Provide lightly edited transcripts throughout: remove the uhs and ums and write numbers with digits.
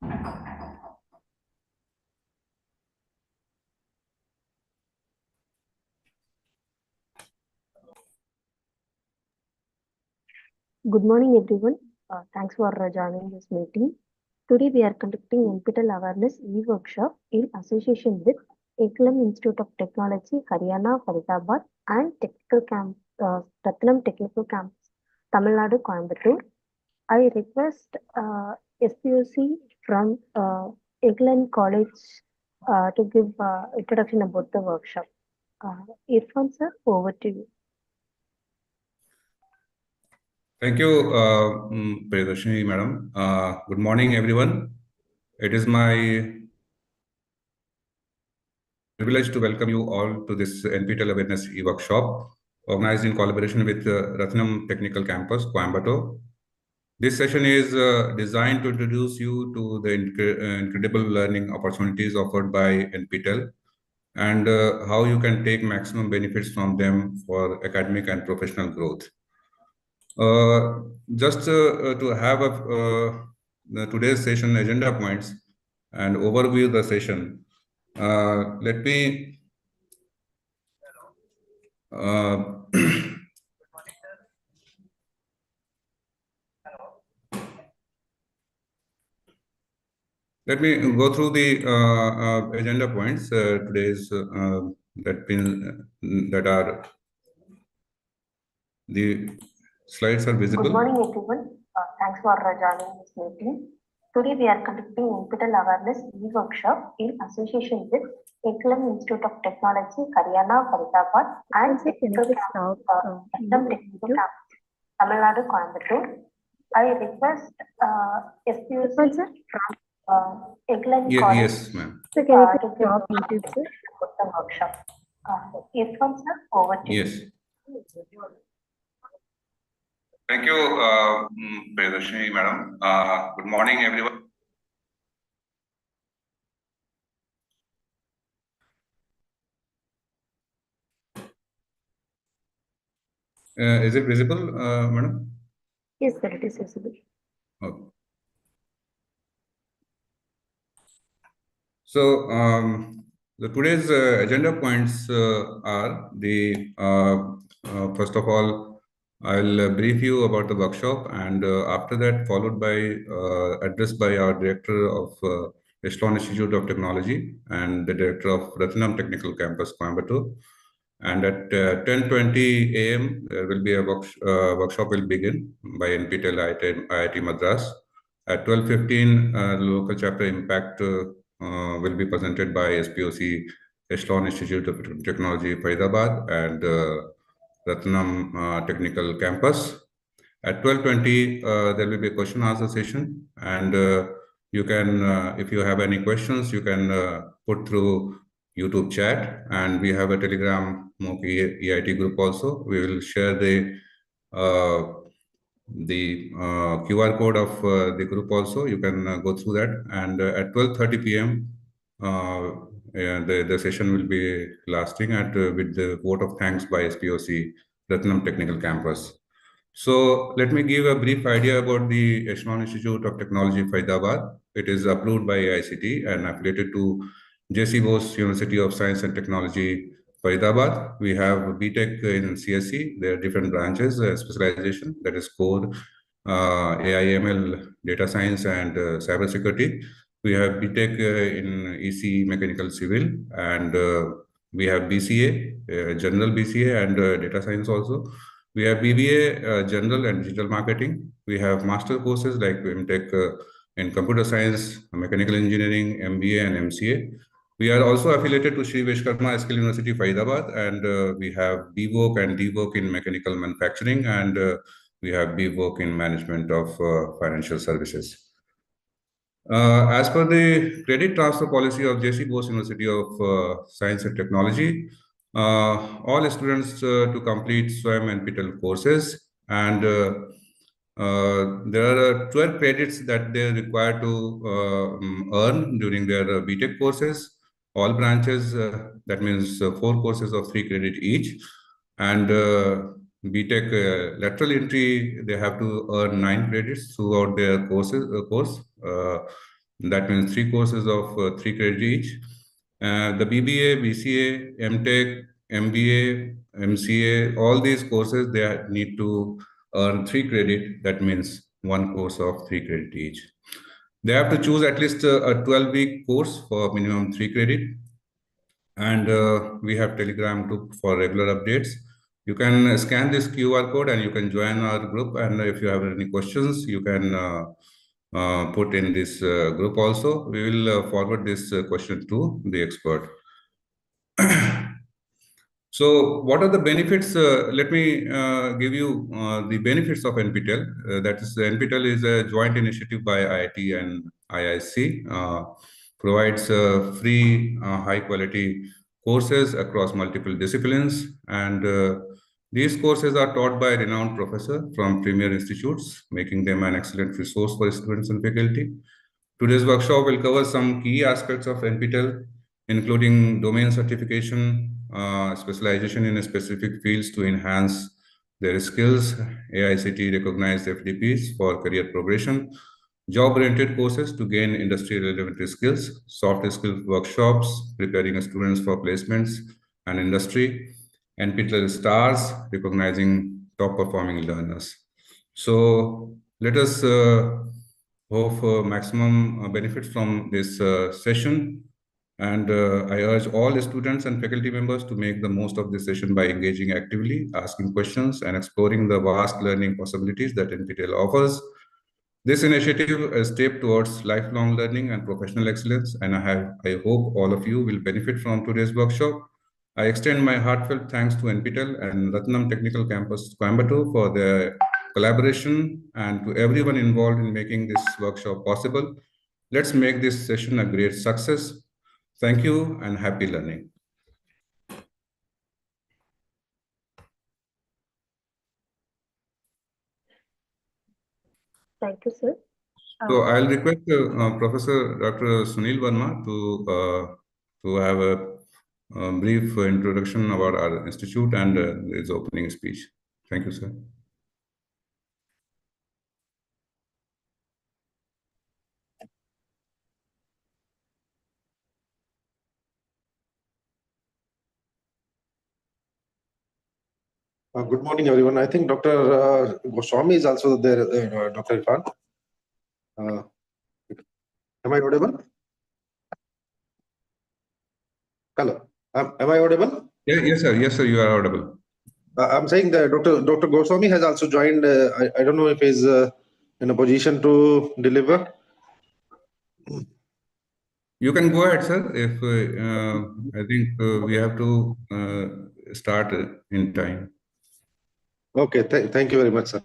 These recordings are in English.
Good morning, everyone. Thanks for joining this meeting. Today, we are conducting NPTEL Awareness e-workshop in association with ECHELON Institute of Technology, Haryana, Faridabad, and RATHINAM Technical Campus, Tamil Nadu, Coimbatore. I request SPOC from ECHELON College to give introduction about the workshop. Irfan sir, over to you. Thank you, Priyadarshini madam. Good morning, everyone. It is my privilege to welcome you all to this NPTEL Awareness e-workshop organized in collaboration with RATHINAM Technical Campus, Coimbatore. This session is designed to introduce you to the incredible learning opportunities offered by NPTEL and how you can take maximum benefits from them for academic and professional growth. Just to have today's session agenda points and overview of the session, let me let me go through the agenda points today's that are the slides are visible. Good morning, everyone. Thanks for joining this meeting. Today, we are conducting NPTEL Awareness e-workshop in association with ECHELON Institute of Technology, Haryana, Faridabad, and Technical Campus, Tamil Nadu, Coimbatore. I request SPOC from ECHELON College. Yes, ma'am. So, can you stop YouTube, sir? The workshop. Irfan sir, over to you. Yes. Thank you, Priyadarshini madam. Good morning, everyone. Is it visible, madam? Yes, sir, it is visible. Okay. So, today's agenda points are the first of all, I'll brief you about the workshop, and after that, followed by address by our director of ECHELON Institute of Technology and the director of RATHINAM Technical Campus, Coimbatore. And at 10:20 a.m., there will be a workshop will begin by NPTEL IIT Madras. At 12:15, local chapter impact will be presented by SPOC ECHELON Institute of Technology, Faridabad, and RATHINAM Technical Campus. At 12:20, there will be a question answer session, and you can, if you have any questions, you can put through YouTube chat, and we have a Telegram MOOC EIT group also. We will share the QR code of the group also. You can go through that, and at 12:30 p.m. The session will be lasting with the vote of thanks by SPOC RATHINAM Technical Campus. So let me give a brief idea about the ECHELON Institute of Technology, Faridabad. It is approved by ICT and affiliated to J.C. Bose University of Science and Technology, Faridabad. We have BTech in CSE. There are different branches, specialization, that is core, AI/ML, data science, and cybersecurity. We have BTech in EC, Mechanical Civil, and we have BCA, General BCA, and data science also. We have BBA, General and Digital Marketing. We have master courses like MTech in Computer Science, Mechanical Engineering, MBA, and MCA. We are also affiliated to Sri Vishkarma Skill University, Faridabad, and we have BVOC and DVOC in Mechanical Manufacturing, and we have BVOC in Management of Financial Services. As per the credit transfer policy of J.C. Bose University of Science and Technology, all students to complete SWAYAM and NPTEL courses, and there are 12 credits that they require to earn during their BTech courses. All branches, that means 4 courses of 3 credit each, and BTech lateral entry, they have to earn 9 credits throughout their course. That means 3 courses of 3 credit each. The BBA, BCA, MTech, MBA, MCA, all these courses, they need to earn 3 credit. That means 1 course of 3 credit each. They have to choose at least a 12-week course for minimum 3 credit. And we have Telegram group for regular updates. You can scan this QR code and you can join our group. And if you have any questions, you can put in this group also. We will forward this question to the expert. So, what are the benefits? Let me give you the benefits of NPTEL. That is, NPTEL is a joint initiative by IIT and IIC. Provides free, high-quality courses across multiple disciplines, and these courses are taught by renowned professors from premier institutes, making them an excellent resource for students and faculty. Today's workshop will cover some key aspects of NPTEL, including domain certification, specialization in specific fields to enhance their skills, AICT recognized FDPs for career progression, job-oriented courses to gain industry-relevant skills, soft skill workshops preparing students for placements and industry, NPTEL stars recognizing top-performing learners. So let us hope for maximum benefits from this session. And I urge all the students and faculty members to make the most of this session by engaging actively, asking questions, and exploring the vast learning possibilities that NPTEL offers. This initiative is a step towards lifelong learning and professional excellence, and I hope all of you will benefit from today's workshop. I extend my heartfelt thanks to NPTEL and RATHINAM Technical Campus, Coimbatore for their collaboration and to everyone involved in making this workshop possible. Let's make this session a great success. Thank you and happy learning. Thank you, sir. So I'll request Professor Dr. Sunil Verma to have a brief introduction about our institute and his opening speech. Thank you, sir. Good morning, everyone. I think Dr. Goswami is also there, Dr. Irfan. Am I audible? Hello. Am I audible? Yeah, yes, sir. Yes, sir. You are audible. I'm saying that Dr. Goswami has also joined. I don't know if he's in a position to deliver. You can go ahead, sir. If I think we have to start in time. Okay. Thank you very much, sir.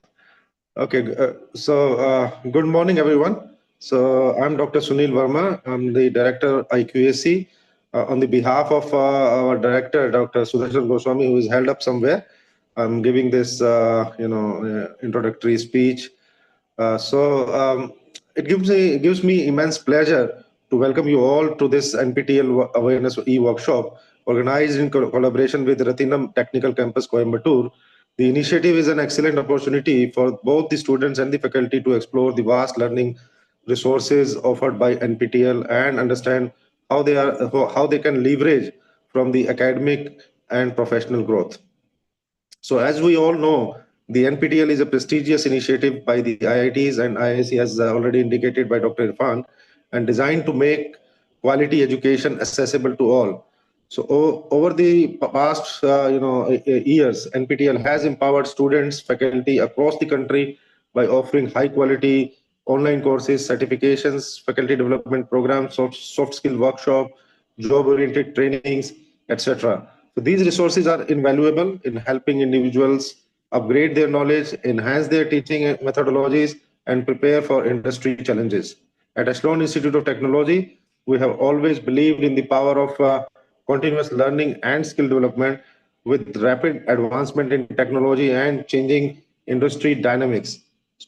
Okay. Good morning, everyone. So I'm Dr. Sunil Verma. I'm the director IQAC. On the behalf of our director, Dr. Sudarshan Goswami, who is held up somewhere, I'm giving this, introductory speech. It gives me immense pleasure to welcome you all to this NPTEL Awareness e-workshop organized in collaboration with RATHINAM Technical Campus, Coimbatore. The initiative is an excellent opportunity for both the students and the faculty to explore the vast learning resources offered by NPTEL and understand how they can leverage from the academic and professional growth. So as we all know, the NPTEL is a prestigious initiative by the IITs and IIC, as already indicated by Dr. Irfan, and designed to make quality education accessible to all. So over the past years, NPTEL has empowered students, faculty across the country by offering high quality online courses, certifications, faculty development programs, soft skill workshop, job oriented trainings, etc. So these resources are invaluable in helping individuals upgrade their knowledge, enhance their teaching methodologies, and prepare for industry challenges. At ECHELON Institute of Technology, we have always believed in the power of continuous learning and skill development. With rapid advancement in technology and changing industry dynamics,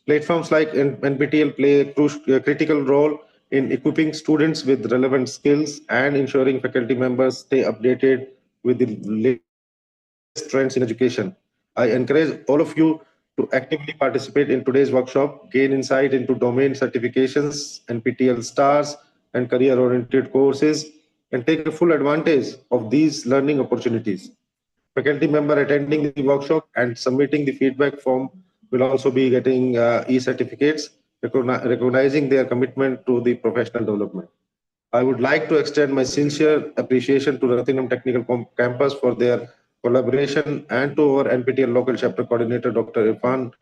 platforms like NPTEL play a critical role in equipping students with relevant skills and ensuring faculty members stay updated with the latest trends in education. I encourage all of you to actively participate in today's workshop, gain insight into domain certifications, NPTEL stars, and career-oriented courses, and take a full advantage of these learning opportunities. Faculty member attending the workshop and submitting the feedback form will also be getting e-certificates, recognizing their commitment to the professional development. I would like to extend my sincere appreciation to Rathinam Technical Campus for their collaboration and to our NPTEL local chapter coordinator, Dr. Irfan,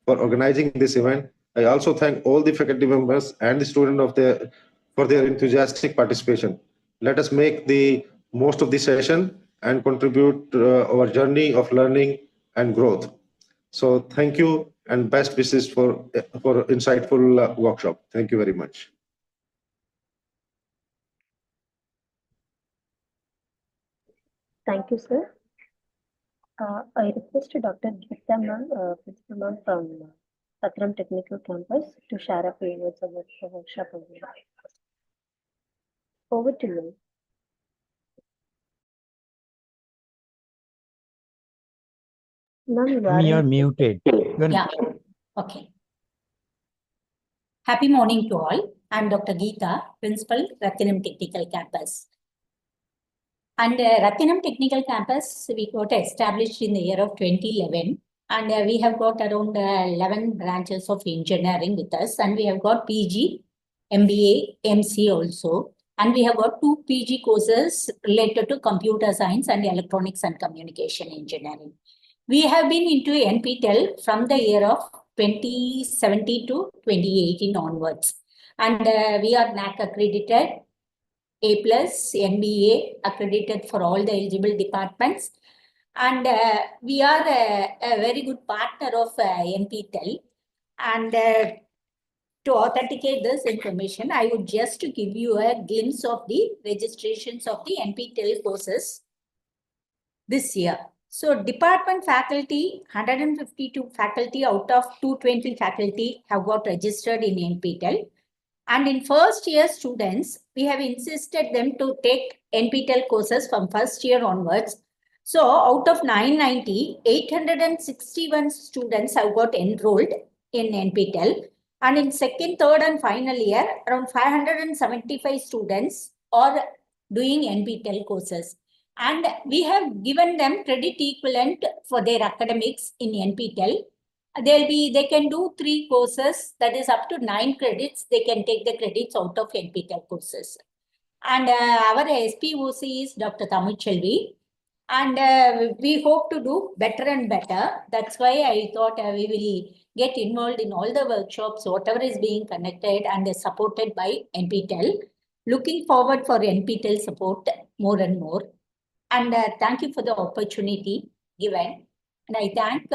for organizing this event. I also thank all the faculty members and the students for their enthusiastic participation. Let us make the most of the session and contribute to our journey of learning and growth. So thank you and best wishes for insightful workshop. Thank you very much. Thank you, sir. I request Dr. Geeta ma'am, Principal ma'am from RATHINAM Technical Campus to share a few words about the workshop. Over to you. Ma'am, You are muted. Yeah, okay. Happy morning to all. I'm Dr. Geeta, Principal, RATHINAM Technical Campus. And RATHINAM Technical Campus, we got established in the year of 2011. And we have got around 11 branches of engineering with us. And we have got PG, MBA, MC also. And we have got 2 PG courses related to computer science and electronics and communication engineering. We have been into NPTEL from the year of 2017 to 2018 onwards. And we are NAC accredited, A+, NBA accredited for all the eligible departments. And we are a very good partner of NPTEL. And to authenticate this information, I would just give you a glimpse of the registrations of the NPTEL courses this year. So department faculty, 152 faculty out of 220 faculty have got registered in NPTEL. And in first year students, we have insisted them to take NPTEL courses from first year onwards. So out of 990, 861 students have got enrolled in NPTEL. And in second, third and final year, around 575 students are doing NPTEL courses. And we have given them credit equivalent for their academics in NPTEL. They can do 3 courses, that is up to 9 credits. They can take the credits out of NPTEL courses. And our SPOC is Dr. Tamilchelvi. And we hope to do better and better. That's why I thought we will get involved in all the workshops, whatever is being conducted and is supported by NPTEL. Looking forward for NPTEL support more and more. And thank you for the opportunity given. And I thank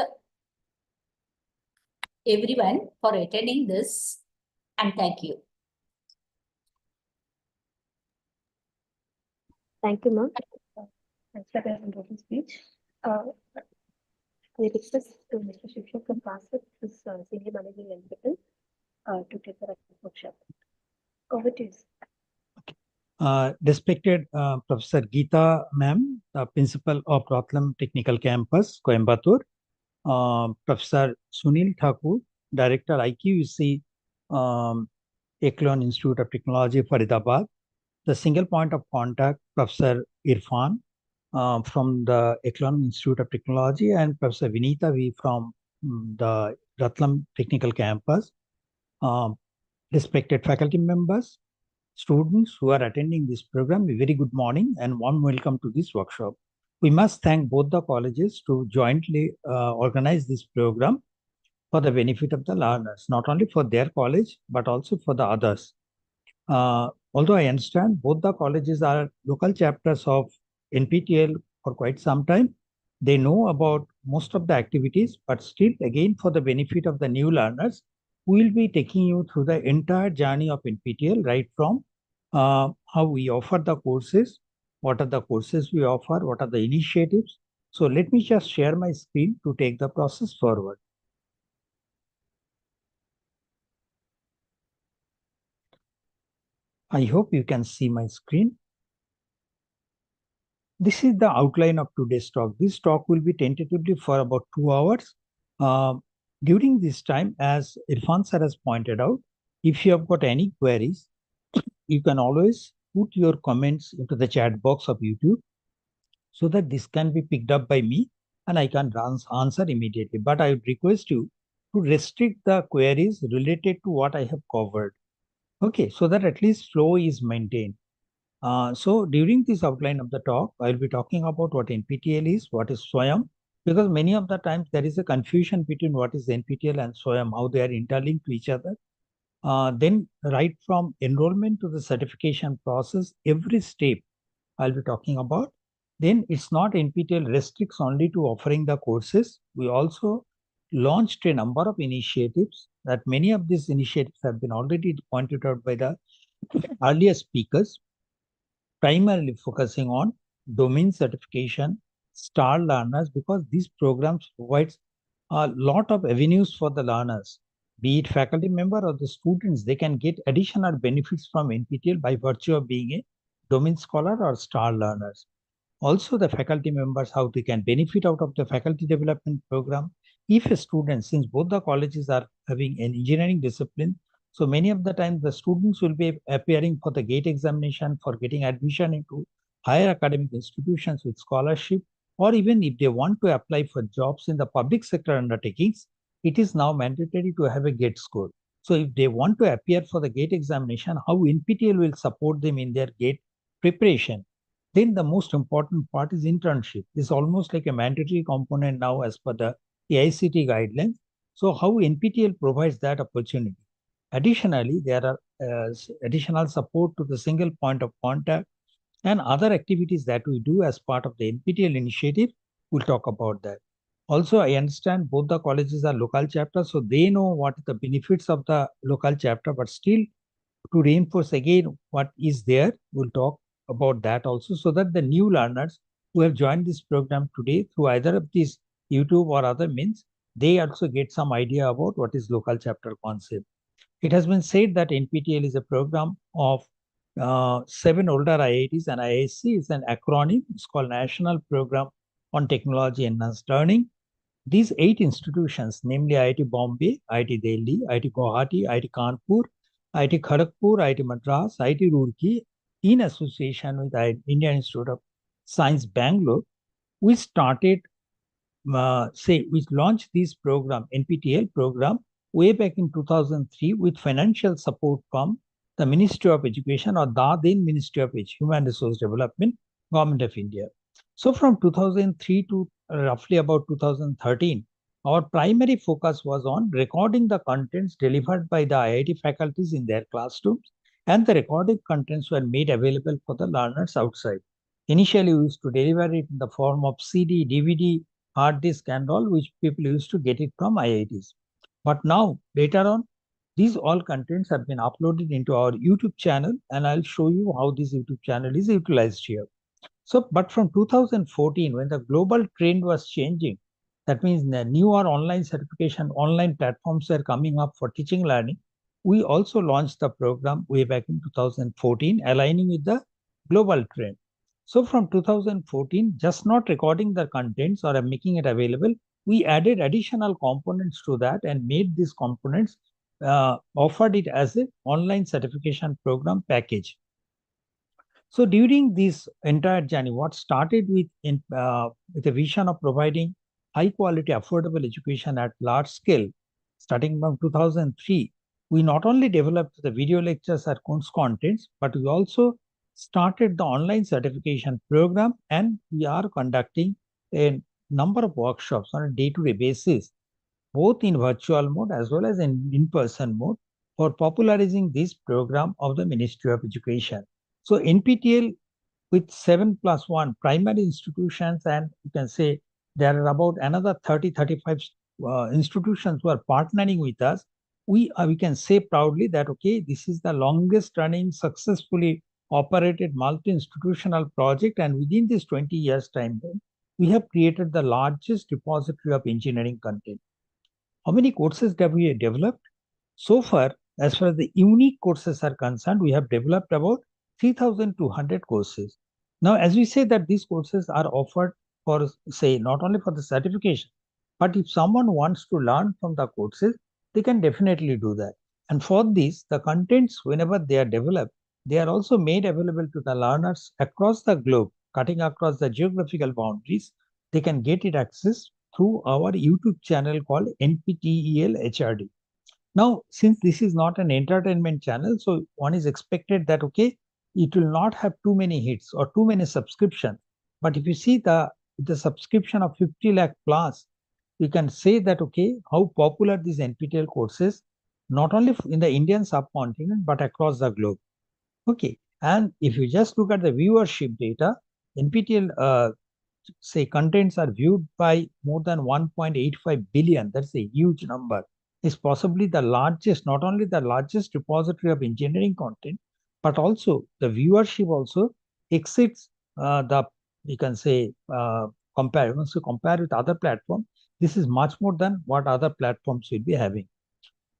everyone for attending this. And thank you. Thank you, ma'am. Thanks for the important speech. I request to Mr. Shivshak from Pasuk, his senior managing NPTEL, to take the workshop. Over to you. Respected Professor Geeta ma'am, Principal of RATHINAM Technical Campus, Coimbatore, Professor Sunil Thakur, Director IQEC, ECHELON Institute of Technology, Faridabad, the single point of contact, Professor Irfan from the ECHELON Institute of Technology, and Professor Vinita V from the RATHINAM Technical Campus, respected faculty members, students who are attending this program, a very good morning and warm welcome to this workshop. We must thank both the colleges to jointly organize this program for the benefit of the learners, not only for their college, but also for the others. Although I understand both the colleges are local chapters of NPTEL for quite some time, they know about most of the activities, but still again for the benefit of the new learners, we will be taking you through the entire journey of NPTEL, right from how we offer the courses, what are the courses we offer, what are the initiatives. So let me just share my screen to take the process forward. I hope you can see my screen. This is the outline of today's talk. This talk will be tentatively for about 2 hours. During this time, as Irfan sir has pointed out, if you have got any queries, you can always put your comments into the chat box of YouTube so that this can be picked up by me and I can answer immediately. But I would request you to restrict the queries related to what I have covered. Okay, so that at least flow is maintained. So during this outline of the talk, I'll be talking about what NPTEL is, what is SWAYAM, because many of the times there is a confusion between what is NPTEL and SWAYAM, how they are interlinked to each other. Then right from enrollment to the certification process, every step I'll be talking about. Then it's not NPTEL restricts only to offering the courses. We also launched a number of initiatives that many of these initiatives have been already pointed out by the earlier speakers, primarily focusing on domain certification, star learners, because these programs provides a lot of avenues for the learners, be it faculty member or the students. They can get additional benefits from NPTEL by virtue of being a domain scholar or star learners. Also, the faculty members, how they can benefit out of the faculty development program. If a student, since both the colleges are having an engineering discipline, so many of the times the students will be appearing for the GATE examination for getting admission into higher academic institutions with scholarship, or even if they want to apply for jobs in the public sector undertakings, it is now mandatory to have a GATE score. So if they want to appear for the GATE examination, how NPTEL will support them in their GATE preparation. Then the most important part is internship. This is almost like a mandatory component now as per the AICTE guidelines. So how NPTEL provides that opportunity. Additionally, there are additional support to the single point of contact and other activities that we do as part of the NPTEL initiative. We'll talk about that. Also, I understand both the colleges are local chapters, so they know what the benefits of the local chapter, but still to reinforce again what is there, we'll talk about that also, so that the new learners who have joined this program today through either of these YouTube or other means, they also get some idea about what is local chapter concept. It has been said that NPTEL is a program of 7 older IITs, and IISc is an acronym. It's called National Program on Technology Enhanced Learning. These 8 institutions, namely IIT Bombay, IIT Delhi, IIT Guwahati, IIT Kanpur, IIT Kharagpur, IIT Madras, IIT Roorkee, in association with Indian Institute of Science Bangalore, we started, we launched this program, NPTEL program, way back in 2003 with financial support from the Ministry of Education, or the then Ministry of Human Resource Development, Government of India. So from 2003 to roughly about 2013, our primary focus was on recording the contents delivered by the IIT faculties in their classrooms, and the recorded contents were made available for the learners outside. Initially, we used to deliver it in the form of CD, DVD, hard disk and all, which people used to get it from IITs. But now, later on, these all contents have been uploaded into our YouTube channel, and I'll show you how this YouTube channel is utilized here. So, but from 2014, when the global trend was changing, that means the newer online certification, online platforms were coming up for teaching learning, we also launched the program way back in 2014, aligning with the global trend. So from 2014, just not recording the contents or making it available, we added additional components to that and made these components, offered it as an online certification program package. So during this entire journey, what started with a vision of providing high quality, affordable education at large scale, starting from 2003, we not only developed the video lectures and course contents, but we also started the online certification program, and we are conducting a number of workshops on a day-to-day basis, both in virtual mode as well as in-person mode, for popularizing this program of the Ministry of Education. So NPTEL, with 7+1 primary institutions, and you can say there are about another 30-35 institutions who are partnering with us, we can say proudly that, okay, this is the longest running, successfully operated multi-institutional project, and within this 20 years time, we have created the largest repository of engineering content. How many courses have we developed? So far, as far as the unique courses are concerned, we have developed about 3,200 courses. Now, as we say that these courses are offered for, say, not only for the certification, But if someone wants to learn from the courses, they can definitely do that. And for this, the contents, whenever they are developed, they are also made available to the learners across the globe, cutting across the geographical boundaries. They can get it access through our YouTube channel called NPTEL HRD. Now, since this is not an entertainment channel, so one is expected that, okay, it will not have too many hits or too many subscriptions. But if you see the subscription of 50 lakh plus, you can say that, okay, how popular these NPTEL courses, not only in the Indian subcontinent, but across the globe. Okay. And if you just look at the viewership data, NPTEL say contents are viewed by more than 1.85 billion. That's a huge number. It's possibly the largest, not only the largest repository of engineering content, but also the viewership also exceeds you can say, compare with other platforms. This is much more than what other platforms will be having.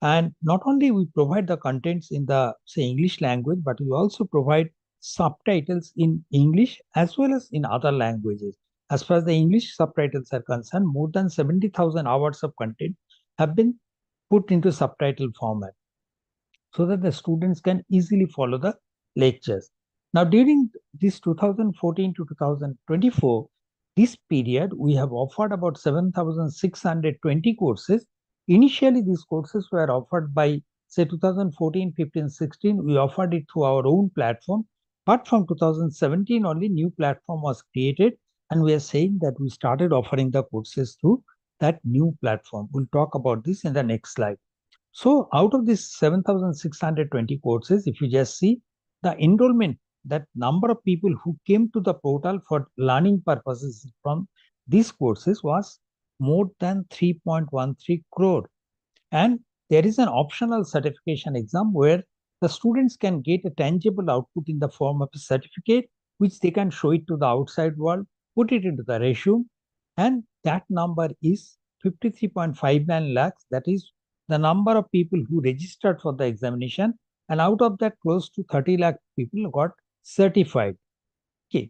And not only we provide the contents in the, say, English language, but we also provide subtitles in English as well as in other languages. As far as the English subtitles are concerned, more than 70,000 hours of content have been put into subtitle format so that the students can easily follow the lectures. Now, during this 2014 to 2024, this period, we have offered about 7,620 courses. Initially, these courses were offered by, say, 2014, 15, 16, we offered it through our own platform. But from 2017 only, new platform was created, and we are saying that we started offering the courses through that new platform. We'll talk about this in the next slide. So out of these 7,620 courses, if you just see the enrollment, that number of people who came to the portal for learning purposes from these courses was more than 3.13 crore. And there is an optional certification exam where the students can get a tangible output in the form of a certificate, which they can show it to the outside world, put it into the resume, and that number is 53.59 lakhs. That is the number of people who registered for the examination, and out of that, close to 30 lakh people got certified. Okay.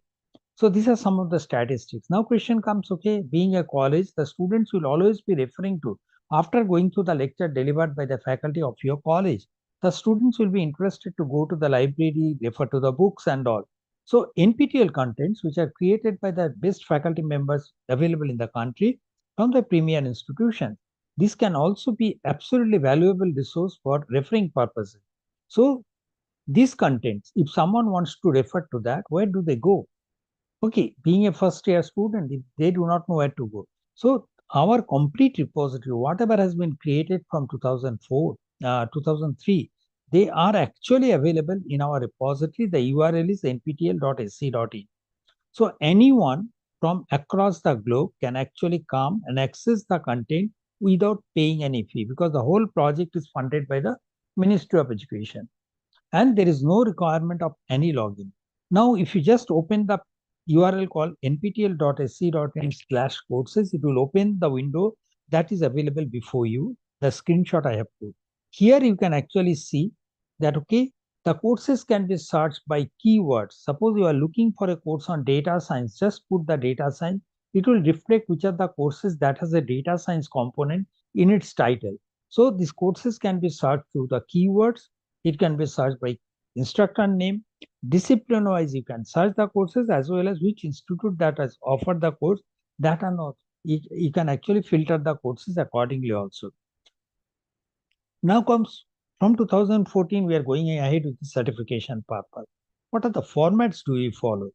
So these are some of the statistics. Now question comes, okay, being a college, the students will always be referring to, after going through the lecture delivered by the faculty of your college, the students will be interested to go to the library, refer to the books and all. So NPTEL contents, which are created by the best faculty members available in the country from the premier institutions, this can also be absolutely valuable resource for referring purposes. So these contents, if someone wants to refer to that, where do they go? Okay, being a first year student, if they do not know where to go. So our complete repository, whatever has been created from 2004, 2003, they are actually available in our repository. The URL is nptel.sc.in. So anyone from across the globe can actually come and access the content without paying any fee, because the whole project is funded by the Ministry of Education. And there is no requirement of any login. Now, if you just open the URL called nptel.sc.in/courses, it will open the window that is available before you, the screenshot I have put. Here you can actually see that, okay, the courses can be searched by keywords. Suppose you are looking for a course on data science, just put the data science. It will reflect which are the courses that has a data science component in its title. So these courses can be searched through the keywords. It can be searched by instructor name. Discipline wise, you can search the courses as well as which institute that has offered the course. That are not, you can actually filter the courses accordingly also. Now comes from 2014, we are going ahead with the certification purpose. What are the formats do we follow?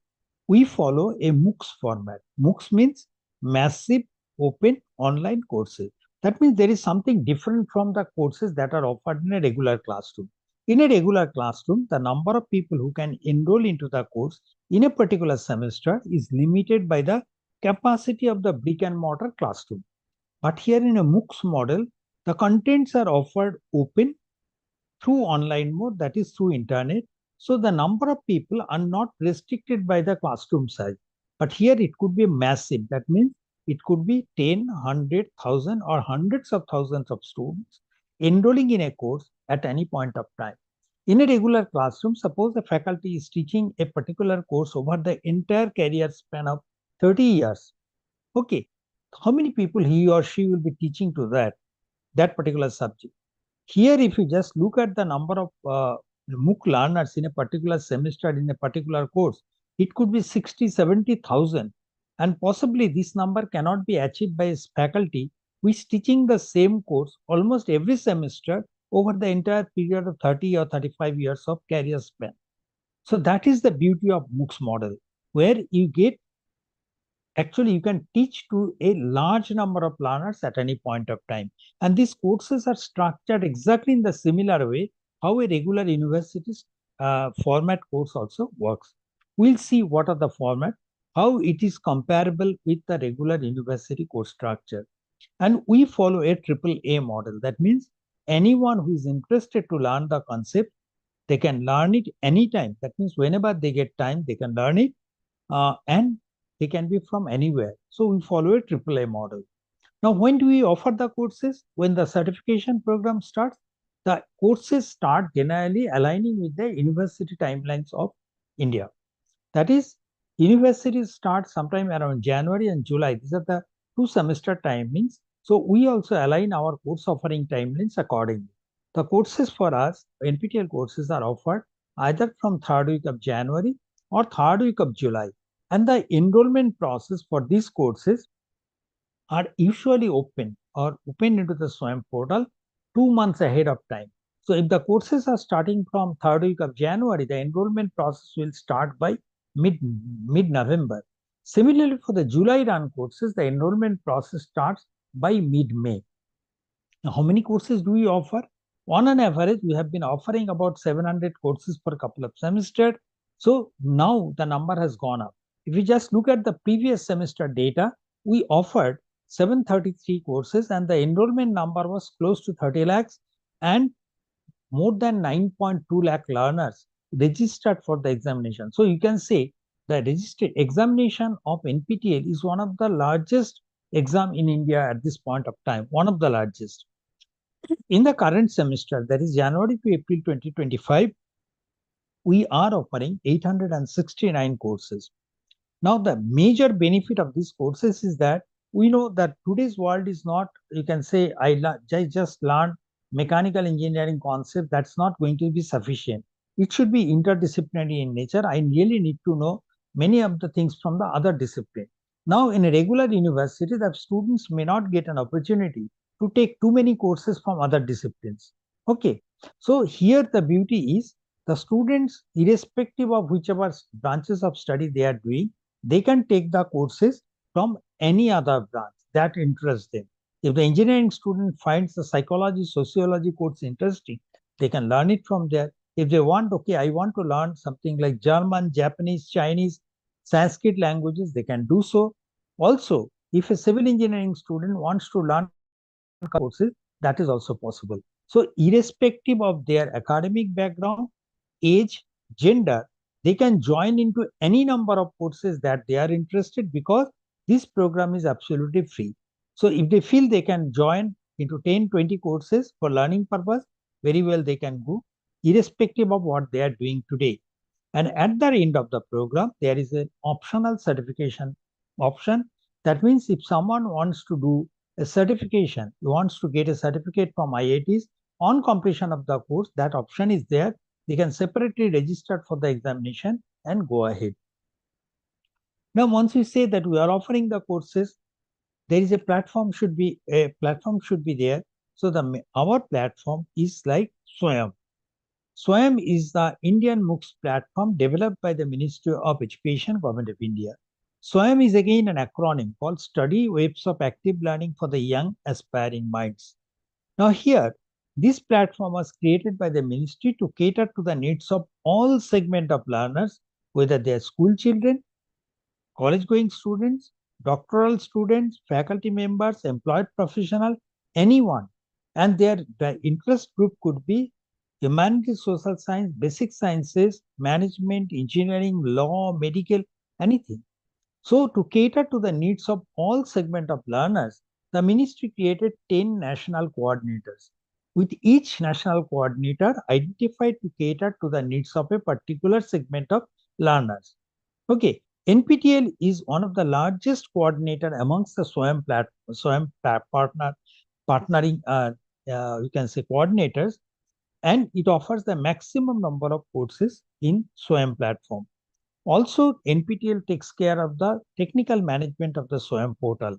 We follow a MOOCs format. MOOCs means massive open online courses. That means there is something different from the courses that are offered in a regular classroom. In a regular classroom, the number of people who can enroll into the course in a particular semester is limited by the capacity of the brick and mortar classroom. But here in a MOOCs model, the contents are offered open through online mode, that is through internet. So the number of people are not restricted by the classroom size. But here it could be massive. That means it could be 10, 100, 1,000 or hundreds of thousands of students enrolling in a course at any point of time. In a regular classroom, suppose the faculty is teaching a particular course over the entire career span of 30 years. Okay, how many people he or she will be teaching to that particular subject. Here, if you just look at the number of MOOC learners in a particular semester in a particular course, it could be 60, 70,000. And possibly this number cannot be achieved by a faculty who is teaching the same course almost every semester over the entire period of 30 or 35 years of career span. So that is the beauty of MOOCs model, where you get, actually you can teach to a large number of learners at any point of time. And these courses are structured exactly in the similar way how a regular university's format course also works. We'll see what are the format, how it is comparable with the regular university course structure. And we follow a AAA model. That means anyone who is interested to learn the concept, they can learn it anytime. That means whenever they get time, they can learn it. And they can be from anywhere. So we follow a AAA model. Now, when do we offer the courses? When the certification program starts, the courses start generally aligning with the university timelines of India. That is, universities start sometime around January and July. These are the 2-semester timings. So we also align our course offering timelines accordingly. The courses for us, NPTEL courses, are offered either from 3rd week of January or 3rd week of July. And the enrollment process for these courses are usually open into the SWAYAM portal 2 months ahead of time. So if the courses are starting from 3rd week of January, the enrollment process will start by mid-November. Similarly, for the July run courses, the enrollment process starts by mid-May. Now, how many courses do we offer? On an average, we have been offering about 700 courses per couple of semesters. So now the number has gone up. If you just look at the previous semester data, we offered 733 courses and the enrollment number was close to 30 lakhs and more than 9.2 lakh learners registered for the examination. So you can say the registered examination of NPTEL is one of the largest exam in India at this point of time, one of the largest. In the current semester, that is January to April 2025, we are offering 869 courses. Now, the major benefit of these courses is that we know that today's world is not, you can say, I just learned mechanical engineering concept. That's not going to be sufficient. It should be interdisciplinary in nature. I really need to know many of the things from the other discipline. Now, in a regular university, the students may not get an opportunity to take too many courses from other disciplines. Okay, so here the beauty is the students, irrespective of whichever branches of study they are doing, they can take the courses from any other branch that interests them. If the engineering student finds the psychology, sociology course interesting, they can learn it from there. If they want, okay, I want to learn something like German, Japanese, Chinese, Sanskrit languages, they can do so. Also, if a civil engineering student wants to learn courses, that is also possible. So irrespective of their academic background, age, gender, they can join into any number of courses that they are interested because this program is absolutely free. So if they feel they can join into 10, 20 courses for learning purpose, very well they can go, irrespective of what they are doing today. And at the end of the program, there is an optional certification option. That means if someone wants to do a certification, wants to get a certificate from IITs on completion of the course, that option is there. They can separately register for the examination and go ahead. Now, once we say that we are offering the courses, there is a platform should be there. So our platform is like SWAYAM. SWAYAM is the Indian MOOCs platform developed by the Ministry of Education, Government of India. SWAYAM is again an acronym called Study Waves of Active Learning for the Young Aspiring Minds. Now here, this platform was created by the ministry to cater to the needs of all segments of learners, whether they are school children, college-going students, doctoral students, faculty members, employed professional, anyone. And the interest group could be humanities, social science, basic sciences, management, engineering, law, medical, anything. So to cater to the needs of all segments of learners, the ministry created 10 national coordinators, with each national coordinator identified to cater to the needs of a particular segment of learners. Okay, NPTEL is one of the largest coordinator amongst the partnering, you can say coordinators, and it offers the maximum number of courses in SWAYAM platform. Also, NPTEL takes care of the technical management of the SWAYAM portal.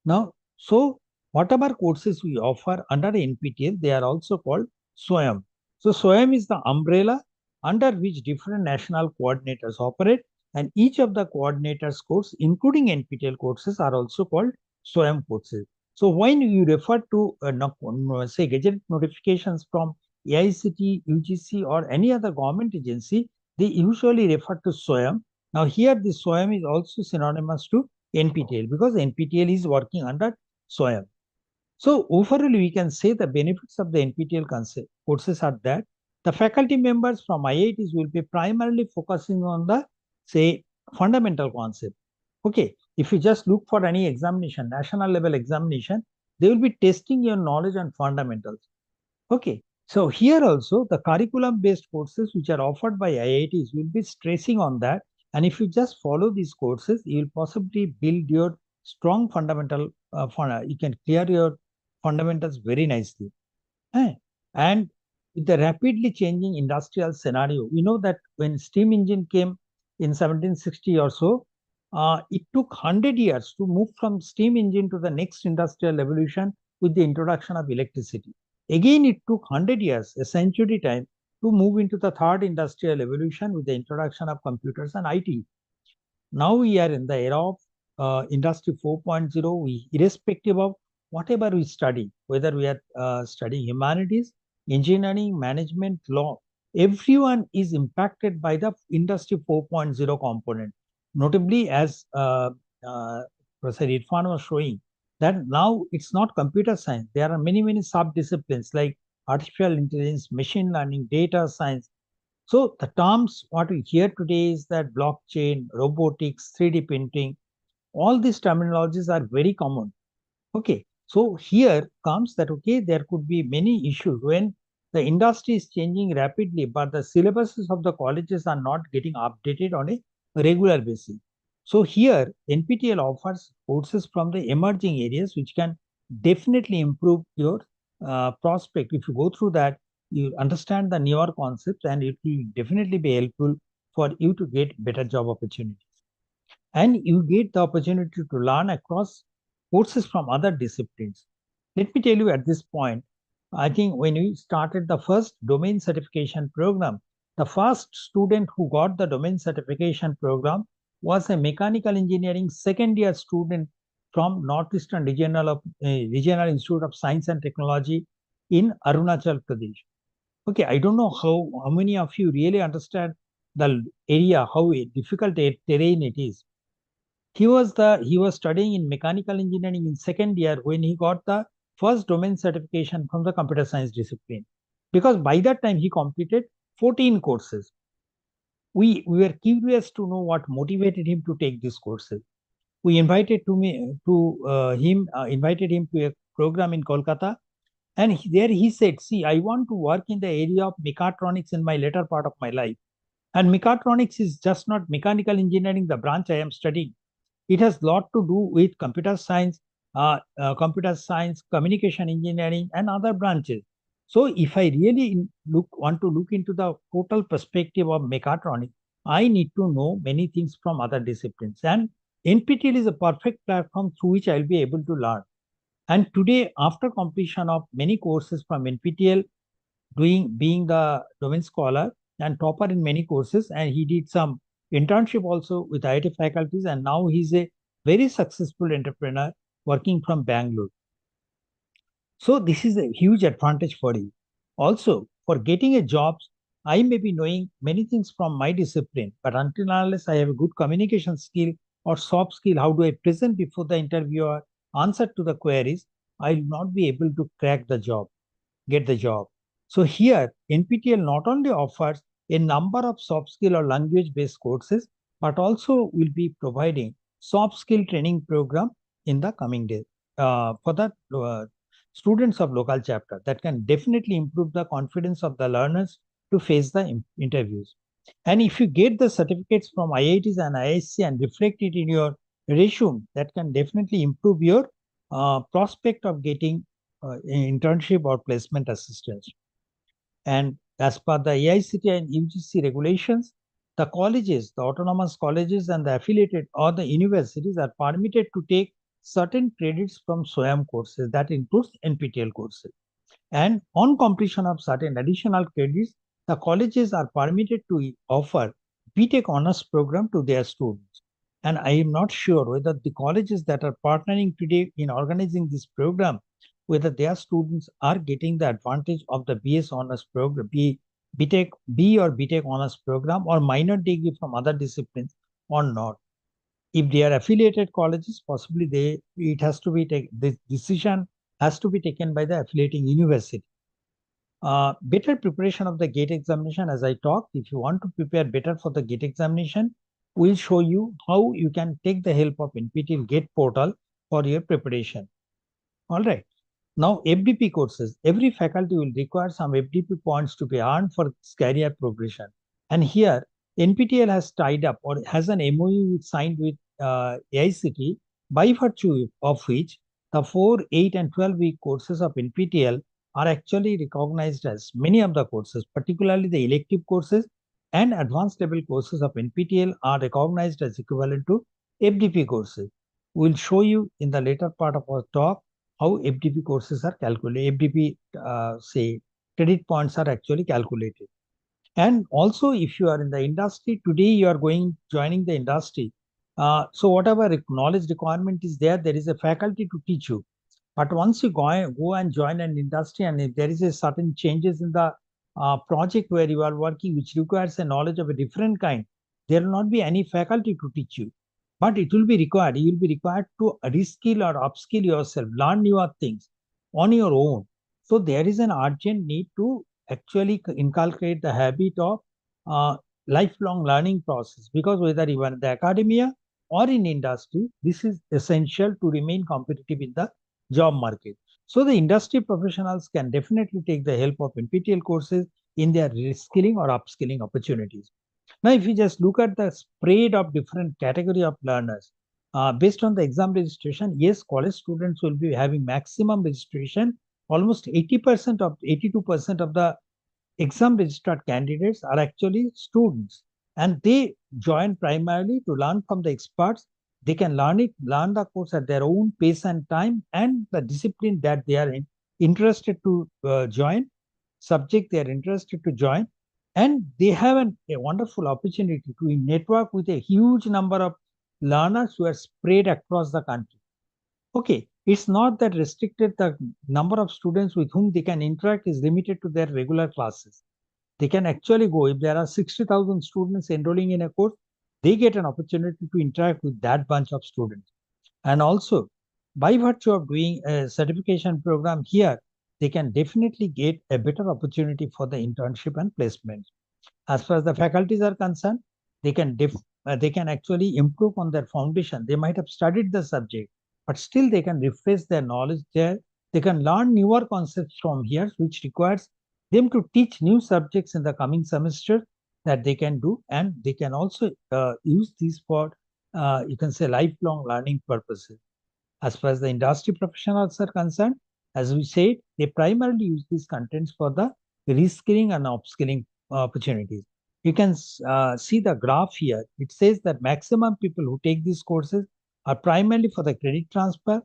Now, so whatever courses we offer under NPTEL, they are also called SWAYAM. So SWAYAM is the umbrella under which different national coordinators operate, and each of the coordinators course, including NPTEL courses, are also called SWAYAM courses. So when you refer to say Gazette notifications from AICT, UGC, or any other government agency, they usually refer to SWAYAM. Now here the SWAYAM is also synonymous to NPTEL because NPTEL is working under SWAYAM. So overall, we can say the benefits of the NPTEL courses are that the faculty members from IITs will be primarily focusing on the, say, fundamental concept. Okay, if you just look for any examination, national level examination, they will be testing your knowledge on fundamentals. Okay, so here also the curriculum based courses which are offered by IITs will be stressing on that. And if you just follow these courses, you will possibly build your strong fundamental, you can clear your fundamentals very nicely. And with the rapidly changing industrial scenario, we know that when steam engine came in 1760 or so, it took 100 years to move from steam engine to the next industrial revolution with the introduction of electricity. Again, it took 100 years, a century time, to move into the third industrial revolution with the introduction of computers and IT. Now we are in the era of Industry 4.0. Irrespective of whatever we study, whether we are studying humanities, engineering, management, law, everyone is impacted by the Industry 4.0 component. Notably, as Professor Irfan was showing, that now it's not computer science. There are many sub-disciplines like artificial intelligence, machine learning, data science. So the terms what we hear today is that blockchain, robotics, 3D printing, all these terminologies are very common. Okay, so here comes that, okay, there could be many issues when the industry is changing rapidly, but the syllabuses of the colleges are not getting updated on a regular basis. So here NPTEL offers courses from the emerging areas which can definitely improve your prospect. If you go through that, you understand the newer concepts and it will definitely be helpful for you to get better job opportunities. And you get the opportunity to learn across courses from other disciplines. Let me tell you at this point, I think when we started the first domain certification program, the first student who got the domain certification program was a mechanical engineering second year student from Northeastern Regional Institute of Science and Technology in Arunachal Pradesh. Okay, I don't know how many of you really understand the area, how difficult a terrain it is. He was studying in mechanical engineering in second year when he got the first domain certification from the computer science discipline, because by that time he completed 14 courses. We were curious to know what motivated him to take these courses. We invited him to a program in Kolkata, and there he said, see, I want to work in the area of mechatronics in my later part of my life. And mechatronics is just not mechanical engineering, the branch I am studying. It has a lot to do with computer science, communication engineering, and other branches. So if I really want to look into the total perspective of mechatronics, I need to know many things from other disciplines. And NPTEL is a perfect platform through which I'll be able to learn. And today, after completion of many courses from NPTEL, being the domain scholar and topper in many courses, and he did some internship also with IIT faculties, and now he's a very successful entrepreneur working from Bangalore. So this is a huge advantage for you. Also, for getting a job, I may be knowing many things from my discipline, but until unless I have a good communication skill or soft skill, how do I present before the interviewer, answer to the queries, I will not be able to crack the job, get the job. So here, NPTEL not only offers a number of soft skill or language-based courses, but also will be providing soft skill training program in the coming days for the students of local chapter that can definitely improve the confidence of the learners to face the interviews. And if you get the certificates from IITs and ISC and reflect it in your resume, that can definitely improve your prospect of getting an internship or placement assistance. And as per the AICTE and UGC regulations, the colleges, the autonomous colleges and the affiliated or the universities are permitted to take certain credits from SWAYAM courses. That includes NPTEL courses. And on completion of certain additional credits, the colleges are permitted to offer BTech honors program to their students. And I am not sure whether the colleges that are partnering today in organizing this program, whether their students are getting the advantage of the BS honors program, BTech B or BTech honors program or minor degree from other disciplines or not. If they are affiliated colleges, possibly it has to be this decision has to be taken by the affiliating university. Better preparation of the GATE examination, as I talked, if you want to prepare better for the GATE examination, we'll show you how you can take the help of NPTEL GATE portal for your preparation. All right. Now, FDP courses, every faculty will require some FDP points to be earned for career progression. And here, NPTEL has tied up or has an MOU signed with AICTE, by virtue of which the 4, 8, and 12-week courses of NPTEL are actually recognized as many of the courses, particularly the elective courses and advanced level courses of NPTEL are recognized as equivalent to FDP courses. We'll show you in the later part of our talk how FDP courses are calculated, FDP, say, credit points are actually calculated. And also, if you are in the industry, today you are joining the industry. So whatever knowledge requirement is there, there is a faculty to teach you. But once you go and join an industry, and if there is a certain changes in the project where you are working, which requires a knowledge of a different kind, there will not be any faculty to teach you. But it will be required. You will be required to reskill or upskill yourself, learn newer things on your own. So there is an urgent need to actually inculcate the habit of lifelong learning process, because whether you are in the academia or in industry, this is essential to remain competitive in the job market. So the industry professionals can definitely take the help of NPTEL courses in their reskilling or upskilling opportunities. Now, if you just look at the spread of different category of learners, based on the exam registration, yes, college students will be having maximum registration. Almost 80% of 82% of the exam registered candidates are actually students, and they join primarily to learn from the experts. They can learn the course at their own pace and time, and the discipline that they are interested to join, subject they are interested to join, and they have a wonderful opportunity to network with a huge number of learners who are spread across the country. Okay, it's not that restricted the number of students with whom they can interact is limited to their regular classes. They can actually go, if there are 60,000 students enrolling in a course, they get an opportunity to interact with that bunch of students. And also, by virtue of doing a certification program here, they can definitely get a better opportunity for the internship and placement. As far as the faculties are concerned, they can actually improve on their foundation. They might have studied the subject, but still they can refresh their knowledge there. They can learn newer concepts from here, which requires them to teach new subjects in the coming semester that they can do, and they can also use these for, you can say, lifelong learning purposes. As far as the industry professionals are concerned, as we said, they primarily use these contents for the reskilling and upskilling opportunities. You can see the graph here. It says that maximum people who take these courses are primarily for the credit transfer.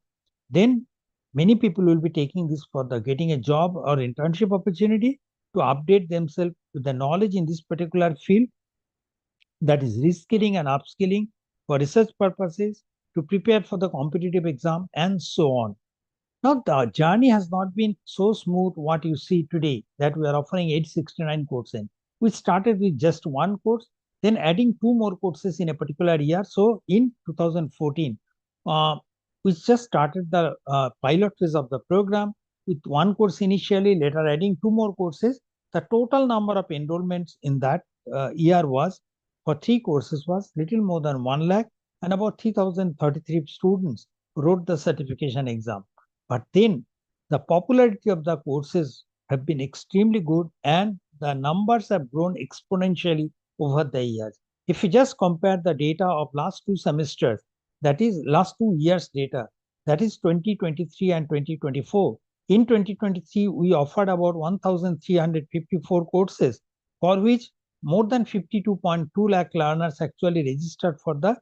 Then many people will be taking this for the getting a job or internship opportunity to update themselves with the knowledge in this particular field, that is reskilling and upskilling for research purposes, to prepare for the competitive exam, and so on. Now, the journey has not been so smooth what you see today, that we are offering 869 courses. We started with just one course, then adding 2 more courses in a particular year. So in 2014, we just started the pilot phase of the program with 1 course initially, later adding 2 more courses. The total number of enrollments in that year was, for 3 courses, was little more than 1 lakh, and about 3,033 students wrote the certification exam. But then the popularity of the courses have been extremely good, and the numbers have grown exponentially over the years. If you just compare the data of last 2 semesters, that is last 2 years data, that is 2023 and 2024. In 2023, we offered about 1,354 courses, for which more than 52.2 lakh learners actually registered for the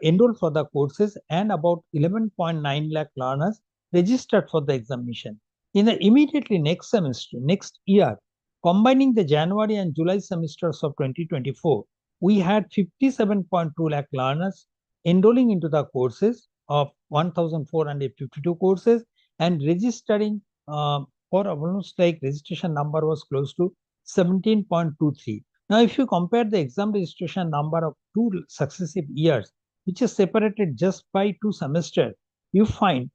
enrolled for the courses, and about 11.9 lakh learners registered for the examination. In the immediately next semester, next year, combining the January and July semesters of 2024, we had 57.2 lakh learners enrolling into the courses of 1,452 courses, and registering for almost like registration number was close to 17.23. Now, if you compare the exam registration number of 2 successive years, which is separated just by 2 semesters, you find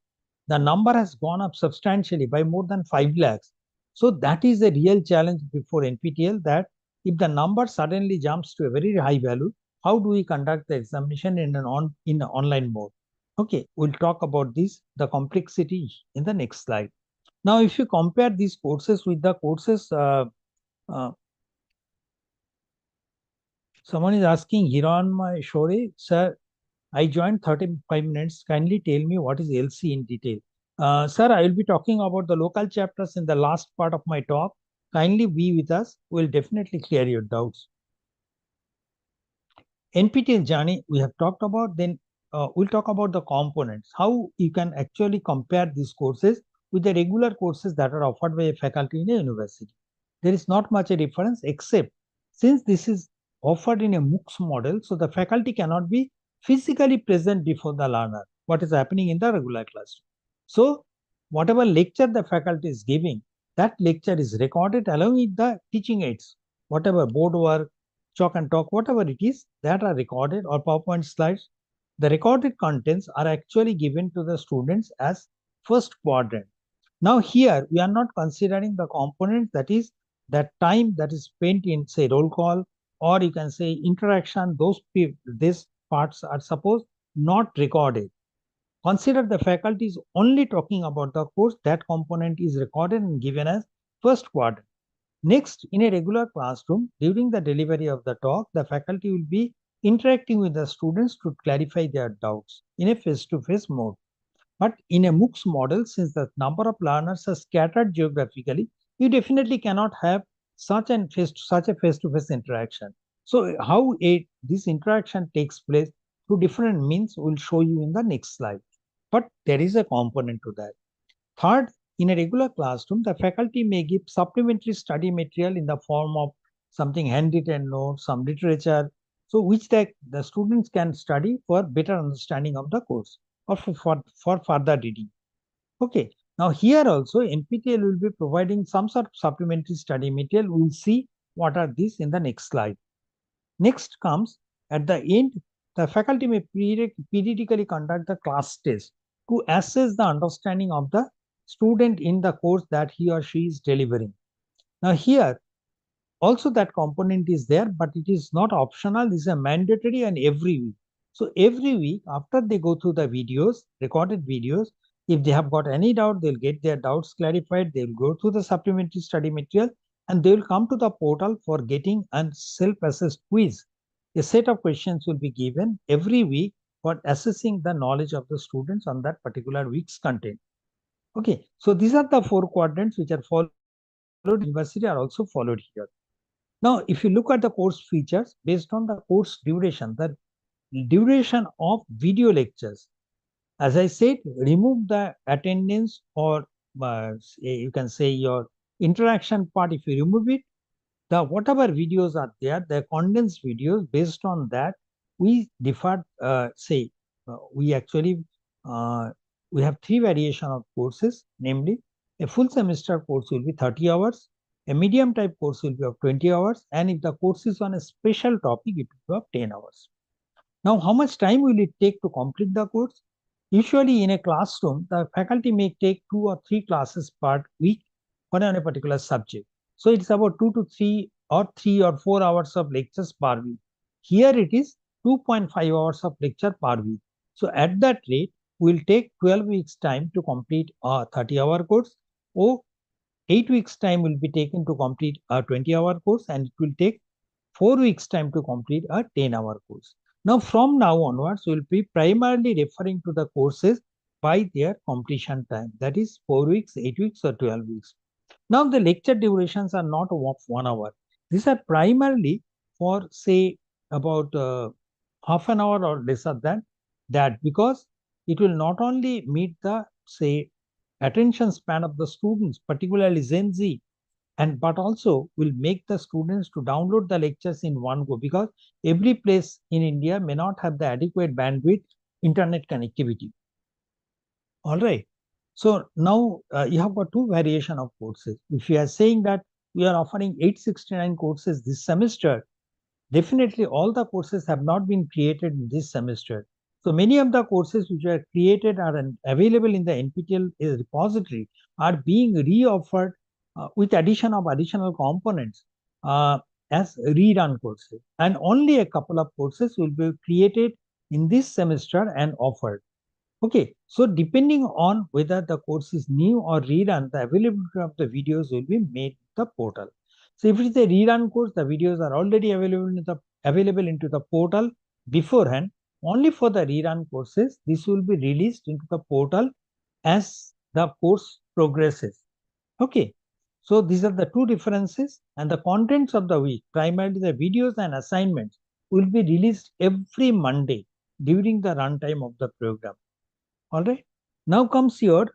the number has gone up substantially by more than 5 lakhs. So that is a real challenge before NPTEL, that if the number suddenly jumps to a very high value, how do we conduct the examination in an online mode? Okay, we'll talk about this, the complexity, in the next slide. Now, if you compare these courses with the courses, someone is asking, Hiranma Shore, sir, I joined 35 minutes. Kindly tell me what is LC in detail. Sir, I will be talking about the local chapters in the last part of my talk. Kindly be with us. We'll definitely clear your doubts. NPTEL journey we have talked about. Then we'll talk about the components, how you can actually compare these courses with the regular courses that are offered by a faculty in a university. There is not much a difference, except since this is offered in a MOOCs model, so the faculty cannot be physically present before the learner, what is happening in the regular classroom. So whatever lecture the faculty is giving, that lecture is recorded along with the teaching aids, whatever board work, chalk and talk, whatever it is, that are recorded, or PowerPoint slides. The recorded contents are actually given to the students as first quadrant. Now here we are not considering the component, that is that time that is spent in, say, roll call, or you can say interaction. These parts are supposed not recorded. Consider the faculty is only talking about the course, that component is recorded and given as first quadrant. Next, in a regular classroom, during the delivery of the talk, the faculty will be interacting with the students to clarify their doubts in a face-to-face mode. But in a MOOCs model, since the number of learners are scattered geographically, you definitely cannot have such a face-to-face interaction. So how this interaction takes place through different means, we'll show you in the next slide. But there is a component to that. Third, in a regular classroom, the faculty may give supplementary study material in the form of something handwritten notes, some literature, so which the students can study for better understanding of the course, or for further reading. Okay, now here also NPTEL will be providing some sort of supplementary study material. We will see what are these in the next slide. Next comes, at the end, the faculty may periodically conduct the class test to assess the understanding of the student in the course that he or she is delivering. Now here, also that component is there, but it is not optional, it is a mandatory, and every week. So every week, after they go through the videos, recorded videos, if they have got any doubt, they'll get their doubts clarified, they'll go through the supplementary study material, and they will come to the portal for getting a self-assessed quiz. A set of questions will be given every week for assessing the knowledge of the students on that particular week's content. Okay, so these are the 4 quadrants which are followed in university, are also followed here. Now, if you look at the course features based on the course duration, the duration of video lectures, as I said, remove the attendance, or you can say your interaction part. If you remove it, the whatever videos are there, the condensed videos, based on that, we differ, we actually, we have 3 variation of courses, namely a full semester course will be 30 hours, a medium type course will be of 20 hours, and if the course is on a special topic, it will be of 10 hours. Now, how much time will it take to complete the course? Usually in a classroom, the faculty may take 2 or 3 classes per week on a particular subject. So it's about 2 to 3 or 3 or 4 hours of lectures per week. Here it is 2.5 hours of lecture per week. So at that rate, we'll take 12 weeks time to complete a 30-hour course, or 8 weeks time will be taken to complete a 20-hour course, and it will take 4 weeks time to complete a 10-hour course. Now, from now onwards, we will be primarily referring to the courses by their completion time. That is 4 weeks, 8 weeks, or 12 weeks. Now, the lecture durations are not of 1 hour. These are primarily for, say, about half an hour or lesser than that, because it will not only meet the, say, attention span of the students, particularly Gen Z, but also will make the students to download the lectures in one go, because every place in India may not have the adequate bandwidth internet connectivity. All right. So now you have got two variation of courses. If you are saying that we are offering 869 courses this semester, definitely all the courses have not been created in this semester. So many of the courses which are created are available in the NPTEL repository are being re-offered with addition of additional components as rerun courses. And only a couple of courses will be created in this semester and offered. Okay, so depending on whether the course is new or rerun, the availability of the videos will be made in the portal. So if it is a rerun course, the videos are already available into the portal beforehand. Only for the rerun courses, this will be released into the portal as the course progresses. Okay, so these are the two differences, and the contents of the week, primarily the videos and assignments, will be released every Monday during the runtime of the program. All right. Now comes your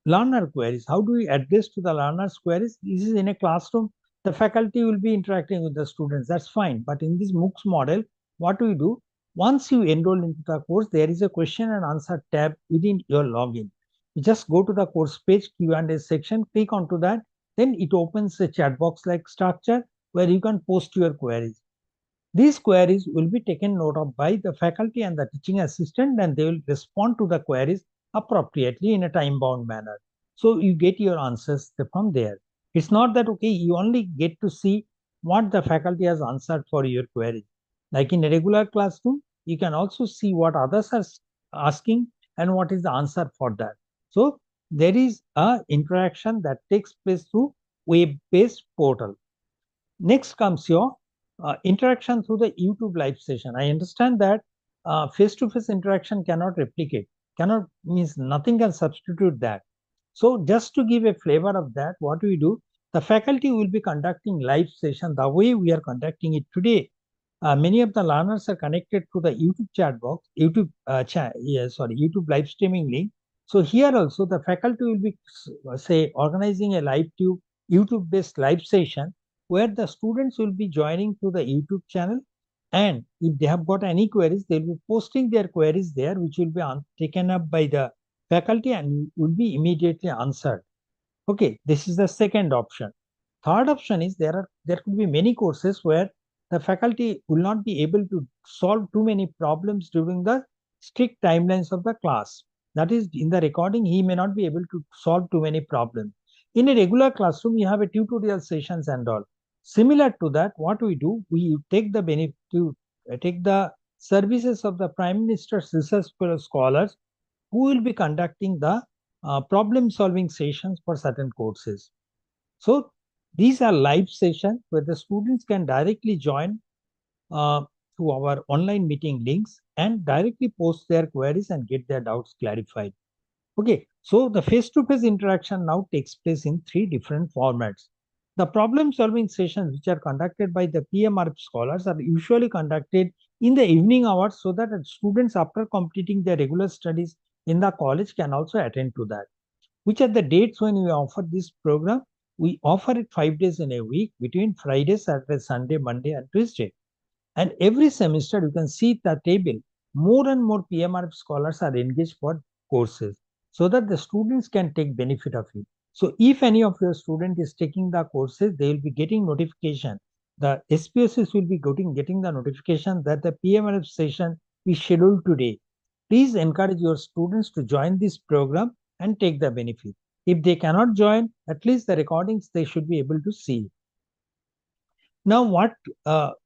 learner queries. How do we address to the learner's queries? This is in a classroom. The faculty will be interacting with the students. That's fine. But in this MOOCs model, what do we do? Once you enroll into the course, there is a question and answer tab within your login. You just go to the course page, Q&A section, click onto that. Then it opens a chat box like structure where you can post your queries. These queries will be taken note of by the faculty and the teaching assistant, and they will respond to the queries appropriately in a time-bound manner. So you get your answers from there. It's not that, okay, you only get to see what the faculty has answered for your query. Like in a regular classroom, you can also see what others are asking and what is the answer for that. So there is an interaction that takes place through web-based portal. Next comes your interaction through the YouTube live session. I understand that face-to-face interaction cannot replicate, means nothing can substitute that. So just to give a flavor of that, what we do, the faculty will be conducting live session the way we are conducting it today. Many of the learners are connected to the YouTube chat box, YouTube live streaming link. So here also the faculty will be say organizing a YouTube-based live session where the students will be joining to the YouTube channel, and if they have got any queries, they will be posting their queries there, which will be taken up by the faculty and will be immediately answered. Okay, this is the second option. Third option is there could be many courses where the faculty will not be able to solve too many problems during the strict timelines of the class. That is, in the recording, he may not be able to solve too many problems. In a regular classroom, you have a tutorial sessions and all. Similar to that, what we do, we take the services of the Prime Minister's Research Scholars who will be conducting the problem-solving sessions for certain courses. So these are live sessions where the students can directly join to our online meeting links and directly post their queries and get their doubts clarified. Okay, so the face-to-face interaction now takes place in 3 different formats. The problem-solving sessions which are conducted by the PMR scholars are usually conducted in the evening hours so that students after completing their regular studies in the college can also attend to that. Which are the dates when we offer this program? We offer it 5 days in a week between Friday, Saturday, Sunday, Monday, and Tuesday. And every semester, you can see the table, more and more PMR scholars are engaged for courses so that the students can take benefit of it. So if any of your student is taking the courses, they will be getting notification. The SPOCs will be getting the notification that the PMR session is scheduled today. Please encourage your students to join this program and take the benefit. If they cannot join, at least the recordings they should be able to see. Now, what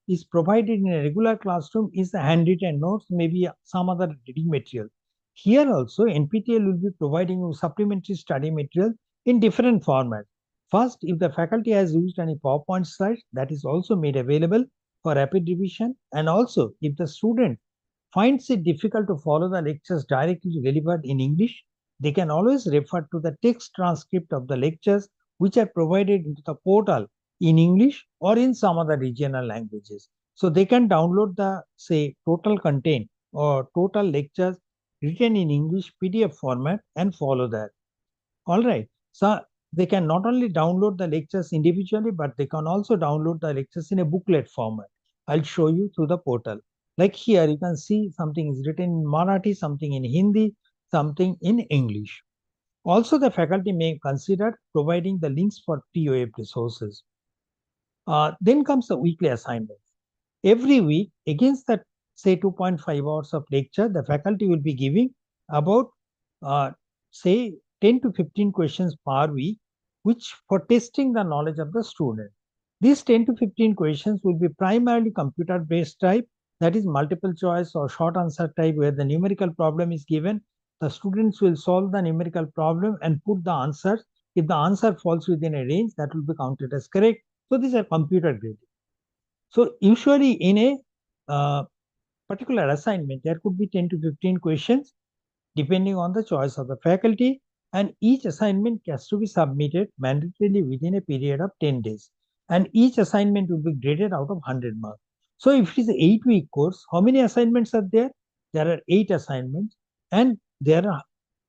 is provided in a regular classroom is the handwritten notes, maybe some other reading material. Here also, NPTEL will be providing you supplementary study material in different formats. First, if the faculty has used any PowerPoint slides, that is also made available. for rapid revision. And also, if the student finds it difficult to follow the lectures directly delivered in English, they can always refer to the text transcript of the lectures which are provided into the portal in English or in some other regional languages. So they can download the, say, total content or total lectures written in English PDF format and follow that. All right. So they can not only download the lectures individually, but they can also download the lectures in a booklet format. I'll show you through the portal. Like here, you can see something is written in Marathi, something in Hindi, something in English. Also, the faculty may consider providing the links for POF resources. Then comes the weekly assignments. Every week, against that, say, 2.5 hours of lecture, the faculty will be giving about, say, 10 to 15 questions per week, which for testing the knowledge of the student. These 10 to 15 questions will be primarily computer-based type, that is multiple choice or short answer type, where the numerical problem is given. The students will solve the numerical problem and put the answers. If the answer falls within a range, that will be counted as correct. So these are computer graded. So usually in a particular assignment, there could be 10 to 15 questions depending on the choice of the faculty, and each assignment has to be submitted mandatorily within a period of 10 days. And each assignment will be graded out of 100 marks. So if it is an 8-week course, how many assignments are there? There are 8 assignments, and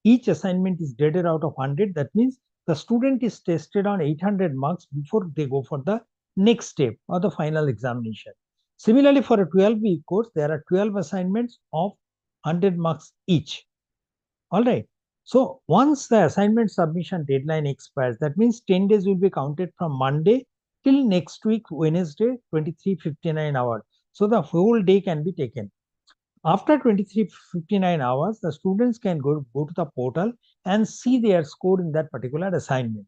each assignment is graded out of 100. That means the student is tested on 800 marks before they go for the next step or the final examination. Similarly, for a 12-week course, there are 12 assignments of 100 marks each. All right. So once the assignment submission deadline expires, that means 10 days will be counted from Monday till next week, Wednesday, 23:59 hours. So the whole day can be taken. After 23:59 hours, the students can go to the portal and see their score in that particular assignment.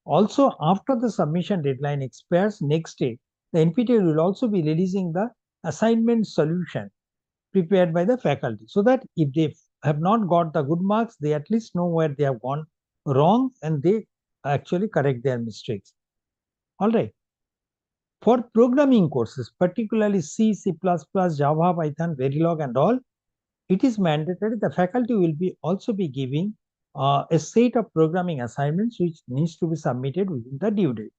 Also, after the submission deadline expires next day, the NPTEL will also be releasing the assignment solution prepared by the faculty, so that if they have not got the good marks, they at least know where they have gone wrong and they actually correct their mistakes. All right. For programming courses, particularly C, C++, Java, Python, Verilog and all, it is mandatory. The faculty will also be giving a set of programming assignments which needs to be submitted within the due date.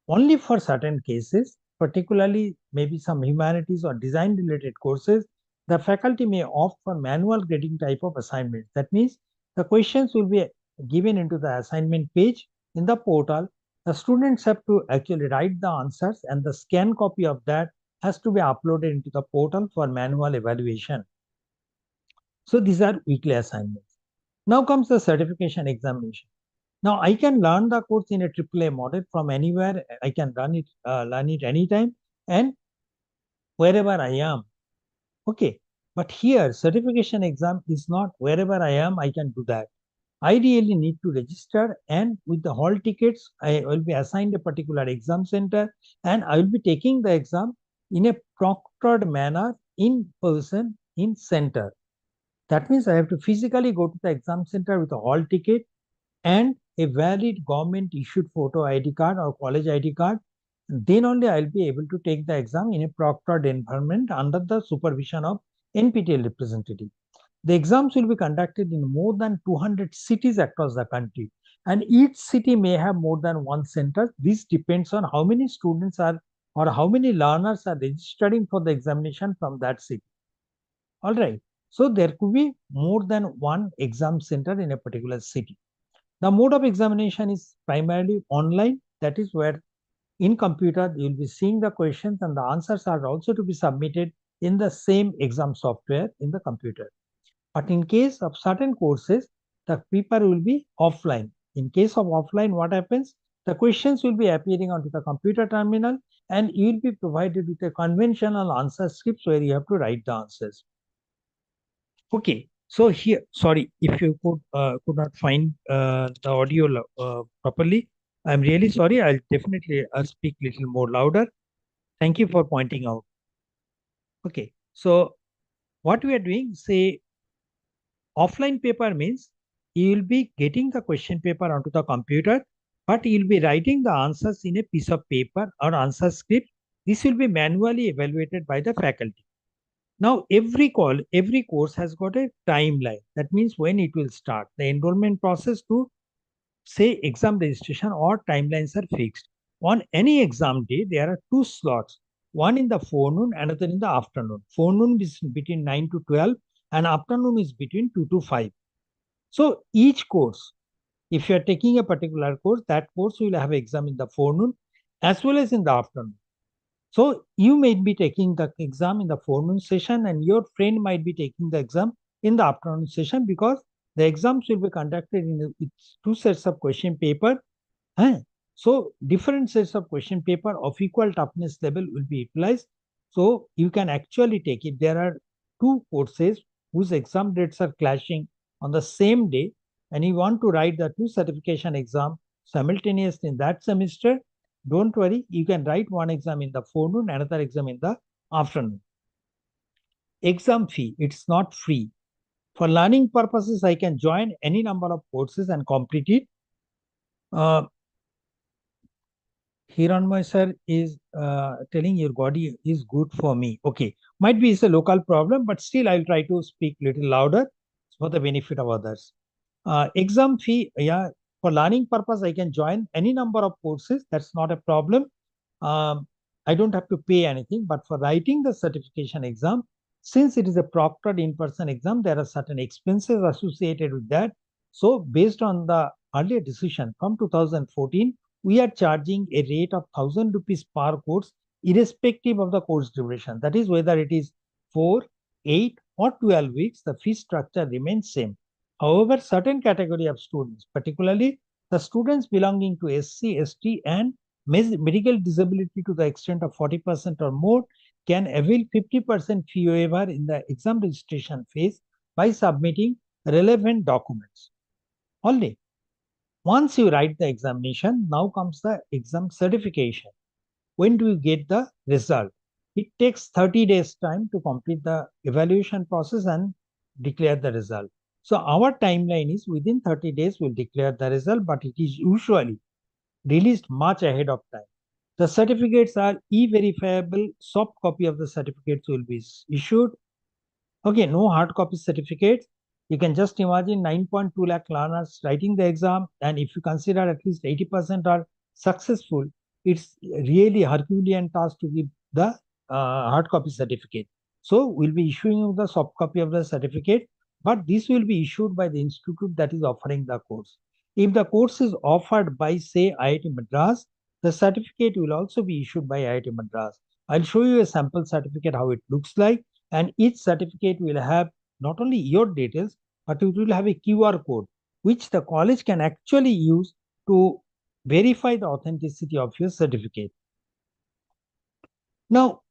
Only for certain cases, particularly maybe some humanities or design related courses, the faculty may opt for manual grading type of assignments. That means the questions will be given into the assignment page in the portal. The students have to actually write the answers, and the scan copy of that has to be uploaded into the portal for manual evaluation. So these are weekly assignments. Now comes the certification examination. Now I can learn the course in a AAA model from anywhere. I can learn it anytime and wherever I am. Okay, but here certification exam is not wherever I am, I can do that. I really need to register, and with the hall tickets, I will be assigned a particular exam center, and I will be taking the exam in a proctored manner in person in center. That means I have to physically go to the exam center with a hall ticket and a valid government issued photo ID card or college ID card. Then only I'll be able to take the exam in a proctored environment under the supervision of NPTEL representative. The exams will be conducted in more than 200 cities across the country, and each city may have more than one center. This depends on how many students are or how many learners are registering for the examination from that city. All right. So there could be more than one exam center in a particular city. The mode of examination is primarily online. That is where in computer you will be seeing the questions, and the answers are also to be submitted in the same exam software in the computer. But in case of certain courses, the paper will be offline. In case of offline, what happens? The questions will be appearing onto the computer terminal, and you will be provided with a conventional answer scripts where you have to write the answers. Okay, so here, sorry if you could not find the audio properly. I'm really sorry. I'll definitely speak little more louder. Thank you for pointing out. Okay, so what we are doing, say, offline paper means you will be getting the question paper onto the computer, but you will be writing the answers in a piece of paper or answer script. This will be manually evaluated by the faculty. Now, every course has got a timeline. That means when it will start. The enrollment process to say exam registration or timelines are fixed. On any exam day, there are 2 slots. One in the forenoon, another in the afternoon. Forenoon is between 9 to 12 and afternoon is between 2 to 5. So each course, if you are taking a particular course, that course will have exam in the forenoon as well as in the afternoon. So you might be taking the exam in the forenoon session and your friend might be taking the exam in the afternoon session, because the exams will be conducted in 2 sets of question paper. So different sets of question paper of equal toughness level will be utilized. So you can actually take it. There are 2 courses whose exam dates are clashing on the same day, and you want to write the 2 certification exam simultaneously in that semester. Don't worry, you can write one exam in the forenoon, another exam in the afternoon. Exam fee, it's not free. For learning purposes, I can join any number of courses and complete it. Hiranmoy sir is telling your body is good for me. Okay, might be it's a local problem, but still I'll try to speak little louder for the benefit of others. Exam fee, yeah, for learning purpose, I can join any number of courses. That's not a problem. I don't have to pay anything, but for writing the certification exam, since it is a proctored in-person exam, there are certain expenses associated with that. So based on the earlier decision from 2014, we are charging a rate of 1,000 rupees per course, irrespective of the course duration. That is, whether it is 4, 8, or 12 weeks, the fee structure remains same. However, certain category of students, particularly the students belonging to SC, ST, and medical disability to the extent of 40% or more, can avail 50% fee waiver in the exam registration phase by submitting relevant documents. Only once you write the examination, now comes the exam certification. When do you get the result? It takes 30 days time to complete the evaluation process and declare the result. So our timeline is within 30 days we'll declare the result, but it is usually released much ahead of time. The certificates are e-verifiable. Soft copy of the certificates will be issued. Okay, no hard copy certificates. You can just imagine 9.2 lakh learners writing the exam, and if you consider at least 80% are successful, it's really Herculean task to give the hard copy certificate. So we'll be issuing you the soft copy of the certificate, but this will be issued by the institute that is offering the course. If the course is offered by, say, IIT Madras, the certificate will also be issued by IIT Madras. I'll show you a sample certificate, how it looks like, and each certificate will have not only your details, but it will have a QR code, which the college can actually use to verify the authenticity of your certificate. Now,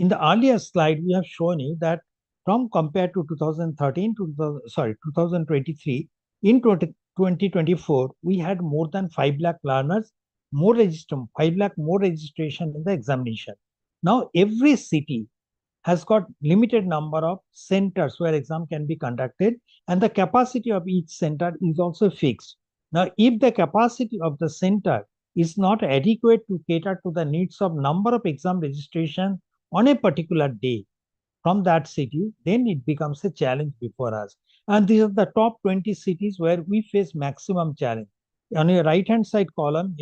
in the earlier slide, we have shown you that from compared to 2013 to 2023, in 2024, we had more than 5 lakh learners, 5 lakh more registration in the examination. Now, every city has got limited number of centers where exam can be conducted, and the capacity of each center is also fixed. Now, if the capacity of the center is not adequate to cater to the needs of number of exam registration on a particular day from that city, then it becomes a challenge before us. And these are the top 20 cities where we face maximum challenge. On your right-hand side column,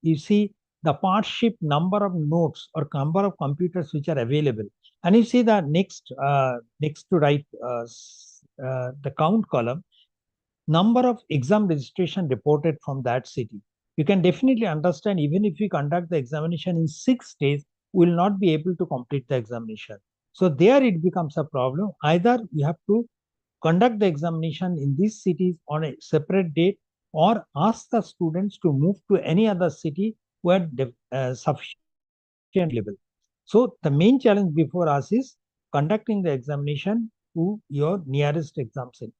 you see the partnership number of nodes or number of computers which are available. And you see the next to right, the count column, number of exam registration reported from that city. You can definitely understand, even if we conduct the examination in 6 days, we will not be able to complete the examination. So there it becomes a problem. Either we have to conduct the examination in these cities on a separate date, or ask the students to move to any other city where sufficient level. So the main challenge before us is conducting the examination to your nearest exam center.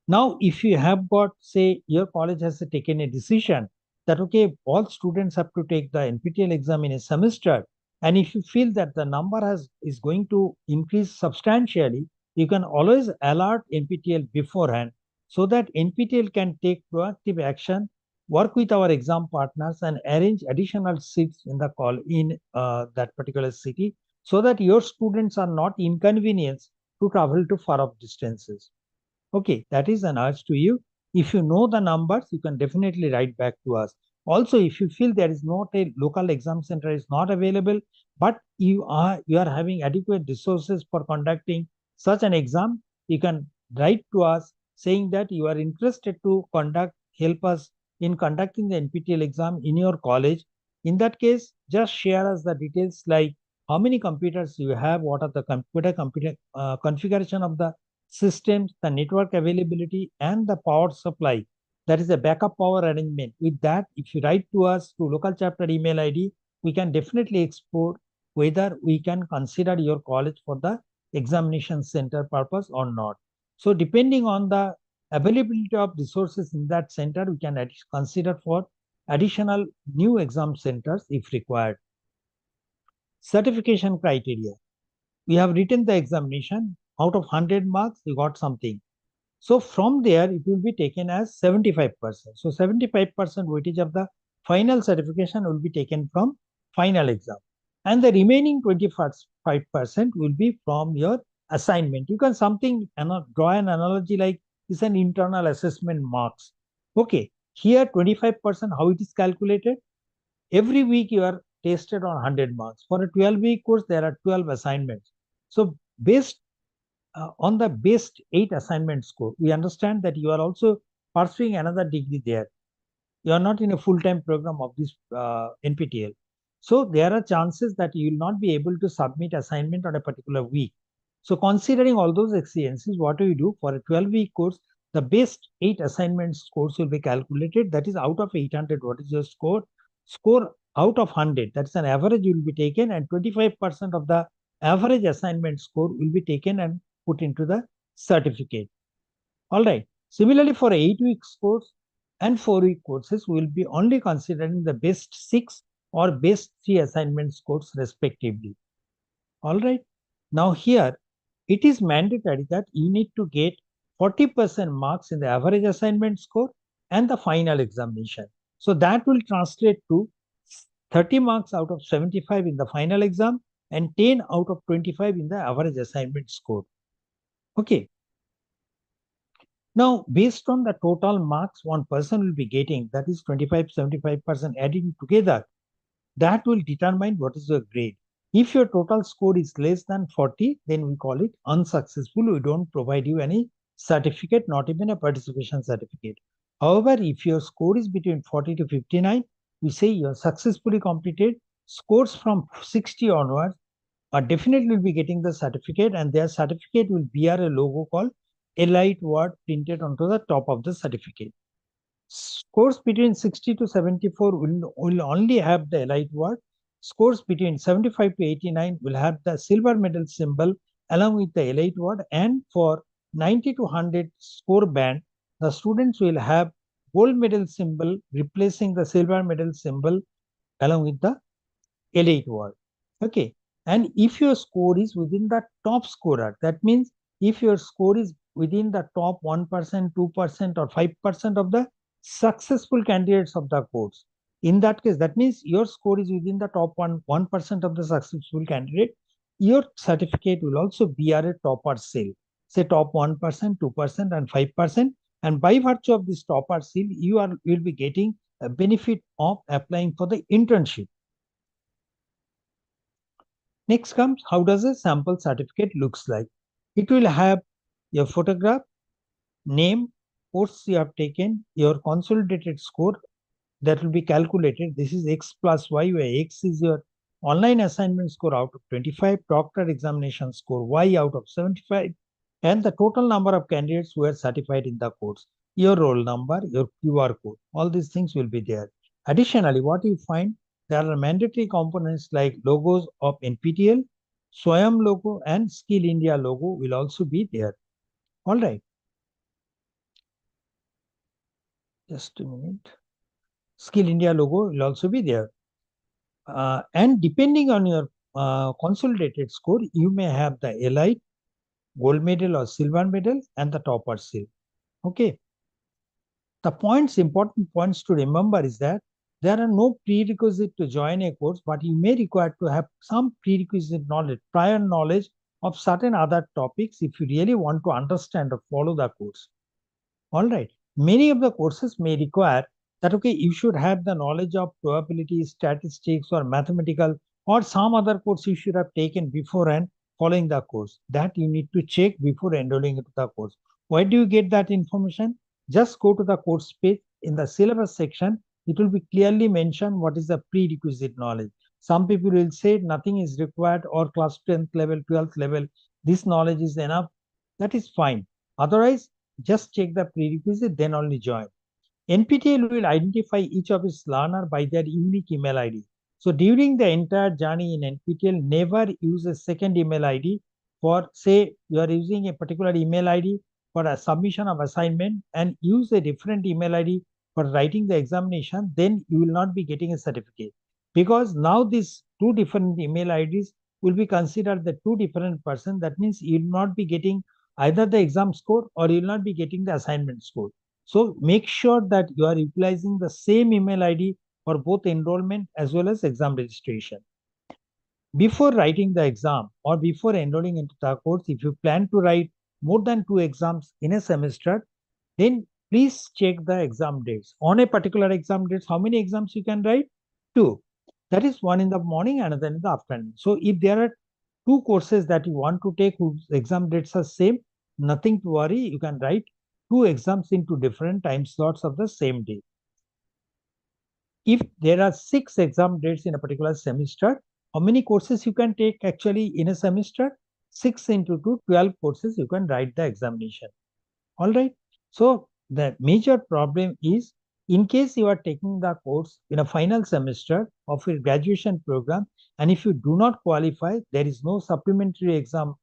Now, if you have got, say, your college has taken a decision that, okay, all students have to take the NPTEL exam in a semester, and if you feel that the number is going to increase substantially, you can always alert NPTEL beforehand so that NPTEL can take proactive action work with our exam partners and arrange additional seats in the that particular city, so that your students are not inconvenienced to travel to far off distances. Okay, that is an urge to you. If you know the numbers, you can definitely write back to us. Also, if you feel there is not a local exam center is not available, but you are having adequate resources for conducting such an exam, you can write to us saying that you are interested to help us in conducting the NPTEL exam in your college. In that case, just share us the details like how many computers you have, what are the configuration of the systems, the network availability, and the power supply. That is a backup power arrangement. With that, if you write to us to local chapter email ID, we can definitely explore whether we can consider your college for the examination center purpose or not. So depending on the availability of resources in that center, we can consider for additional new exam centers if required. Certification criteria. We have written the examination. Out of 100 marks, you got something. So from there, it will be taken as 75%. So 75% weightage of the final certification will be taken from final exam. And the remaining 25% will be from your assignment. You can draw an analogy like it's an internal assessment marks. Okay, here 25%, how it is calculated? Every week you are tested on 100 marks. For a 12-week course, there are 12 assignments. So based on the best 8 assignment score, we understand that you are also pursuing another degree there. You are not in a full-time program of this NPTEL. So there are chances that you will not be able to submit assignment on a particular week. So considering all those experiences, what do you do? For a 12-week course, the best 8 assignment scores will be calculated. That is out of 800, what is your score? Score out of 100, that's an average will be taken, and 25% of the average assignment score will be taken and put into the certificate. All right. Similarly, for 8-week course and 4-week courses, we will be only considering the best 6 or best 3 assignment scores respectively. All right. Now here, it is mandatory that you need to get 40% marks in the average assignment score and the final examination. So that will translate to 30 marks out of 75 in the final exam and 10 out of 25 in the average assignment score. Okay. Now, based on the total marks one person will be getting, that is 25-75% adding together, that will determine what is your grade. If your total score is less than 40, then we call it unsuccessful. We don't provide you any certificate, not even a participation certificate. However, if your score is between 40 to 59, we say you are successfully completed. Scores from 60 onwards are definitely will be getting the certificate, and their certificate will bear a logo called Elite word printed onto the top of the certificate. Scores between 60 to 74 will only have the Elite word. Scores between 75 to 89 will have the silver medal symbol along with the Elite word, and for 90 to 100 score band, the students will have gold medal symbol replacing the silver medal symbol along with the Elite word. Okay. And if your score is within the top scorer, that means if your score is within the top 1%, 2%, or 5% of the successful candidates of the course, in that case, that means your score is within the top 1% of the successful candidate, your certificate will also bear a topper seal. Say top 1%, 2%, and 5%. And by virtue of this topper seal, you will be getting a benefit of applying for the internship. Next comes, how does a sample certificate looks like? It will have your photograph, name, course you have taken, your consolidated score that will be calculated. This is X plus Y, where X is your online assignment score out of 25, proctor examination score Y out of 75, and the total number of candidates who are certified in the course, your roll number, your QR code, all these things will be there. Additionally, what you find, there are mandatory components like logos of NPTEL, SWAYAM logo, and Skill India logo will also be there. All right. Just a minute. Skill India logo will also be there. And depending on your consolidated score, you may have the Elite, gold medal or silver medal, and the topper seal. Okay. Important points to remember is that there are no prerequisites to join a course, but you may require to have some prerequisite knowledge, prior knowledge of certain other topics if you really want to understand or follow the course. All right. Many of the courses may require that, okay, you should have the knowledge of probability, statistics, or mathematical, or some other course you should have taken before and following the course. That you need to check before enrolling into the course. Where do you get that information? Just go to the course page. In the syllabus section, it will be clearly mentioned what is the prerequisite knowledge. Some people will say nothing is required, or class 10th level, 12th level, this knowledge is enough. That is fine. Otherwise, just check the prerequisite, then only join. NPTEL will identify each of its learner by their unique email ID. So during the entire journey in NPTEL, never use a second email ID for, say, you are using a particular email ID for a submission of assignment and use a different email ID for writing the examination, then you will not be getting a certificate. Because now these two different email IDs will be considered the two different persons. That means you will not be getting either the exam score or you will not be getting the assignment score. So make sure that you are utilizing the same email ID for both enrollment as well as exam registration. Before writing the exam or before enrolling into the course, if you plan to write more than 2 exams in a semester, then please check the exam dates. On a particular exam dates, how many exams you can write? 2. That is one in the morning, another in the afternoon. So if there are 2 courses that you want to take whose exam dates are same, nothing to worry. You can write 2 exams into different time slots of the same day. If there are 6 exam dates in a particular semester, how many courses you can take actually in a semester? 6 into 2, 12 courses you can write the examination. All right. So the major problem is, in case you are taking the course in a final semester of your graduation program, and if you do not qualify, there is no supplementary exam,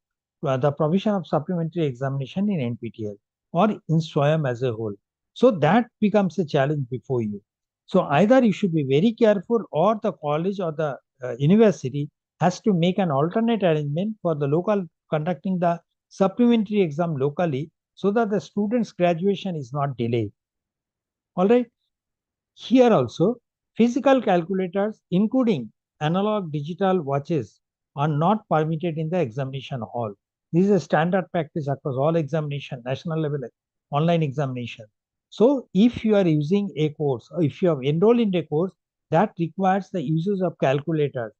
the provision of supplementary examination in NPTEL or in SWAYAM as a whole. So that becomes a challenge before you. So either you should be very careful, or the college or the university has to make an alternate arrangement for the local conducting the supplementary exam locally, so that the student's graduation is not delayed. All right. Here also, physical calculators, including analog digital watches, are not permitted in the examination hall. This is a standard practice across all examination, national level online examination. So if you are using a course, or if you have enrolled in a course that requires the usage of calculators,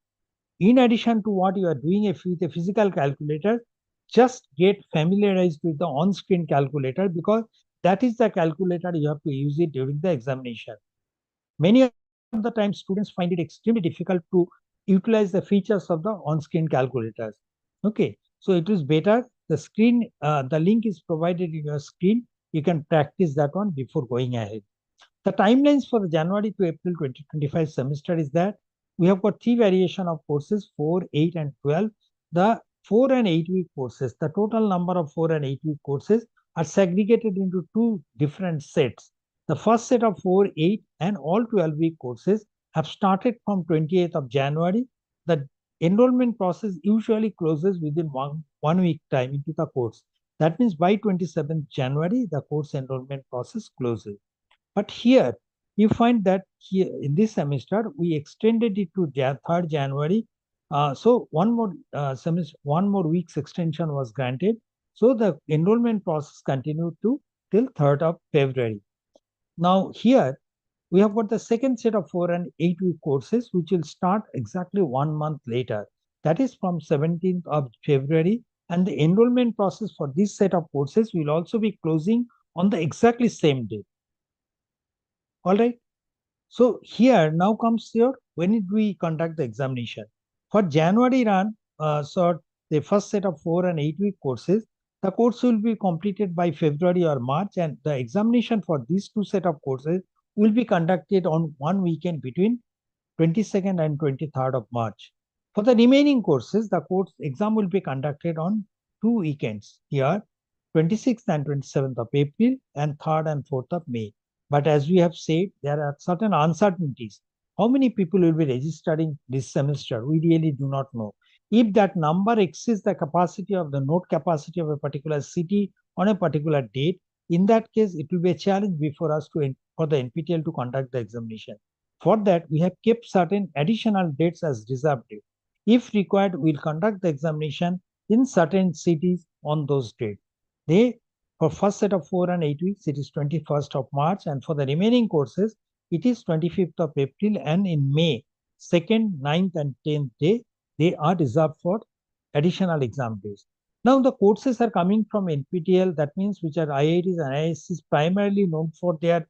in addition to what you are doing with a physical calculator, just get familiarized with the on-screen calculator, because that is the calculator you have to use it during the examination. Many of the time, students find it extremely difficult to utilize the features of the on-screen calculators. Okay, so it is better. The screen, the link is provided in your screen. You can practice that one before going ahead. The timelines for the January to April 2025 semester is that we have got 3 variation of courses, 4, 8, and 12. The 4 and 8 week courses, the total number of 4 and 8 week courses are segregated into 2 different sets. The first set of 4, 8, and all 12-week courses have started from 28th of January. The enrollment process usually closes within one week time into the course. That means by 27th January, the course enrollment process closes. But here you find that here in this semester, we extended it to 3rd January. So one more week's extension was granted. So the enrollment process continued till 3rd of February. Now here we have got the second set of 4 and 8 week courses, which will start exactly 1 month later. That is from 17th of February. And the enrollment process for this set of courses will also be closing on the exactly same day. All right. So here now comes your, when did we conduct the examination? For January run, so the first set of 4 and 8 week courses, the course will be completed by February or March, and the examination for these 2 set of courses will be conducted on one weekend between 22nd and 23rd of March. For the remaining courses, the course exam will be conducted on 2 weekends here, 26th and 27th of April and 3rd and 4th of May. But as we have said, there are certain uncertainties. How many people will be registering this semester? We really do not know. If that number exceeds the capacity of the note capacity of a particular city on a particular date, In that case, it will be a challenge before us for the NPTEL to conduct the examination. For that, we have kept certain additional dates as reserved date. If required, we'll conduct the examination in certain cities on those dates. For first set of 4 and 8 weeks, it is 21st of March, and for the remaining courses, it is 25th of April, and in May, 2nd, 9th, and 10th day, they are reserved for additional exam days. Now, the courses are coming from NPTEL, that means which are IITs and IIScs, primarily known for their,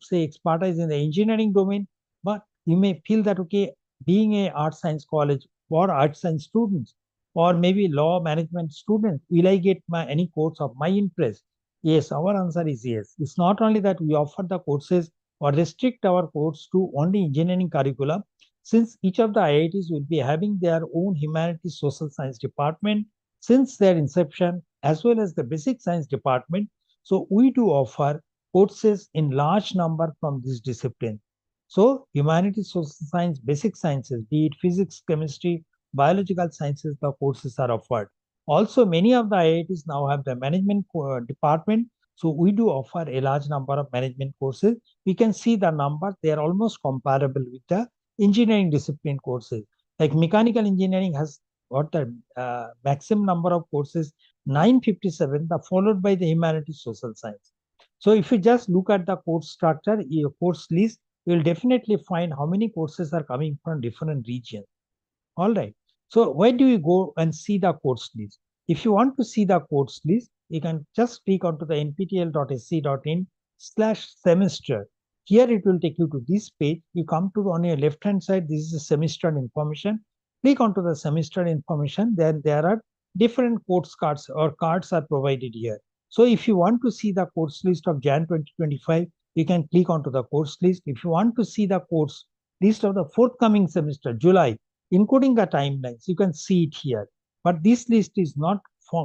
say, expertise in the engineering domain. But you may feel that, okay, being a art science college for art science students, or maybe law management students, will I get any course of my interest? Yes, our answer is yes. It's not only that we offer the courses or restrict our course to only engineering curriculum, since each of the IITs will be having their own humanities social science department since their inception, as well as the basic science department. So we do offer courses in large number from this discipline. So humanities, social science, basic sciences, be it physics, chemistry, biological sciences, the courses are offered. Also, many of the IITs now have the management department. So we do offer a large number of management courses. We can see the number, they are almost comparable with the engineering discipline courses. Like mechanical engineering has got the maximum number of courses, 957, followed by the humanities social science. So if you just look at the course structure, your course list, you will definitely find how many courses are coming from different regions. All right. So where do you go and see the course list? If you want to see the course list, you can just click onto the nptel.sc.in/semester. Here it will take you to this page. You come to on your left hand side, this is the semester information. Click onto the semester information. Then there are different course cards or cards are provided here. So if you want to see the course list of Jan 2025, you can click onto the course list. If you want to see the course list of the forthcoming semester, July, including the timelines, you can see it here. But this list is not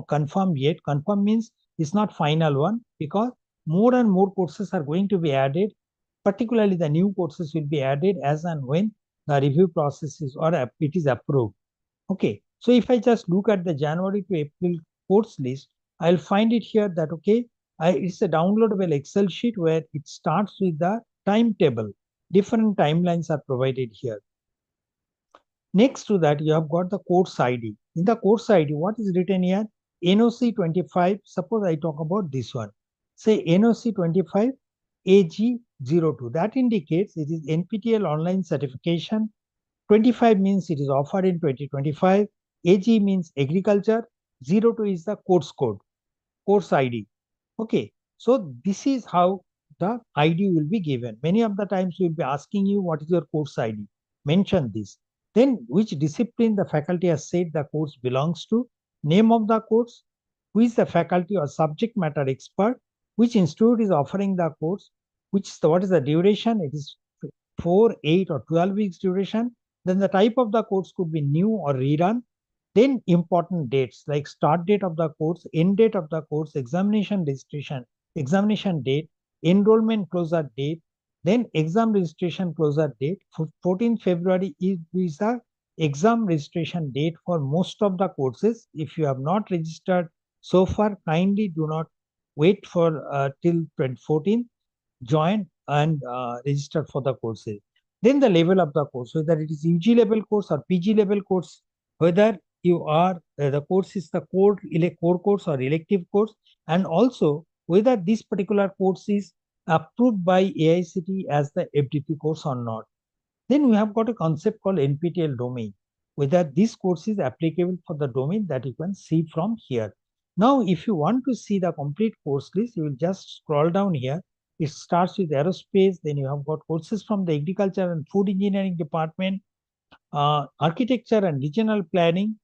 confirmed yet. Confirmed means it's not final one, because more and more courses are going to be added. Particularly the new courses will be added as and when the review process is or it is approved. Okay, so if I just look at the January to April course list, I'll find it here that, okay, it's a downloadable Excel sheet where it starts with the timetable. Different timelines are provided here. Next to that, you have got the course ID. In the course ID, what is written here? NOC 25. Suppose I talk about this one. Say NOC 25 AG02. That indicates it is NPTEL online certification. 25 means it is offered in 2025. AG means agriculture. 02 is the course code, course ID. Okay, so this is how the ID will be given. Many of the times we will be asking you what is your course ID. Mention this. Then which discipline the faculty has said the course belongs to, name of the course, who is the faculty or subject matter expert, which institute is offering the course, what is the duration, it is 4, 8 or 12 weeks duration. Then the type of the course could be new or rerun. Then important dates like start date of the course, end date of the course, examination registration, examination date, enrollment closure date, then exam registration closure date. 14th February is the exam registration date for most of the courses. If you have not registered so far, kindly do not wait for till 2014. Join and register for the courses. Then the level of the course, whether it is UG level course or PG level course, whether you are the course is the core course or elective course, and also whether this particular course is approved by AICTE as the FDP course or not. Then we have got a concept called NPTEL domain, whether this course is applicable for the domain that you can see from here. Now, if you want to see the complete course list, you will just scroll down here. It starts with aerospace, then you have got courses from the agriculture and food engineering department, architecture and regional planning.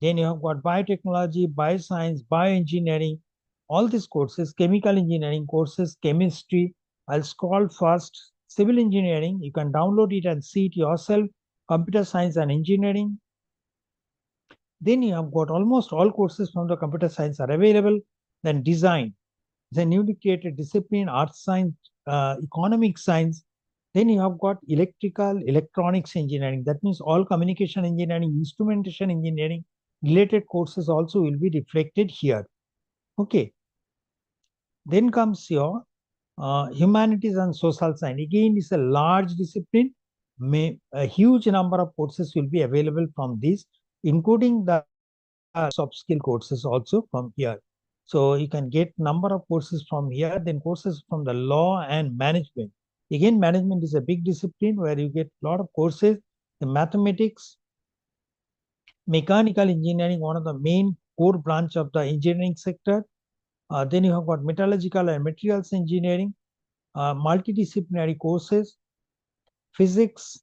Then you have got biotechnology, bioscience, bioengineering, all these courses, chemical engineering courses, chemistry. I'll scroll first. Civil engineering, you can download it and see it yourself. Computer science and engineering. Then you have got almost all courses from the computer science are available. Then design, the newly created discipline, art science, economic science. Then you have got electrical, electronics engineering. That means all communication engineering, instrumentation engineering related courses also will be reflected here. Okay. Then comes your humanities and social science. Again, it's a large discipline. A huge number of courses will be available from this, including the soft skill courses also from here. So you can get number of courses from here, then courses from the law and management. Again, management is a big discipline where you get a lot of courses. The mathematics, mechanical engineering, one of the main core branch of the engineering sector. Then you have got metallurgical and materials engineering, multidisciplinary courses, physics,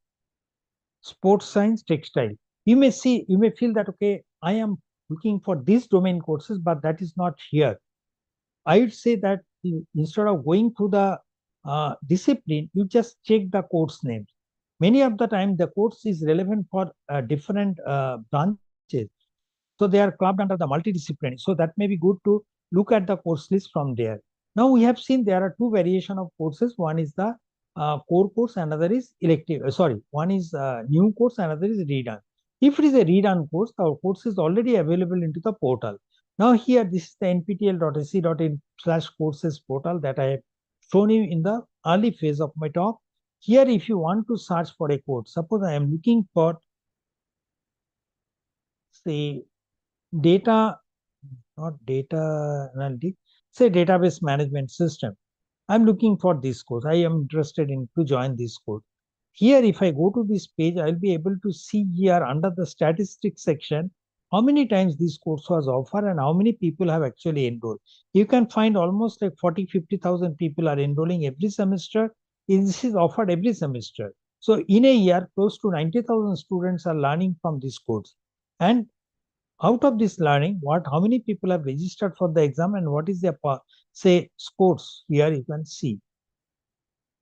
sports science, textile. You may feel that, okay, I am looking for these domain courses, but that is not here. I would say that instead of going through the discipline, you just check the course names. Many of the time, the course is relevant for different branches. So they are clubbed under the multidisciplinary. So that may be good to look at the course list from there. Now we have seen there are two variation of courses. One is the core course, another is elective. One is new course, another is redone. If it is a redone course, our course is already available into the portal. Now here, this is the nptel.ac.in/courses portal that I have shown you in the early phase of my talk. Here, if you want to search for a course, suppose I am looking for, say, data, not data analytics, say database management system. I'm looking for this course. I am interested in to join this course. Here, if I go to this page, I'll be able to see here under the statistics section, how many times this course was offered and how many people have actually enrolled. You can find almost like 40,000-50,000 people are enrolling every semester. This is offered every semester. So in a year, close to 90,000 students are learning from this course. And out of this learning, how many people have registered for the exam and what is their, say, scores? Here you can see.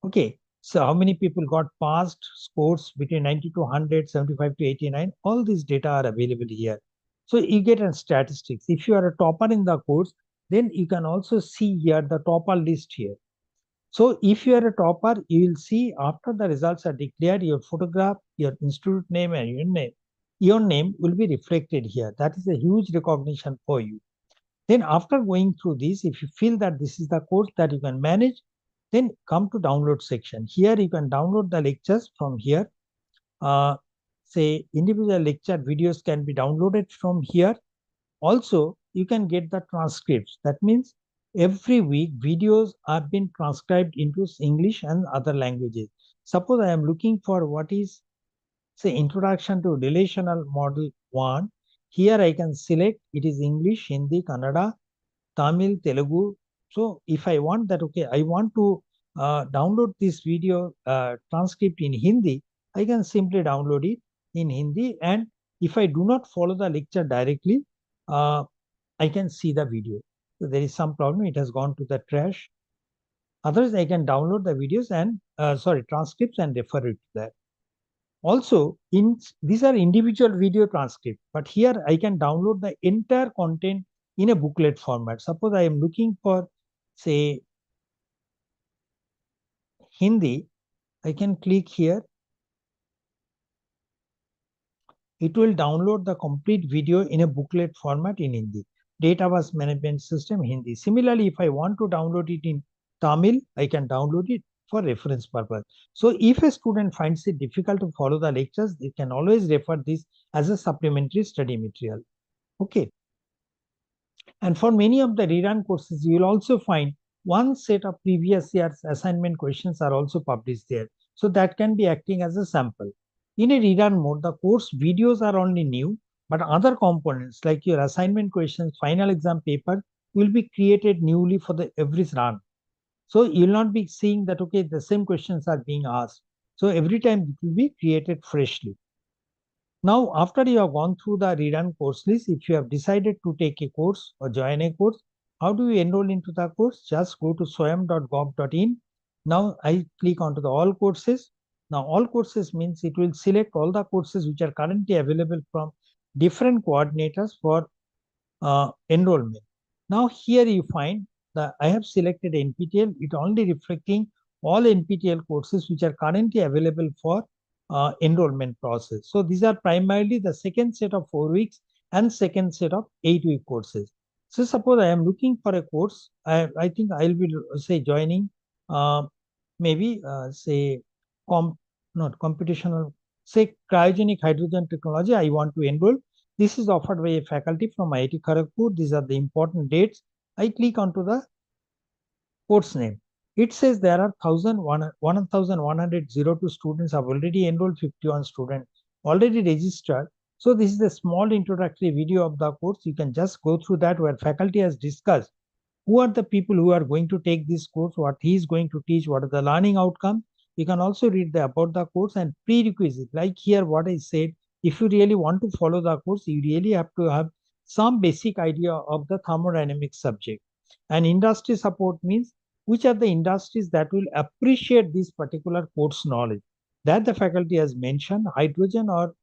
Okay, so how many people got passed, scores between 90 to 100, 75 to 89, all these data are available here. So you get a statistics. If you are a topper in the course, then you can also see here the topper list here. So if you are a topper, you will see after the results are declared, your photograph, your institute name and your name will be reflected here. That is a huge recognition for you. Then after going through this, if you feel that this is the course that you can manage, then come to download section. Here you can download the lectures from here. Say individual lecture videos can be downloaded from here. Also, you can get the transcripts. That means every week videos are being transcribed into English and other languages. Suppose I am looking for what is, say, Introduction to Relational Model 1. Here I can select it is English, Hindi, Kannada, Tamil, Telugu. So if I want that, okay, I want to download this video transcript in Hindi, I can simply download it in Hindi. And if I do not follow the lecture directly, I can see the video. So there is some problem, it has gone to the trash. Otherwise, I can download the videos and transcripts and refer it to that. Also, these are individual video transcripts, but here I can download the entire content in a booklet format. Suppose I am looking for, say, Hindi, I can click here. It will download the complete video in a booklet format in Hindi. Database management system Hindi. Similarly, if I want to download it in Tamil, I can download it for reference purpose. So if a student finds it difficult to follow the lectures, they can always refer this as a supplementary study material. Okay. And for many of the rerun courses, you will also find one set of previous year's assignment questions are also published there. So that can be acting as a sample. In a rerun mode, the course videos are only new, but other components like your assignment questions, final exam paper will be created newly for every run. So you'll not be seeing that, okay, the same questions are being asked. So every time it will be created freshly. Now, after you have gone through the rerun course list, if you have decided to take a course or join a course, how do you enroll into the course? Just go to swayam.gov.in. Now I click onto the all courses. Now all courses means it will select all the courses which are currently available from different coordinators for enrollment. Now here you find that I have selected NPTEL. It only reflecting all NPTEL courses which are currently available for enrollment process. So these are primarily the second set of 4 weeks and second set of 8-week courses. So suppose I am looking for a course, I think I'll be say joining maybe say not computational, say cryogenic hydrogen technology. I want to enroll. This is offered by a faculty from IIT Kharagpur. These are the important dates. I click onto the course name. It says there are 1,102 students have already enrolled, 51 students already registered. So this is a small introductory video of the course. You can just go through that, where faculty has discussed who are the people who are going to take this course, what he is going to teach, what are the learning outcomes. You can also read about the course and prerequisite. Like here, what I said, if you really want to follow the course, you really have to have some basic idea of the thermodynamics subject. And industry support means which are the industries that will appreciate this particular course knowledge. That the faculty has mentioned, ISRO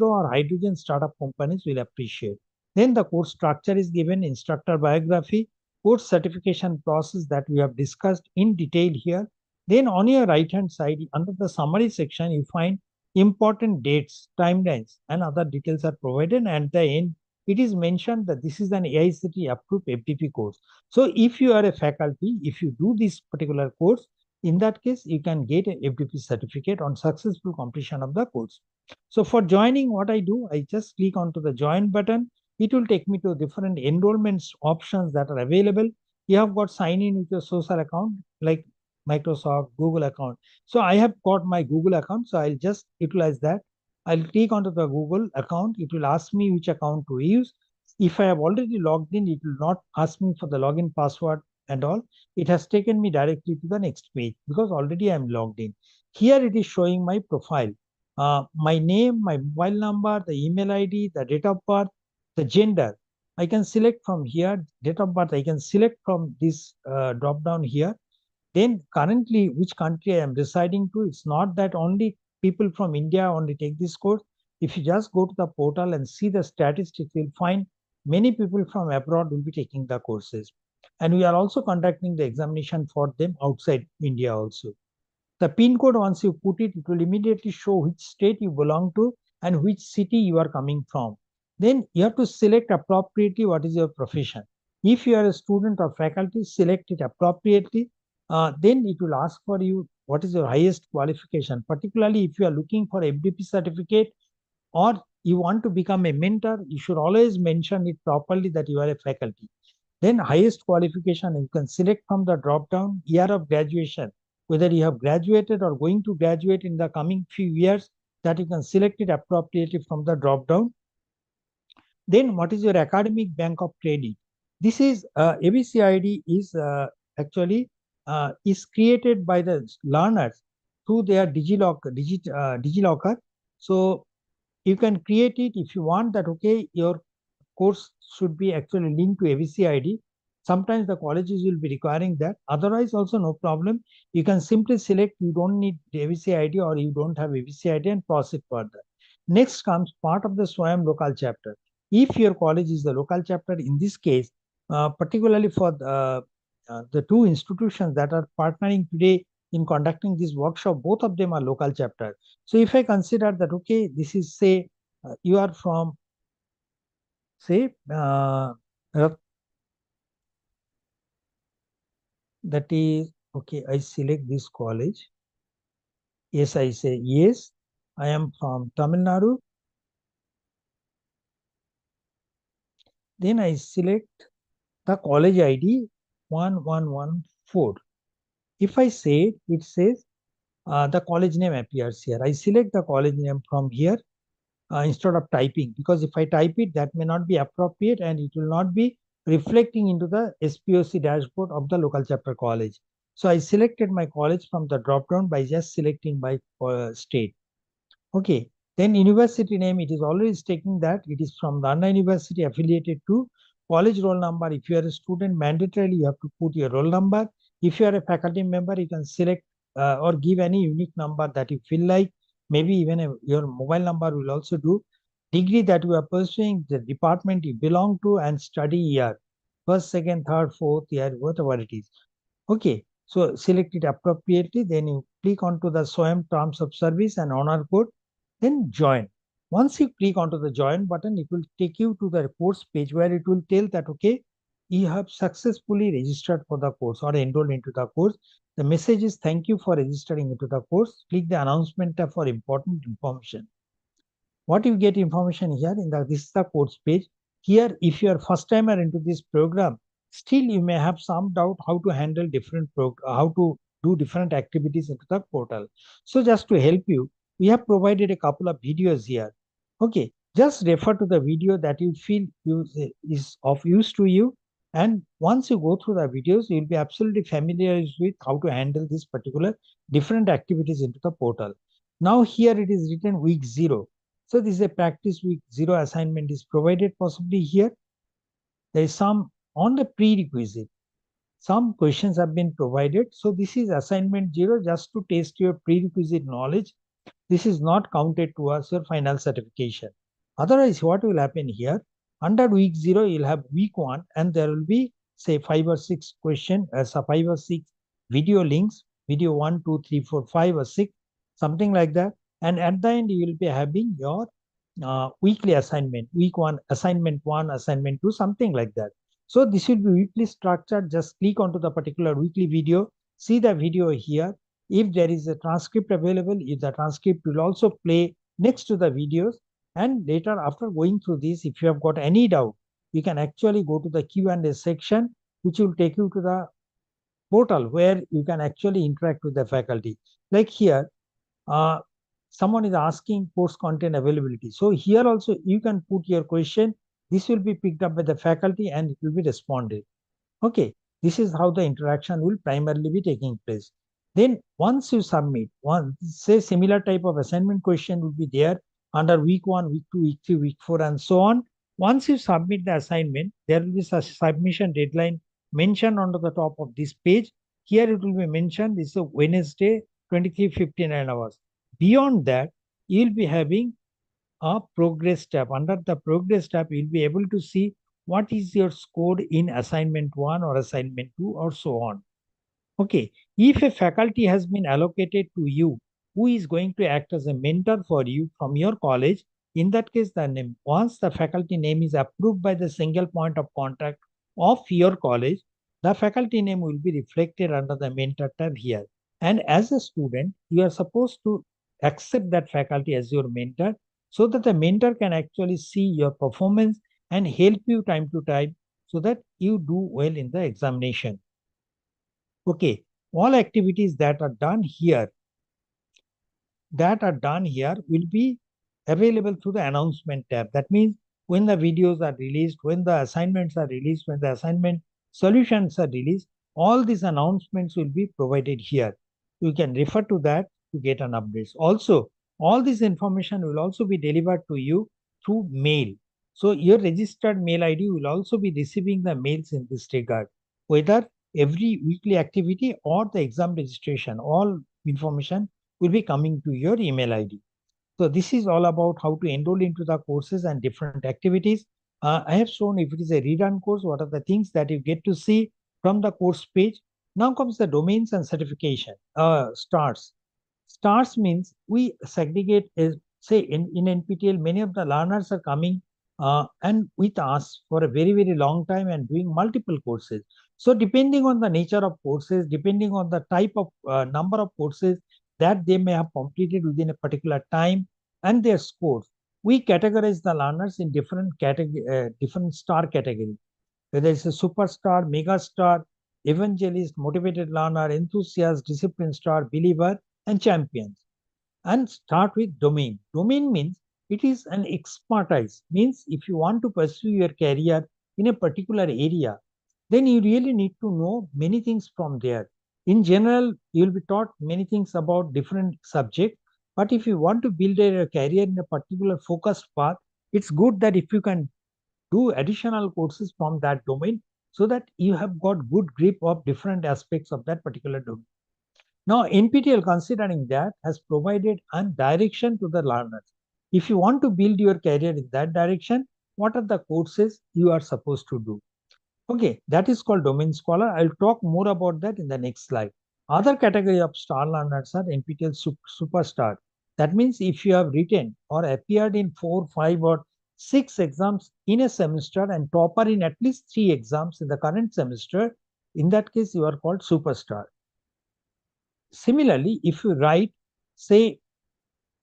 or hydrogen startup companies will appreciate. Then the course structure is given, instructor biography, course certification process that we have discussed in detail here. Then on your right hand side, under the summary section, you find important dates, timelines, and other details are provided. And at the end, it is mentioned that this is an AICTE approved FDP course. So if you are a faculty, if you do this particular course, in that case, you can get a FDP certificate on successful completion of the course. So for joining, what I do, I just click onto the join button. It will take me to different enrollments options that are available. You have got sign in with your social account like Microsoft, Google account. So I have got my Google account, so I'll just utilize that. I'll click onto the Google account. It will ask me which account to use. If I have already logged in, it will not ask me for the login password and all. It has taken me directly to the next page because already I'm logged in. Here it is showing my profile. My name, my mobile number, the email ID, the date of birth, the gender. I can select from here, date of birth, I can select from this drop down here. Then currently which country I am residing to. It's not that only people from India only take this course. If you just go to the portal and see the statistics, you'll find many people from abroad will be taking the courses. And we are also conducting the examination for them outside India also. The pin code, once you put it, it will immediately show which state you belong to and which city you are coming from. Then you have to select appropriately what is your profession. If you are a student or faculty, select it appropriately. Then it will ask for you what is your highest qualification, particularly if you are looking for FDP certificate or you want to become a mentor, you should always mention it properly that you are a faculty. Then highest qualification, you can select from the drop down year of graduation, whether you have graduated or going to graduate in the coming few years, that you can select it appropriately from the drop down. Then what is your academic bank of credit? This is ABCID is actually is created by the learners through their DigiLocker. So you can create it if you want that, okay, your course should be actually linked to ABCID. Sometimes the colleges will be requiring that. Otherwise, also no problem. You can simply select you don't need the ABCID or you don't have ABCID and proceed further. Next comes part of the SWAYAM local chapter. If your college is the local chapter, in this case, particularly for the two institutions that are partnering today in conducting this workshop, both of them are local chapter. So if I consider that, okay, this is say you are from say that is okay, I select this college. Yes, I say yes, I am from Tamil Nadu. Then I select the college ID 1114. If I say it says the college name appears here. I select the college name from here instead of typing, because if I type it, that may not be appropriate and it will not be reflecting into the SPOC dashboard of the local chapter college. So I selected my college from the drop down by just selecting my state. Okay, then university name, it is always taking that it is from the Anna University affiliated to. College roll number, if you are a student, mandatorily you have to put your roll number. If you are a faculty member, you can select or give any unique number that you feel like. Maybe even your mobile number will also do. Degree that you are pursuing, the department you belong to, and study year, first, second, third, fourth year, whatever it is. Okay, so select it appropriately. Then you click onto the SWAYAM terms of service and honor code. Then join. Once you click onto the join button, it will take you to the course page where it will tell that, okay, you have successfully registered for the course or enrolled into the course. The message is thank you for registering into the course. Click the announcement tab for important information. What you get information here in this is the course page. Here, if you are first timer into this program, still you may have some doubt how to handle how to do different activities into the portal. So just to help you, we have provided a couple of videos here. Okay, just refer to the video that you feel is of use to you. And once you go through the videos, you'll be absolutely familiar with how to handle this particular different activities into the portal. Now here it is written week 0. So this is a practice week 0 assignment is provided possibly here. There is some on the prerequisite. Some questions have been provided. So this is assignment 0 just to test your prerequisite knowledge. This is not counted towards your final certification. Otherwise, what will happen here? Under week 0, you'll have week 1 and there will be say 5 or 6 questions, 5 or 6 video links, video 1, 2, 3, 4, 5 or 6, something like that. And at the end, you will be having your weekly assignment, week 1, assignment 1, assignment 2, something like that. So this will be weekly structured. Just click onto the particular weekly video, see the video here. If there is a transcript available, if the transcript will also play next to the videos. And later, after going through this, if you have got any doubt, you can actually go to the Q&A section, which will take you to the portal where you can actually interact with the faculty. Like here, someone is asking course content availability. So here also you can put your question. This will be picked up by the faculty and it will be responded. Okay, this is how the interaction will primarily be taking place. Then once you submit, say similar type of assignment question will be there under week 1, week 2, week 3, week 4, and so on. Once you submit the assignment, there will be such submission deadline mentioned on the top of this page. Here it will be mentioned this is a Wednesday, 23:59 hours. Beyond that, you'll be having a progress tab. Under the progress tab, you'll be able to see what is your score in assignment 1 or assignment 2 or so on. Okay, if a faculty has been allocated to you, who is going to act as a mentor for you from your college, in that case, the name, once the faculty name is approved by the single point of contact of your college, the faculty name will be reflected under the mentor tab here. And as a student, you are supposed to accept that faculty as your mentor so that the mentor can actually see your performance and help you time to time so that you do well in the examination. Okay, all activities that are done here will be available through the announcement tab. That means when the videos are released, when the assignments are released, when the assignment solutions are released, all these announcements will be provided here. You can refer to that to get an update. Also, all this information will also be delivered to you through mail. So your registered mail ID will also be receiving the mails in this regard, whether every weekly activity or the exam registration, all information will be coming to your email ID. So this is all about how to enroll into the courses and different activities. I have shown if it is a rerun course, what are the things that you get to see from the course page. Now comes the domains and certification. Stars. Stars means we segregate, say in NPTEL, many of the learners are coming and with us for a very, very long time and doing multiple courses. So depending on the nature of courses, depending on the type of number of courses that they may have completed within a particular time and their scores, we categorize the learners in different star categories, whether it's a superstar, mega star, evangelist, motivated learner, enthusiast, discipline star, believer, and champions. And start with domain. Domain means it is an expertise, means if you want to pursue your career in a particular area, then you really need to know many things from there. In general, you will be taught many things about different subjects. But if you want to build a career in a particular focused path, it's good that if you can do additional courses from that domain so that you have got good grip of different aspects of that particular domain. Now, NPTEL, considering that, has provided a direction to the learners. If you want to build your career in that direction, what are the courses you are supposed to do? Okay, that is called Domain Scholar. I'll talk more about that in the next slide. Other category of star learners are NPTEL Superstar. That means if you have written or appeared in 4, 5, or 6 exams in a semester and topper in at least 3 exams in the current semester, in that case, you are called superstar. Similarly, if you write, say,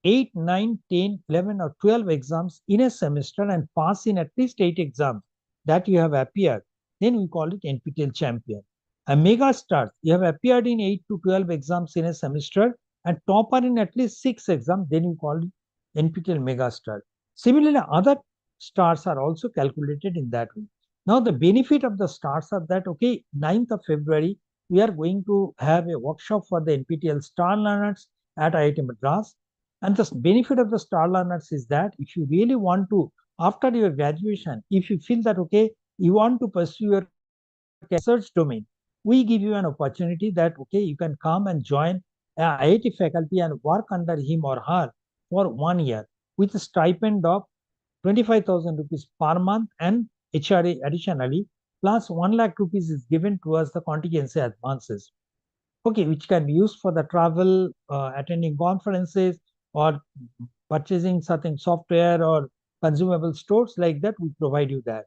8, 9, 10, 11, or 12 exams in a semester and pass in at least 8 exams that you have appeared, then we call it NPTEL champion. A mega star, you have appeared in 8 to 12 exams in a semester and topper in at least 6 exams, then we call it NPTEL mega star. Similarly, other stars are also calculated in that way. Now, the benefit of the stars are that, okay, 9th of February, we are going to have a workshop for the NPTEL star learners at IIT Madras. And the benefit of the star learners is that if you really want to, after your graduation, if you feel that, okay, you want to pursue your research domain, we give you an opportunity that, okay, you can come and join IIT faculty and work under him or her for 1 year with a stipend of 25,000 rupees per month and HRA additionally, plus 1 lakh rupees is given towards the contingency advances. Okay, which can be used for the travel, attending conferences, or purchasing certain software or consumable stores like that. We provide you that.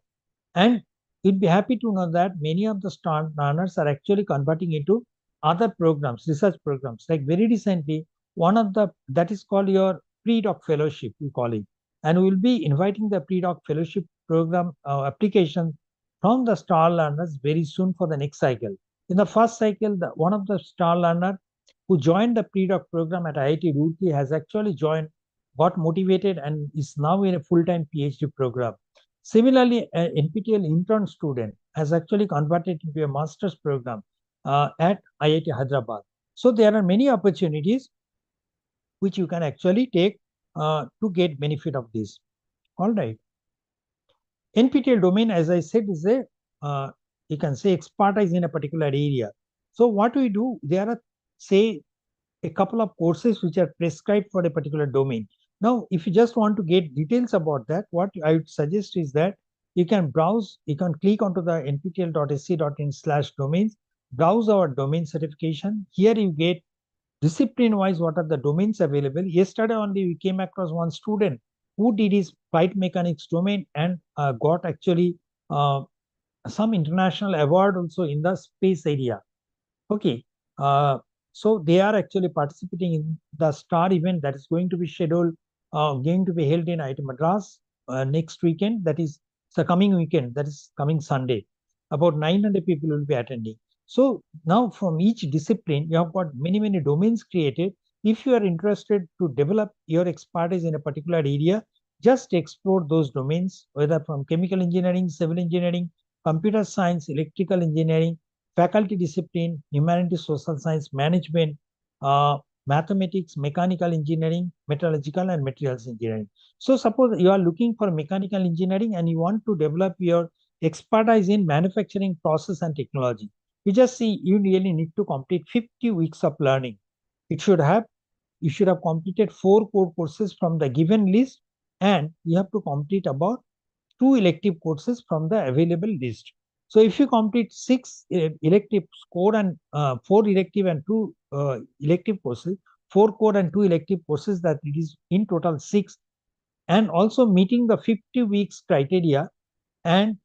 And you'd be happy to know that many of the star learners are actually converting into other programs, research programs. Like very recently, one of the, that is called your pre-doc fellowship, we call it. And we'll be inviting the pre-doc fellowship program application from the star learners very soon for the next cycle. In the first cycle, one of the star learner who joined the pre-doc program at IIT Roorkee has actually joined, got motivated, and is now in a full-time PhD program. Similarly, an NPTEL intern student has actually converted into a master's program at IIT Hyderabad. So there are many opportunities which you can actually take to get benefit of this. All right. NPTEL domain, as I said, is a, you can say, expertise in a particular area. So what we do, there are, say, a couple of courses which are prescribed for a particular domain. Now, if you just want to get details about that, what I would suggest is that you can browse, you can click onto the nptel.sc.in/domains, browse our domain certification. Here you get discipline-wise what are the domains available. Yesterday only we came across one student who did his flight mechanics domain and got actually some international award also in the space area. Okay. So they are actually participating in the STAR event that is going to be scheduled, going to be held in IIT Madras next weekend. That is the coming weekend. That is coming Sunday. About 900 people will be attending. So now from each discipline, you have got many domains created. If you are interested to develop your expertise in a particular area, just explore those domains, whether from chemical engineering, civil engineering, computer science, electrical engineering, faculty discipline, humanities, social science, management, mathematics, mechanical engineering, metallurgical and materials engineering. So suppose you are looking for mechanical engineering and you want to develop your expertise in manufacturing process and technology. You just see, you really need to complete 50 weeks of learning. You should have completed 4 core courses from the given list, and you have to complete about 2 elective courses from the available list. So if you complete 6 elective core and 4 elective and 2 elective courses, 4 core and 2 elective courses, that it is in total 6, and also meeting the 50 weeks criteria, and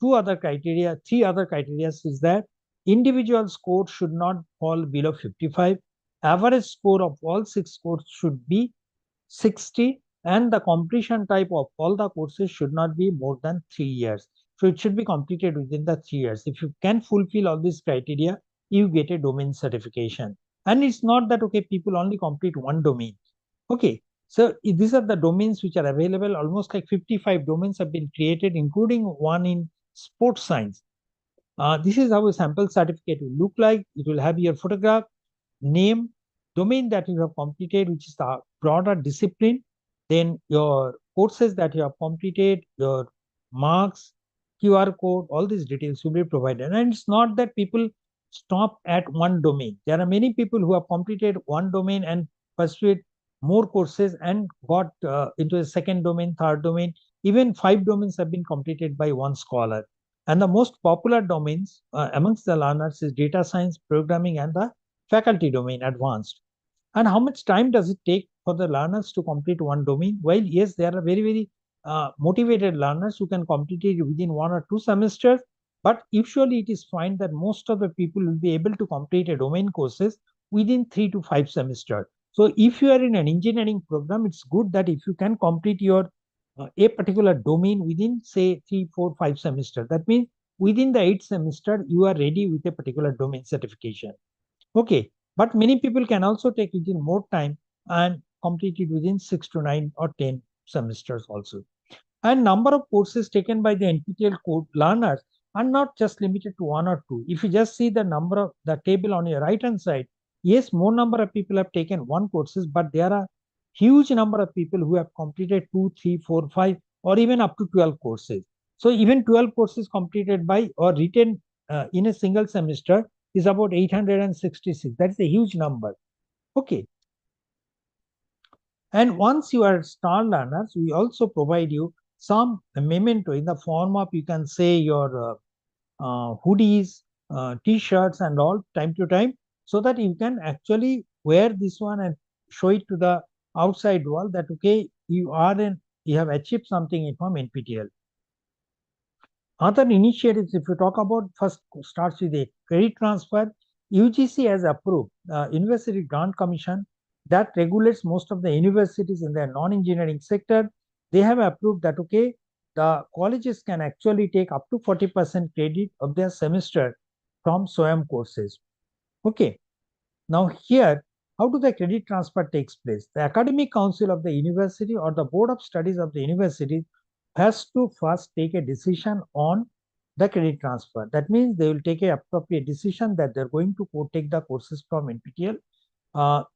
3 other criteria is that individual score should not fall below 55, average score of all 6 scores should be 60, and the completion type of all the courses should not be more than 3 years. So it should be completed within the 3 years. If you can fulfill all these criteria, you get a domain certification. And it's not that, okay, people only complete one domain. Okay, so these are the domains which are available. Almost like 55 domains have been created, including one in sports science. This is how a sample certificate will look like. It will have your photograph, name, domain that you have completed, which is the broader discipline, then your courses that you have completed, your marks, QR code, all these details will be provided. And it's not that people stop at one domain. There are many people who have completed one domain and pursued more courses and got into a second domain, third domain. Even 5 domains have been completed by one scholar. And the most popular domains amongst the learners is data science, programming, and the faculty domain advanced. And how much time does it take for the learners to complete one domain. While yes, there are very motivated learners who can complete it within 1 or 2 semesters, but usually it is found that most of the people will be able to complete a domain courses within 3 to 5 semesters. So if you are in an engineering program, it's good that if you can complete your a particular domain within say 3, 4, 5 semesters. That means within the 8th semester, you are ready with a particular domain certification. Okay, but many people can also take it in more time and complete it within 6 to 9 or 10 semesters also. And number of courses taken by the NPTEL code learners are not just limited to 1 or 2. If you just see the number of the table on your right hand side, yes, more number of people have taken 1 courses, but there are huge number of people who have completed 2, 3, 4, 5, or even up to 12 courses. So even 12 courses completed by or written in a single semester is about 866. That's a huge number. Okay. And once you are star learners, we also provide you some memento in the form of, you can say, your hoodies, t-shirts and all time to time, so that you can actually wear this one and show it to the outside world that, okay, you have achieved something from NPTEL. Other initiatives, if you talk about, first starts with a credit transfer. UGC has approved University Grant Commission that regulates most of the universities in their non-engineering sector. They have approved that, okay, the colleges can actually take up to 40% credit of their semester from SWAYAM courses. Okay. Now here, how do the credit transfer takes place? The academic council of the university or the board of studies of the university has to first take a decision on the credit transfer. That means they will take an appropriate decision that they're going to take the courses from NPTEL.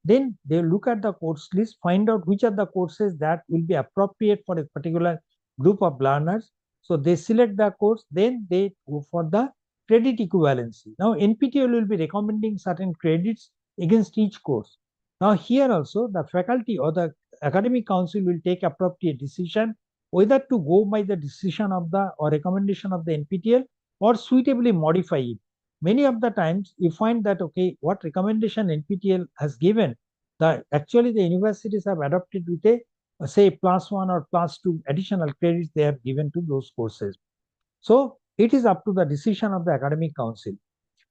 Then they will look at the course list, find out which are the courses that will be appropriate for a particular group of learners. So they select the course, then they go for the credit equivalency. Now NPTEL will be recommending certain credits against each course. Now here also the faculty or the academic council will take appropriate decision whether to go by the decision of the or recommendation of the NPTEL or suitably modify it. Many of the times you find that, okay, what recommendation NPTEL has given, actually the universities have adopted with a say +1 or +2 additional credits they have given to those courses. So it is up to the decision of the academic council.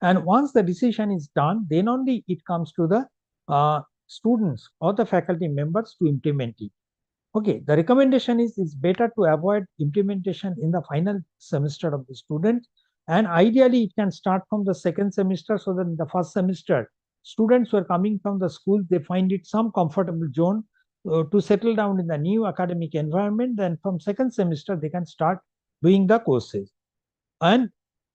And once the decision is done, then only it comes to the students or the faculty members to implement it. Okay, the recommendation is it's better to avoid implementation in the final semester of the student. And ideally, it can start from the 2nd semester, so that in the 1st semester, students who are coming from the school, they find it some comfortable zone to settle down in the new academic environment. Then from 2nd semester, they can start doing the courses. And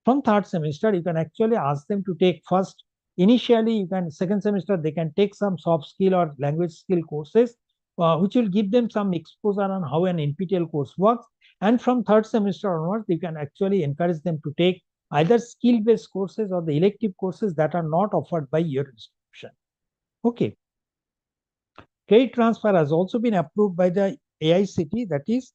from 3rd semester, you can actually ask them to take first. Initially, you can 2nd semester, they can take some soft skill or language skill courses, which will give them some exposure on how an NPTEL course works. And from 3rd semester onwards, you can actually encourage them to take either skill-based courses or the elective courses that are not offered by your institution. Okay. Credit transfer has also been approved by the AICT. That is,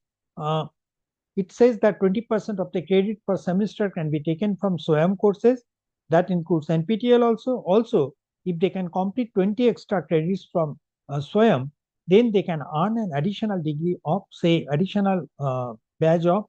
it says that 20% of the credit per semester can be taken from SWAYAM courses. That includes NPTEL also. Also, if they can complete 20 extra credits from SWAYAM, then they can earn an additional degree of, say, additional badge of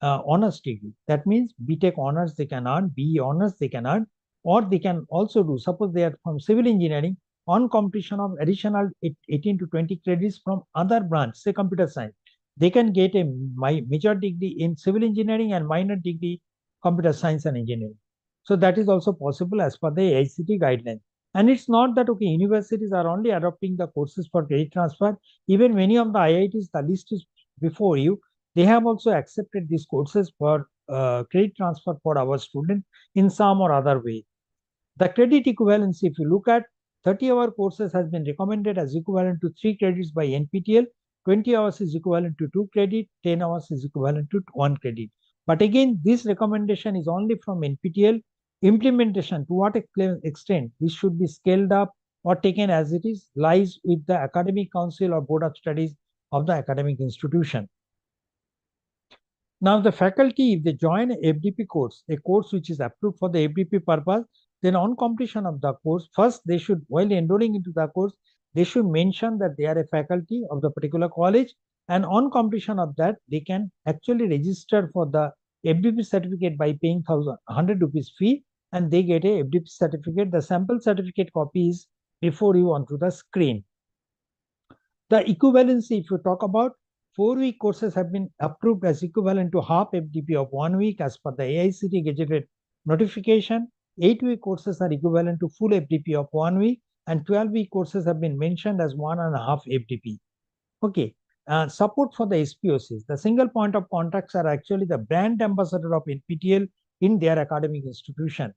honors degree. That means BTech honors they can earn, BE honors they can earn, or they can also do, suppose they are from civil engineering, on completion of additional 18 to 20 credits from other branch, say computer science, they can get a major degree in civil engineering and minor degree computer science and engineering. So that is also possible as per the AICT guidelines. And it's not that, okay, universities are only adopting the courses for credit transfer. Even many of the IITs, the list is before you, they have also accepted these courses for credit transfer for our students in some or other way. The credit equivalency, if you look at 30-hour courses has been recommended as equivalent to 3 credits by NPTEL, 20 hours is equivalent to 2 credit, 10 hours is equivalent to 1 credit. But again, this recommendation is only from NPTEL. Implementation, to what extent this should be scaled up or taken as it is, lies with the academic council or board of studies of the academic institution. Now, the faculty, if they join a FDP course, a course which is approved for the FDP purpose, then on completion of the course, first they should, while enrolling into the course, they should mention that they are a faculty of the particular college, and on completion of that, they can actually register for the FDP certificate by paying 100 rupees fee, and they get a FDP certificate. The sample certificate copy is before you onto the screen. The equivalency, if you talk about, 4-week courses have been approved as equivalent to half FDP of 1 week as per the AICTE gazetted notification. 8-week courses are equivalent to full FDP of 1 week, and 12-week courses have been mentioned as 1.5 FDP. Okay. Support for the SPOCs. The single point of contacts are actually the brand ambassador of NPTEL in their academic institution.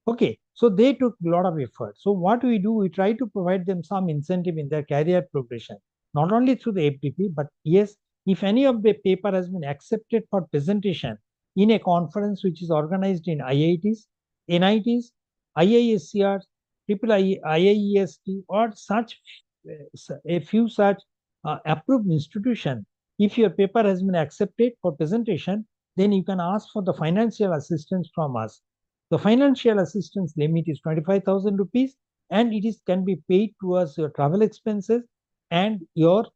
Okay, so they took a lot of effort. So what we do, we try to provide them some incentive in their career progression, not only through the FDP, but yes, if any of the paper has been accepted for presentation in a conference which is organized in IITs, NITs, IISCRs, IIEST, or such a few such approved institution, if your paper has been accepted for presentation, then you can ask for the financial assistance from us. The financial assistance limit is 25,000 rupees, and it can be paid towards your travel expenses and your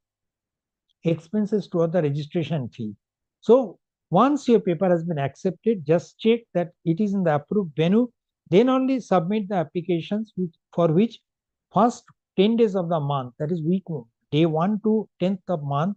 expenses toward the registration fee. So once your paper has been accepted, just check that it is in the approved venue, then only submit the applications for which first 10 days of the month, that is day 1 to 10th of month,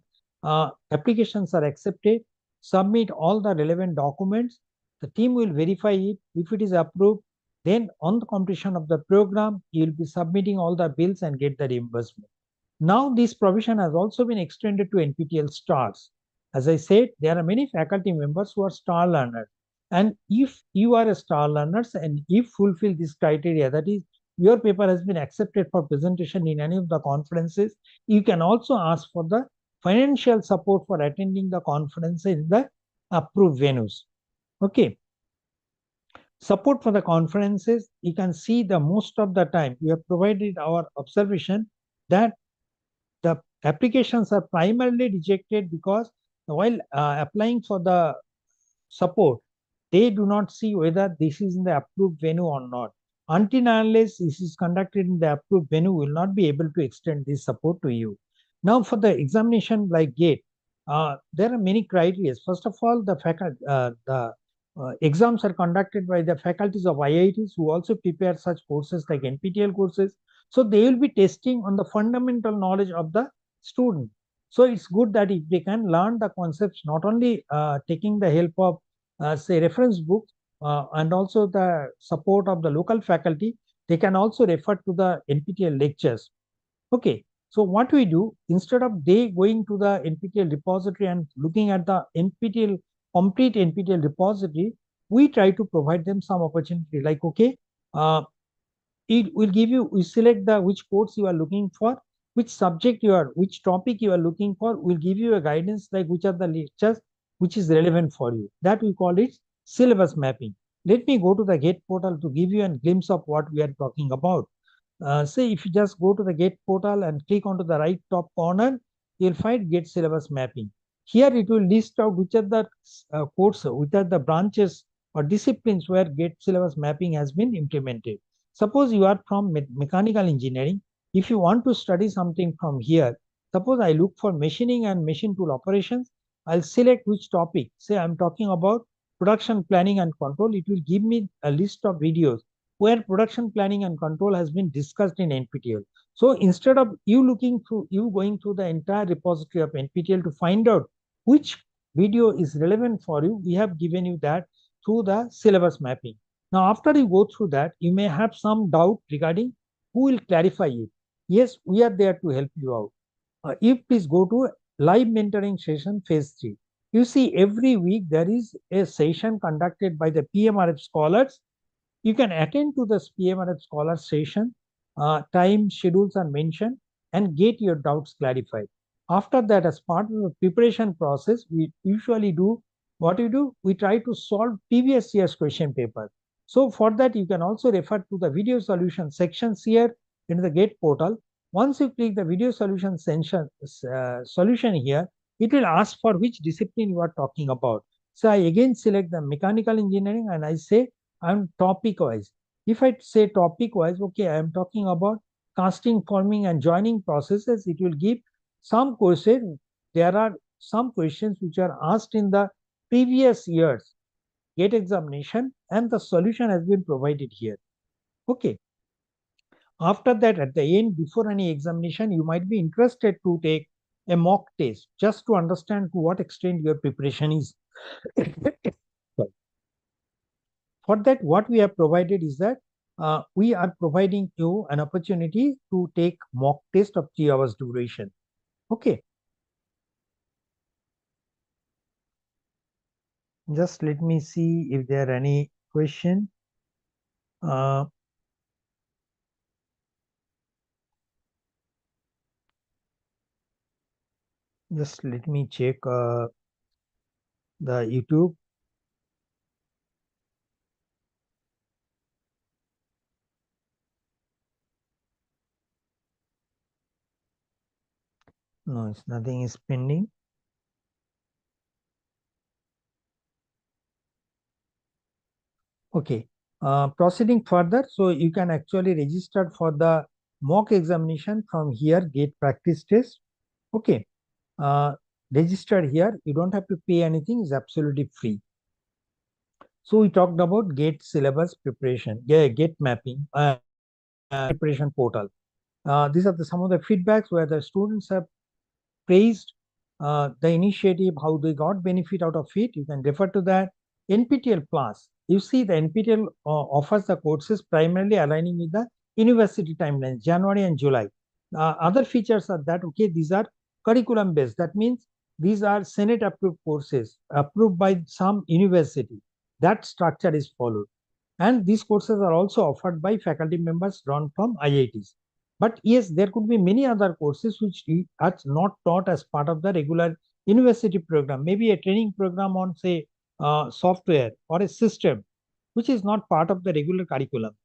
applications are accepted. Submit all the relevant documents. The team will verify it. If it is approved, then on the completion of the program, you will be submitting all the bills and get the reimbursement. Now, this provision has also been extended to NPTEL stars. As I said, there are many faculty members who are star learners. And if you are a star learner and if fulfill this criteria, that is, your paper has been accepted for presentation in any of the conferences, you can also ask for the financial support for attending the conference in the approved venues. Okay. Support for the conferences, you can see the most of the time we have provided our observation that the applications are primarily rejected because while applying for the support, they do not see whether this is in the approved venue or not. Until and unless this is conducted in the approved venue, we will not be able to extend this support to you. Now, for the examination like GATE, there are many criteria. First of all, the exams are conducted by the faculties of IITs who also prepare such courses like NPTEL courses. So they will be testing on the fundamental knowledge of the student. So it's good that if they can learn the concepts, not only taking the help of say reference books and also the support of the local faculty, they can also refer to the NPTEL lectures. Okay, so what we do, instead of they going to the NPTEL repository and looking at the complete NPTEL repository, we try to provide them some opportunity like, okay, it will give you, we select the which course you are looking for, which subject you are, which topic you are looking for, will give you a guidance like which are the lectures which is relevant for you. That we call it syllabus mapping. Let me go to the GATE portal to give you a glimpse of what we are talking about. Say if you just go to the GATE portal and click onto the right top corner, you'll find GATE syllabus mapping. Here it will list out which are the courses, which are the branches or disciplines where GATE syllabus mapping has been implemented. Suppose you are from mechanical engineering. If you want to study something from here, suppose I look for machining and machine tool operations, I'll select which topic. Say I'm talking about production planning and control. It will give me a list of videos where production planning and control has been discussed in NPTEL. So instead of you going through the entire repository of NPTEL to find out which video is relevant for you, we have given you that through the syllabus mapping. Now, after you go through that, you may have some doubt regarding who will clarify it. Yes, we are there to help you out. You please go to live mentoring session phase 3. You see every week there is a session conducted by the PMRF scholars. You can attend to this PMRF scholar session, time, schedules are mentioned, and get your doubts clarified. After that, as part of the preparation process, we usually do, what we do, we try to solve previous year's question paper. So for that, you can also refer to the video solution sections here in the GATE portal. Once you click the video solution solution here, it will ask for which discipline you are talking about. So I again select the mechanical engineering and I say I'm topic wise. If I say topic wise, okay, I am talking about casting, forming, and joining processes, it will give some courses. There are some questions which are asked in the previous year's GATE examination, and the solution has been provided here. Okay. After that, at the end, before any examination, you might be interested to take a mock test just to understand to what extent your preparation is. For that, what we have provided is that we are providing you an opportunity to take mock test of 3 hours duration. Okay. Just let me see if there are any question. Just let me check the YouTube. No, it's nothing is pending. Okay. Proceeding further, so you can actually register for the mock examination from here, GATE practice test. Okay. Register here, you don't have to pay anything, it's absolutely free. So we talked about GATE syllabus preparation, GATE mapping, preparation portal. These are some of the feedbacks where the students have praised the initiative, how they got benefit out of it. You can refer to that. NPTEL Plus, you see the NPTEL offers the courses primarily aligning with the university timelines, January and July. Other features are that, okay, these are curriculum based. That means these are Senate approved courses approved by some university. That structure is followed. And these courses are also offered by faculty members drawn from IITs. But yes, there could be many other courses which are not taught as part of the regular university program. Maybe a training program on, say, software or a system, which is not part of the regular curriculum.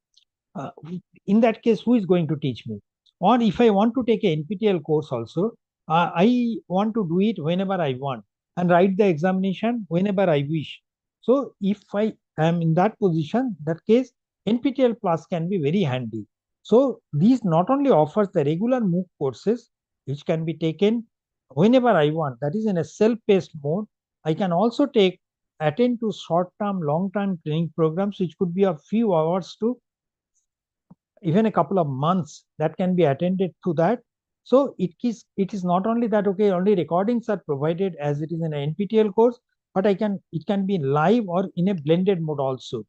In that case, who is going to teach me? Or if I want to take an NPTEL course also, I want to do it whenever I want and write the examination whenever I wish. So if I am in that position, that case, NPTEL Plus can be very handy. So these not only offers the regular MOOC courses, which can be taken whenever I want, that is in a self-paced mode. I can also attend to short-term, long-term training programs, which could be a few hours to even a couple of months that can be attended to that. So it is not only that, okay, only recordings are provided as it is in an NPTEL course, but it can be live or in a blended mode also.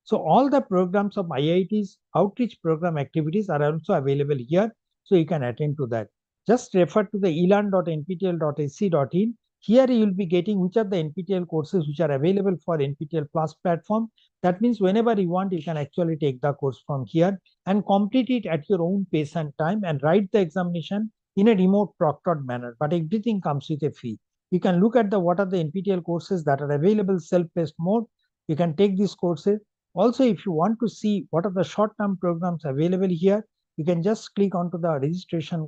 So all the programs of IIT's outreach program activities are also available here. So you can attend to that. Just refer to the elearn.nptel.ac.in. Here you will be getting which are the NPTEL courses which are available for NPTEL Plus platform. That means whenever you want, you can actually take the course from here and complete it at your own pace and time and write the examination in a remote proctored manner. But everything comes with a fee. You can look at what are the NPTEL courses that are available self-paced mode. You can take these courses. Also, if you want to see what are the short-term programs available here, you can just click onto the registration,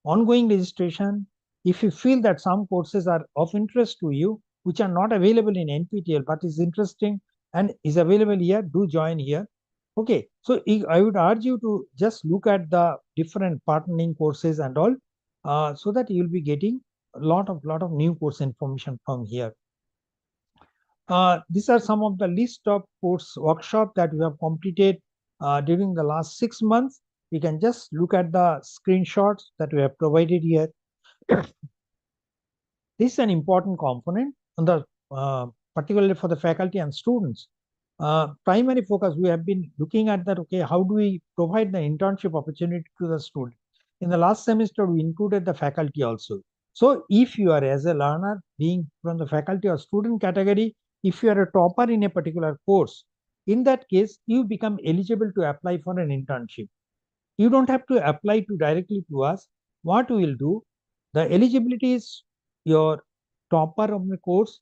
ongoing registration. If you feel that some courses are of interest to you, which are not available in NPTEL, but is interesting and is available here, do join here. Okay, so I would urge you to just look at the different partnering courses and all, so that you will be getting a lot of new course information from here. These are some of the list of course workshop that we have completed during the last 6 months. We can just look at the screenshots that we have provided here. This is an important component on the particularly for the faculty and students. Primary focus, we have been looking at that, okay, how do we provide the internship opportunity to the student? In the last semester, we included the faculty also. So if you are as a learner being from the faculty or student category, if you are a topper in a particular course, in that case, you become eligible to apply for an internship. You don't have to apply directly to us. What we will do, the eligibility is your topper of the course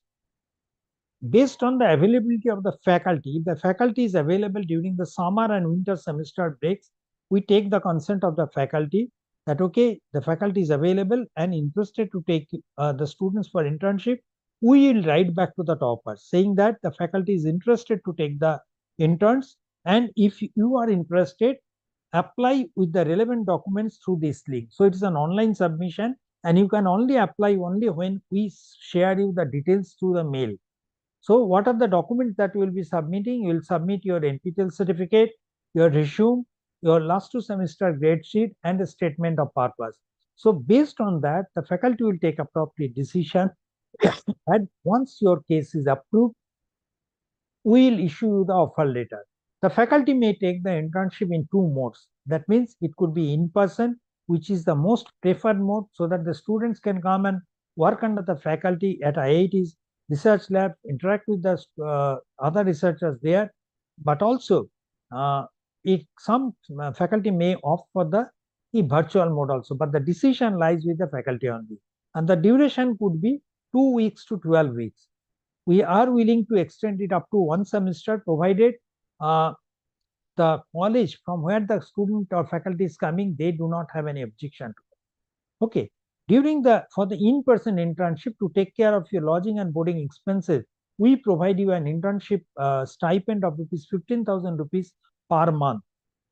based on the availability of the faculty. If the faculty is available during the summer and winter semester breaks, we take the consent of the faculty that, okay, the faculty is available and interested to take the students for internship. We will write back to the topper saying that the faculty is interested to take the interns. And if you are interested, apply with the relevant documents through this link. So it is an online submission, and you can only apply only when we share you the details through the mail. So what are the documents that you will be submitting? You will submit your NPTEL certificate, your resume, your last 2 semester grade sheet, and a statement of purpose. So based on that, the faculty will take appropriate decision. And once your case is approved, we will issue you the offer letter. The faculty may take the internship in 2 modes. That means it could be in person, which is the most preferred mode, so that the students can come and work under the faculty at IIT's research lab, interact with the other researchers there. But also, some faculty may opt for the virtual mode also, but the decision lies with the faculty only. And the duration could be 2 weeks to 12 weeks. We are willing to extend it up to 1 semester, provided the college from where the student or faculty is coming, they do not have any objection to it. Okay. For the in-person internship, to take care of your lodging and boarding expenses, we provide you an internship stipend of ₹15,000 per month.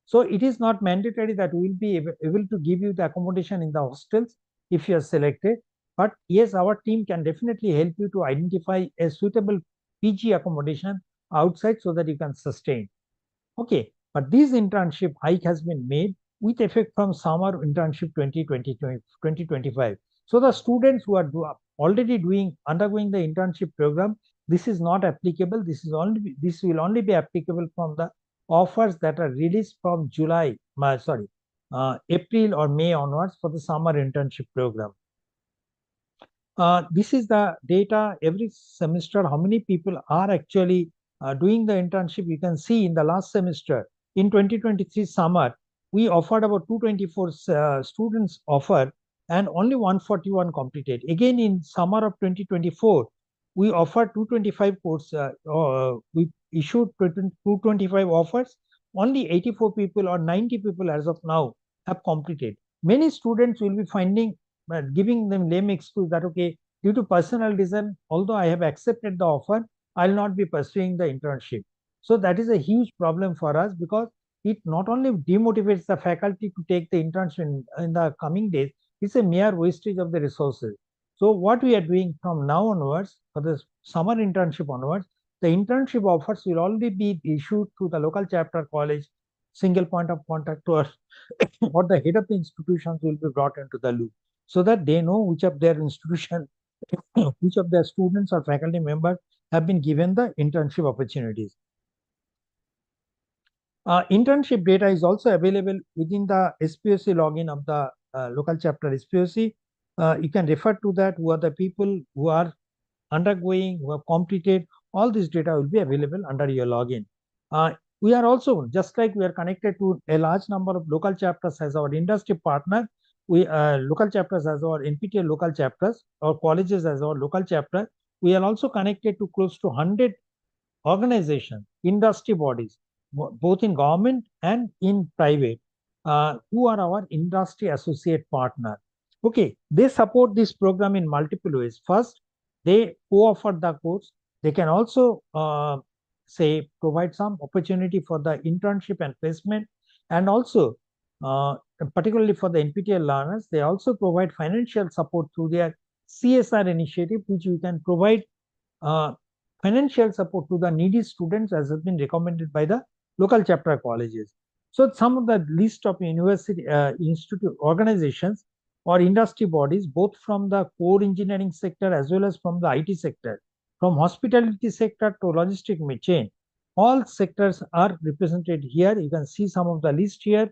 So it is not mandatory that we will be able to give you the accommodation in the hostels if you are selected. But yes, our team can definitely help you to identify a suitable PG accommodation outside so that you can sustain. Okay, but this internship hike has been made with effect from summer internship 2025. So the students who are already undergoing the internship program, this is not applicable. This will only be applicable from the offers that are released from April or May onwards for the summer internship program. This is the data every semester, how many people are actually doing the internship. You can see in the last semester, in 2023 summer, we offered about 224 students offer, and only 141 completed. Again, in summer of 2024, we offered 225 courses. We issued 225 offers. Only 84 people or 90 people as of now have completed. Many students will be giving them lame excuse that, okay, due to personal reason, although I have accepted the offer, I'll not be pursuing the internship. So that is a huge problem for us, because it not only demotivates the faculty to take the internship in the coming days, it's a mere wastage of the resources. So what we are doing from now onwards, for the summer internship onwards, the internship offers will only be issued to the local chapter college, single point of contact, or the head of the institutions will be brought into the loop, so that they know which of their institution, which of their students or faculty members have been given the internship opportunities. Internship data is also available within the SPOC login of the local chapter SPOC. You can refer to that, who are the people who are undergoing, who have completed. All this data will be available under your login. We are also, just like we are connected to a large number of local chapters as our industry partner, local chapters as our NPTEL local chapters, or colleges as our local chapter. We are also connected to close to 100 organizations, industry bodies, both in government and in private, who are our industry associate partner. Okay, they support this program in multiple ways. First, they co-offer the course. They can also provide some opportunity for the internship and placement, and also particularly for the NPTEL learners, they also provide financial support through their CSR initiative, which we can provide financial support to the needy students, as has been recommended by the local chapter colleges. So some of the list of university institute organizations or industry bodies, both from the core engineering sector as well as from the IT sector, from hospitality sector to logistic chain, all sectors are represented here. You can see some of the list here.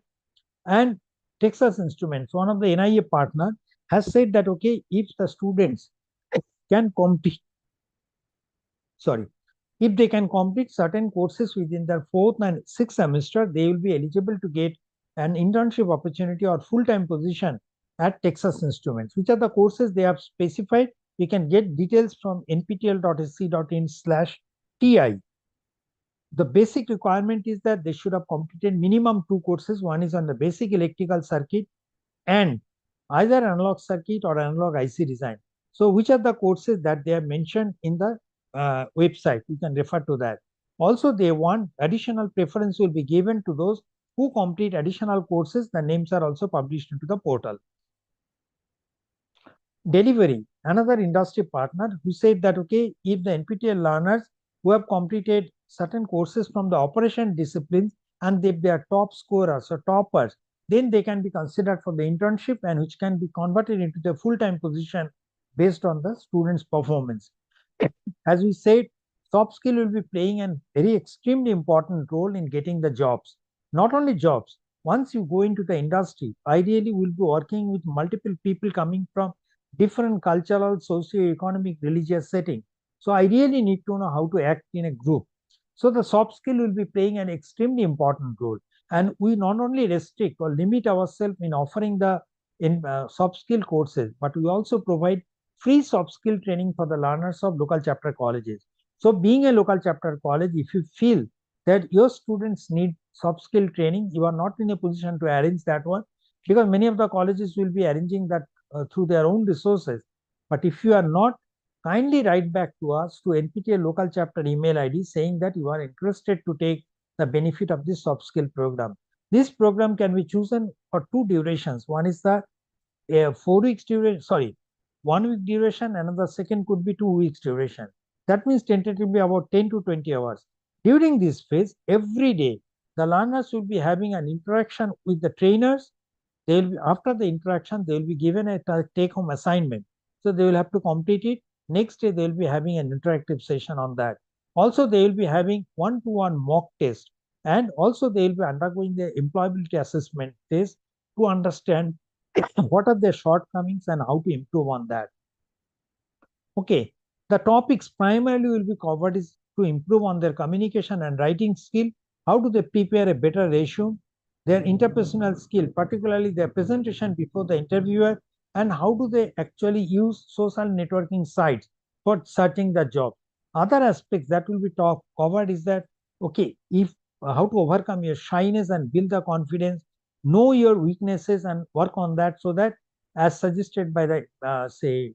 And Texas Instruments, one of the NIA partner, has said that, okay, if the students can complete, if they can complete certain courses within their 4th and 6th semester, they will be eligible to get an internship opportunity or full-time position at Texas Instruments. Which are the courses they have specified? You can get details from nptel.sc.in/TI. The basic requirement is that they should have completed minimum 2 courses. One is on the basic electrical circuit and either analog circuit or analog IC design. So which are the courses that they have mentioned in the website? You can refer to that. Also, they want additional preference will be given to those who complete additional courses, the names are also published into the portal. Delivery, another industry partner who said that, okay, if the NPTEL learners who have completed certain courses from the operation disciplines and if they are top scorers or toppers, then they can be considered for the internship and which can be converted into the full-time position based on the student's performance. As we said, soft skill will be playing a very extremely important role in getting the jobs. Not only jobs, once you go into the industry, ideally we'll be working with multiple people coming from different cultural, socio-economic, religious setting. So I really need to know how to act in a group. So the soft skill will be playing an extremely important role. And we not only restrict or limit ourselves in offering the soft skill courses, but we also provide free soft skill training for the learners of local chapter colleges. So being a local chapter college, if you feel that your students need soft skill training, you are not in a position to arrange that one, because many of the colleges will be arranging that through their own resources. But if you are not, kindly write back to us to NPTEL local chapter email ID saying that you are interested to take the benefit of this soft skill program. This program can be chosen for two durations. One is the 4 weeks duration, sorry, 1 week duration, another second could be 2 weeks duration. That means tentatively about 10 to 20 hours. During this phase, every day, the learners will be having an interaction with the trainers. They will be, after the interaction, they will be given a take-home assignment. So they will have to complete it. Next day, they will be having an interactive session on that. Also, they will be having one-to-one mock test. And also, they will be undergoing the employability assessment test to understand what are their shortcomings and how to improve on that. Okay, the topics primarily will be covered is to improve on their communication and writing skill. How do they prepare a better resume? Their interpersonal skill, particularly their presentation before the interviewer, and how do they actually use social networking sites for searching the job. Other aspects that will be covered is that, okay, if how to overcome your shyness and build the confidence, know your weaknesses and work on that, so that as suggested by the say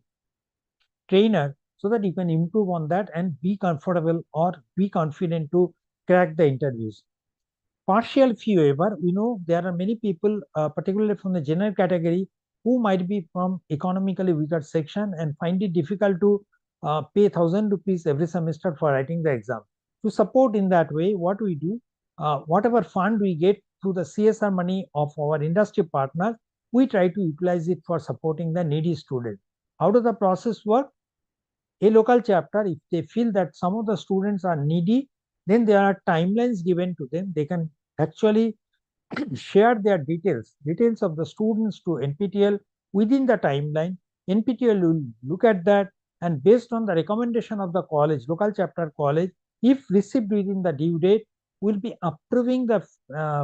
trainer, so that you can improve on that and be comfortable or be confident to crack the interviews. Partial fee waiver, we know there are many people, particularly from the general category, who might be from economically weaker section and find it difficult to pay 1,000 rupees every semester for writing the exam. To support in that way, what we do, whatever fund we get through the CSR money of our industry partners, we try to utilize it for supporting the needy student. How does the process work? A local chapter, if they feel that some of the students are needy, then there are timelines given to them. They can actually share their details of the students to NPTEL within the timeline. NPTEL will look at that, and based on the recommendation of the college, local chapter college, if received within the due date, will be approving the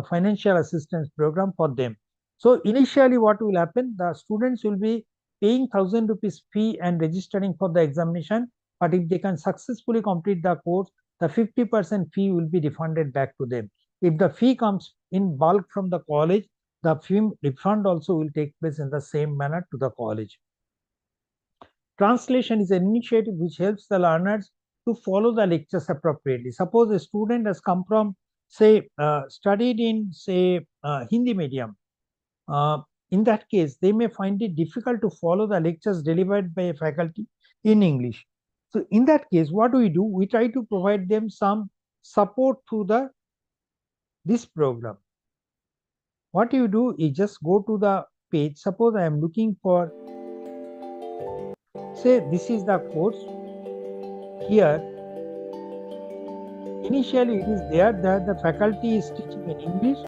financial assistance program for them. So initially what will happen, the students will be paying 1,000 rupees fee and registering for the examination, but if they can successfully complete the course, the 50% fee will be refunded back to them. If the fee comes in bulk from the college, the fee refund also will take place in the same manner to the college. Translation is an initiative which helps the learners to follow the lectures appropriately. Suppose a student has come from, say, studied in, say, Hindi medium. In that case, they may find it difficult to follow the lectures delivered by a faculty in English. So in that case, what do? We try to provide them some support through this program. What you do is just go to the page. Suppose I am looking for, say, this is the course. Here, initially it is there that the faculty is teaching in English,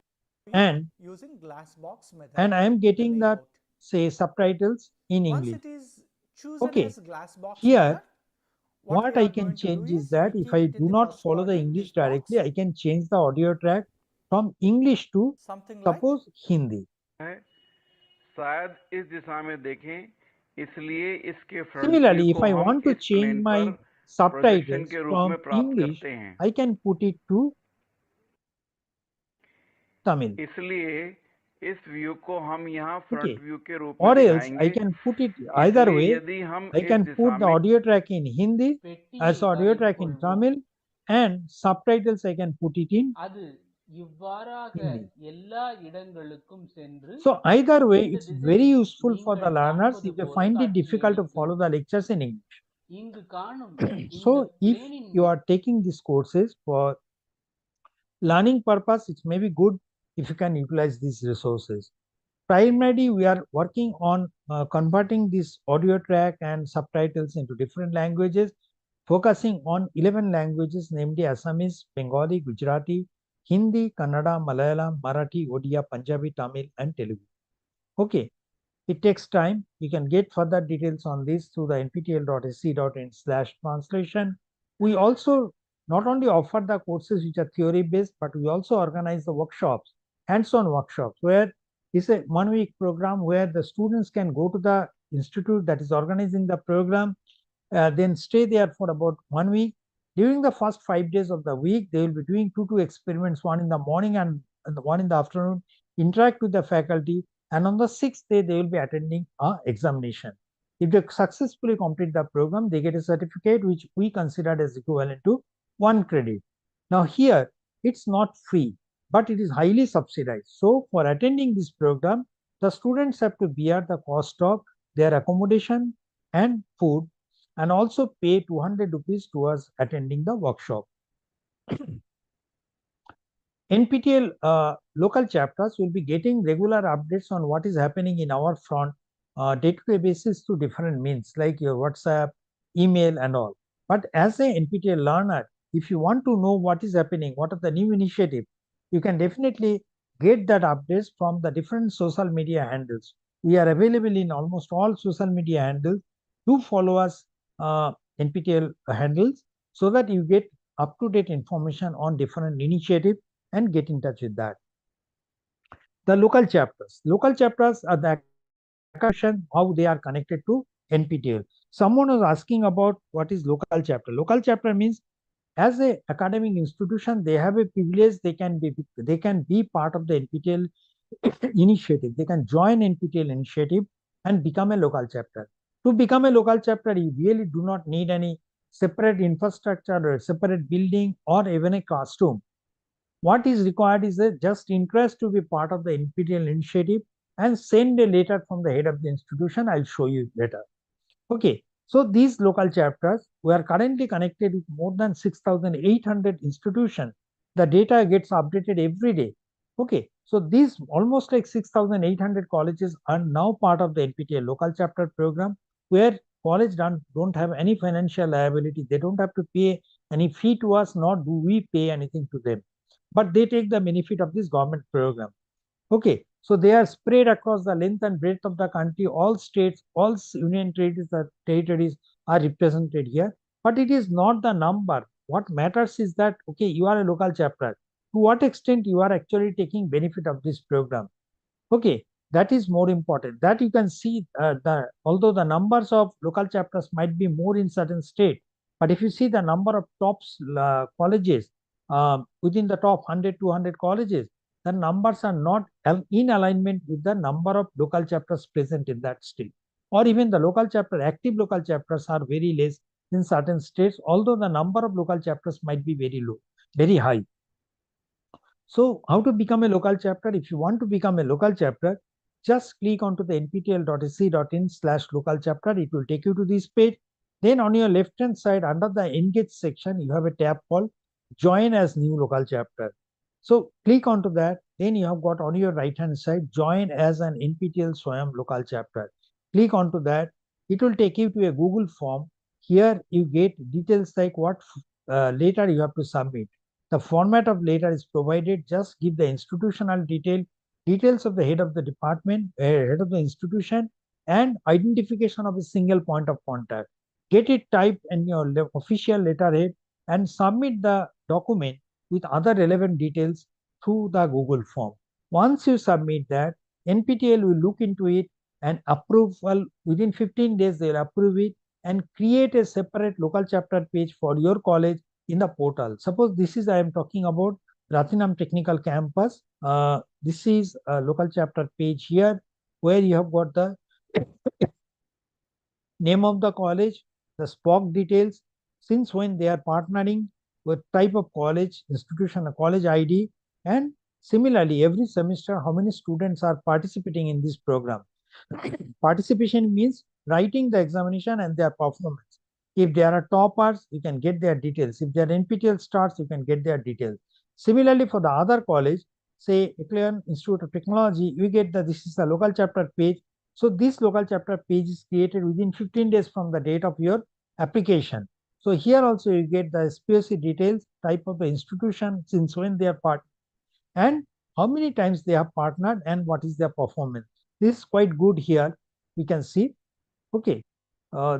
and using glass box method, and I am getting the, say, subtitles in once English. it is chosen Okay, as glass box here method, what we I are can going to change do is that we if keep I it in do the not first follow the quadrant, English this box, directly, I can change the audio track from English to something like suppose Hindi. शायद इस दिशा में देखें, इसलिए इसके front view Similarly, if को I हम want to इस change plane my पर प्रोजेक्शन subtitles के रूप from में प्राप्त English, करते हैं, I can put it to Tamil. इसलिए इस व्यू को हम यहाँ फ्रंट Okay. व्यू के रूप में Or else दिखाएंगे. I can put it either इसलिए way. यदि हम I इस can दिशा put the में audio track in Hindi as audio track in Tamil, and subtitles I can put it in இவ்வாறாக Hindi. எல்லா இடங்களுக்கும் சென்று So either way, இந்த it's very திசையில் useful for the நீங்கள் learners காண்பது if they போல find it காட்சி difficult to அளிக்கும். follow the lectures in English. இங்கு காணும் இந்த So if பிளேனின் you are taking these courses for learning purpose, it may be good if you can utilize these resources. Primarily, we are working on converting this audio track and subtitles into different languages, focusing on 11 languages, namely Assamese, Bengali, Gujarati, Hindi, Kannada, Malayalam, Marathi, Odia, Punjabi, Tamil, and Telugu. Okay, it takes time. You can get further details on this through the nptel.sc.in/translation. We also not only offer the courses which are theory based, but we also organize the workshops, hands-on workshops, where it's a 1-week program where the students can go to the institute that is organizing the program, then stay there for about 1 week. During the first 5 days of the week, they will be doing 2 experiments, one in the morning and one in the afternoon, interact with the faculty, and on the 6th day, they will be attending an examination. If they successfully complete the program, they get a certificate which we consider as equivalent to 1 credit. Now here, it's not free, but it is highly subsidized. So for attending this program, the students have to bear the cost of their accommodation and food, and also pay 200 rupees towards attending the workshop. NPTEL local chapters will be getting regular updates on what is happening in our front day-to-day basis through different means like your WhatsApp, email, and all. But as an NPTEL learner, if you want to know what is happening, what are the new initiatives, you can definitely get that updates from the different social media handles. We are available in almost all social media handles. Do follow us NPTEL handles so that you get up-to-date information on different initiatives and get in touch with that. The local chapters. Local chapters are the how they are connected to NPTEL. Someone was asking about what is local chapter. Local chapter means as a academic institution, they have a privilege. They can be part of the NPTEL initiative. They can join NPTEL initiative and become a local chapter. To become a local chapter, you really do not need any separate infrastructure or a separate building or even a classroom. What is required is just interest to be part of the NPTEL initiative and send a letter from the head of the institution. I'll show you later. Okay, so these local chapters, we are currently connected with more than 6,800 institutions. The data gets updated every day. Okay, so these almost like 6,800 colleges are now part of the NPTEL local chapter program, where college don't have any financial liability. They don't have to pay any fee to us, nor do we pay anything to them. But they take the benefit of this government program. Okay, so they are spread across the length and breadth of the country. All states, all union territories are represented here. But it is not the number. What matters is that, okay, you are a local chapter. To what extent you are actually taking benefit of this program? Okay, that is more important. That you can see although the numbers of local chapters might be more in certain state, but if you see the number of top colleges within the top 100, 200 colleges, the numbers are not in alignment with the number of local chapters present in that state. Or even the active local chapters are very less in certain states, although the number of local chapters might be very low, very high. So how to become a local chapter? If you want to become a local chapter, just click onto the nptel.sc.in/local chapter. It will take you to this page. Then on your left-hand side, under the Engage section, you have a tab called Join as New Local Chapter. So click onto that. Then you have got on your right-hand side, Join as an NPTEL SWAYAM local chapter. Click onto that. It will take you to a Google form. Here you get details like what letter you have to submit. The format of letter is provided. Just give the institutional details of the head of the department, head of the institution, and identification of a single point of contact. Get it typed in your official letterhead and submit the document with other relevant details through the Google form. Once you submit that, NPTEL will look into it and approval within 15 days. They'll approve it and create a separate local chapter page for your college in the portal. Suppose this is I am talking about RATHINAM Technical Campus. This is a local chapter page here where you have got the name of the college, the SPOC details, since when they are partnering with type of college, institution, a college ID, And similarly, every semester, how many students are participating in this program? Participation means writing the examination and their performance. If they are toppers, you can get their details. If they are NPTEL stars, you can get their details. Similarly, for the other college, say ECHELON Institute of Technology, you get that this is the local chapter page. So this local chapter page is created within 15 days from the date of your application. So here also you get the SPOC details, type of the institution, since when they are part, and how many times they have partnered and what is their performance. This is quite good here. We can see. Okay.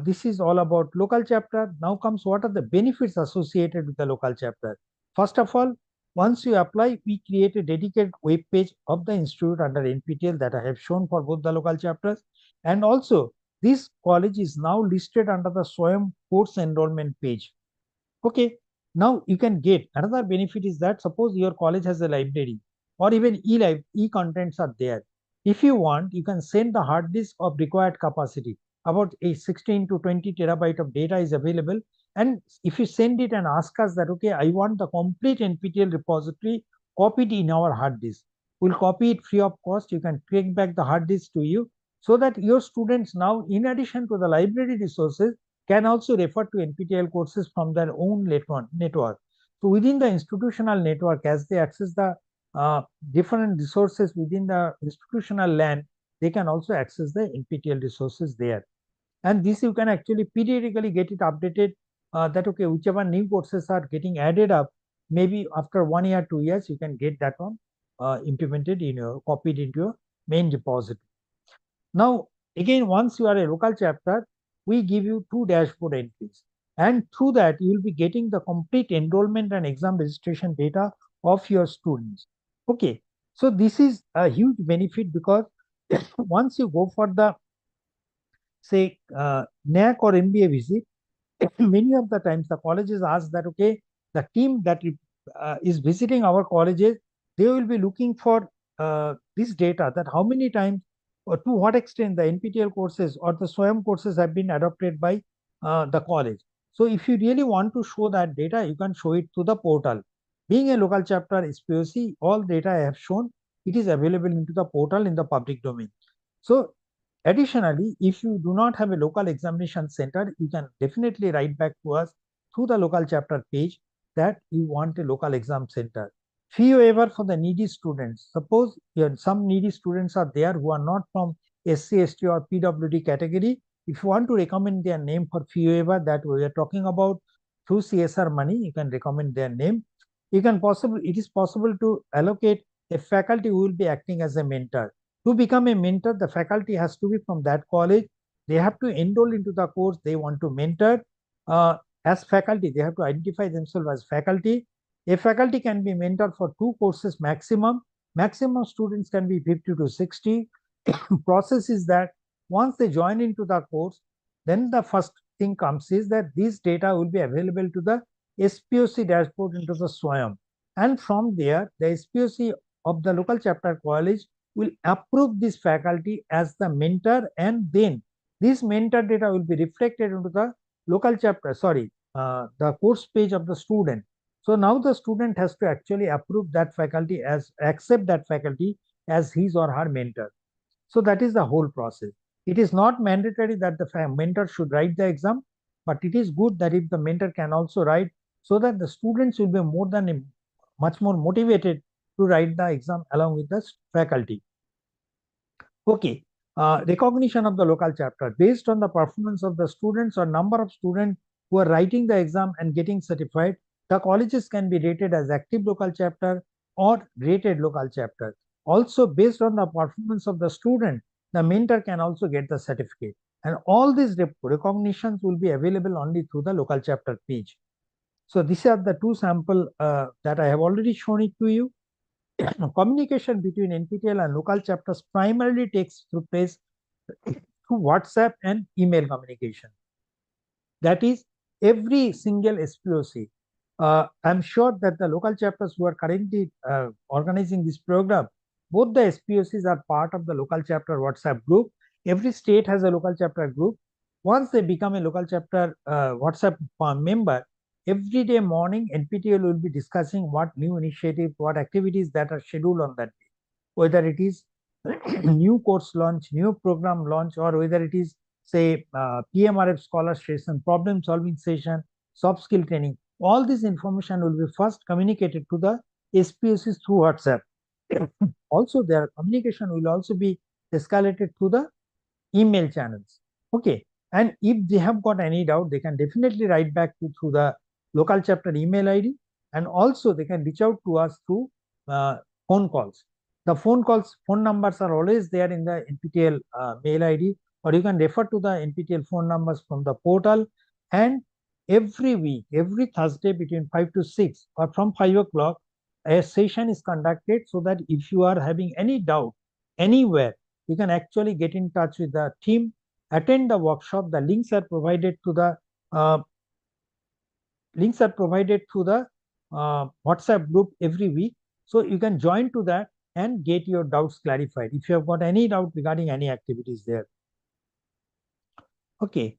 This is all about local chapter. Now comes what are the benefits associated with the local chapter. First of all, once you apply, we create a dedicated web page of the institute under NPTEL that I have shown for both the local chapters. And also, this college is now listed under the SWAYAM course enrollment page. Okay. Now you can get another benefit is that suppose your college has a library or even e-contents are there. If you want, you can send the hard disk of required capacity. About a 16 to 20 terabyte of data is available. And if you send it and ask us that, okay, I want the complete NPTEL repository copied in our hard disk, we'll copy it free of cost. You can take back the hard disk to you so that your students now, in addition to the library resources, can also refer to NPTEL courses from their own network. So within the institutional network, as they access the different resources within the institutional land, they can also access the NPTEL resources there. And this you can actually periodically get it updated that, okay, whichever new courses are getting added up, maybe after 1 year, 2 years, you can get that one implemented in your, copied into your main repository. Now, again, once you are a local chapter, we give you 2 dashboard entries. And through that, you will be getting the complete enrollment and exam registration data of your students. Okay. So this is a huge benefit because once you go for the, say, NAC or MBA visit, many of the times the colleges ask that, okay, the team that is visiting our colleges, they will be looking for this data, that how many times or to what extent the NPTEL courses or the SWAYAM courses have been adopted by the college. So if you really want to show that data, you can show it to the portal. Being a local chapter SPOC, all data I have shown, it is available into the portal in the public domain. So additionally, if you do not have a local examination center, you can definitely write back to us through the local chapter page that you want a local exam center. Fee waiver for the needy students. Suppose some needy students are there who are not from SC, ST or PWD category. If you want to recommend their name for fee waiver that we are talking about through CSR money, you can recommend their name. It is possible to allocate a faculty who will be acting as a mentor. To become a mentor, the faculty has to be from that college. They have to enroll into the course they want to mentor. As faculty, they have to identify themselves as faculty. A faculty can be mentored for 2 courses maximum. Maximum students can be 50 to 60. Process is that once they join into the course, then the first thing comes is that this data will be available to the SPOC dashboard into the SWAYAM. And from there, the SPOC of the local chapter college will approve this faculty as the mentor, and then this mentor data will be reflected into the local chapter, the course page of the student. So now the student has to actually approve that faculty accept that faculty as his or her mentor. So that is the whole process. It is not mandatory that the mentor should write the exam, but it is good that if the mentor can also write, so that the students will be much more motivated to write the exam along with the faculty. Okay, recognition of the local chapter based on the performance of the students or number of students who are writing the exam and getting certified. The colleges can be rated as active local chapter or rated local chapter. Also, based on the performance of the student, the mentor can also get the certificate. And all these recognitions will be available only through the local chapter page. So these are the 2 samples that I have already shown it to you. Communication between NPTEL and local chapters primarily takes place through WhatsApp and email communication. That is every single SPOC. I'm sure that the local chapters who are currently organizing this program, both the SPOCs are part of the local chapter WhatsApp group. Every state has a local chapter group. Once they become a local chapter WhatsApp member, every day morning, NPTEL will be discussing what new initiatives, what activities that are scheduled on that day, whether it is new course launch, new program launch, or whether it is, say, PMRF scholar session, problem solving session, soft skill training. All this information will be first communicated to the SPOCs through WhatsApp. Also, their communication will also be escalated to the email channels. Okay. And if they have got any doubt, they can definitely write back through the local chapter email ID. And also they can reach out to us through phone calls. The phone numbers are always there in the NPTEL mail ID, or you can refer to the NPTEL phone numbers from the portal. And every week, every Thursday between 5 to 6 or from 5 o'clock, a session is conducted, so that if you are having any doubt anywhere, you can actually get in touch with the team, attend the workshop. The links are provided to the WhatsApp group every week. So you can join to that and get your doubts clarified if you have got any doubt regarding any activities there. Okay.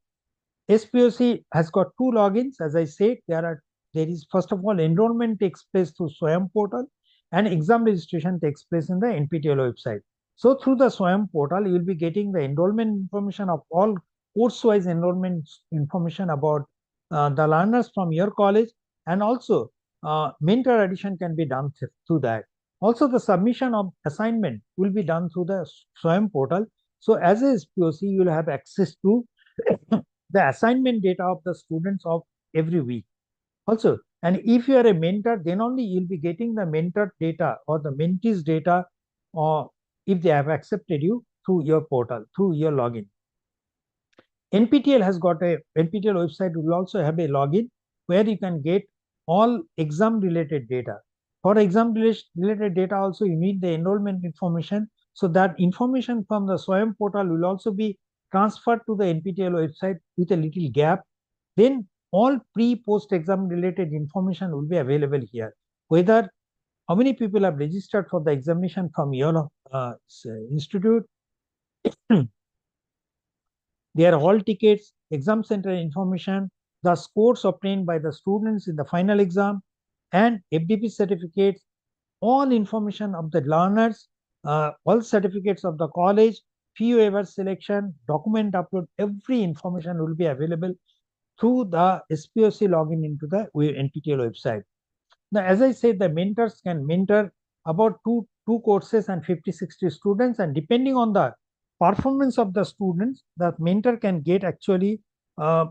SPOC has got two logins. As I said, there is, first of all, enrollment takes place through SWAYAM portal, and exam registration takes place in the NPTEL website. So through the SWAYAM portal, you will be getting the enrollment information of all course-wise enrollment information about the learners from your college, and also mentor addition can be done through that. Also, the submission of assignment will be done through the SWAYAM portal. So as a SPOC, you will have access to the assignment data of the students of every week. Also, and if you are a mentor, then only you'll be getting the mentor data or the mentees data, or if they have accepted you through your portal, through your login. NPTEL has got NPTEL website will also have a login where you can get all exam related data. For exam related data also, you need the enrollment information. So that information from the SWAYAM portal will also be transferred to the NPTEL website with a little gap. Then all pre-post exam related information will be available here. Whether how many people have registered for the examination from your institute, their hall tickets, exam center information, the scores obtained by the students in the final exam, and FDP certificates, all information of the learners, all certificates of the college, fee waiver selection, document upload, every information will be available through the SPOC login into the NPTEL website. Now, as I said, the mentors can mentor about two courses and 50-60 students, and depending on the performance of the students, the mentor can get actually a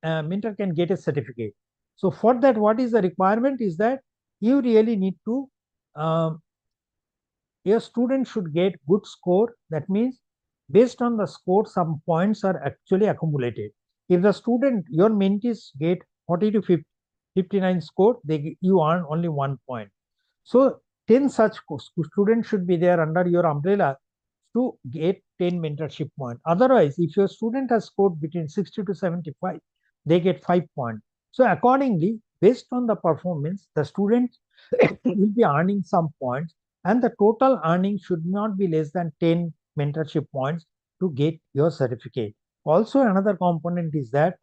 certificate. So for that, what is the requirement is that you really need to your student should get good score. That means based on the score, some points are actually accumulated. If the student, your mentees get 40 to 59 score, you earn only 1 point. So 10 such students should be there under your umbrella to get 10 mentorship points. Otherwise, if your student has scored between 60 to 75, they get 5 points. So accordingly, based on the performance, the student will be earning some points, and the total earning should not be less than 10 mentorship points to get your certificate. Also, another component is that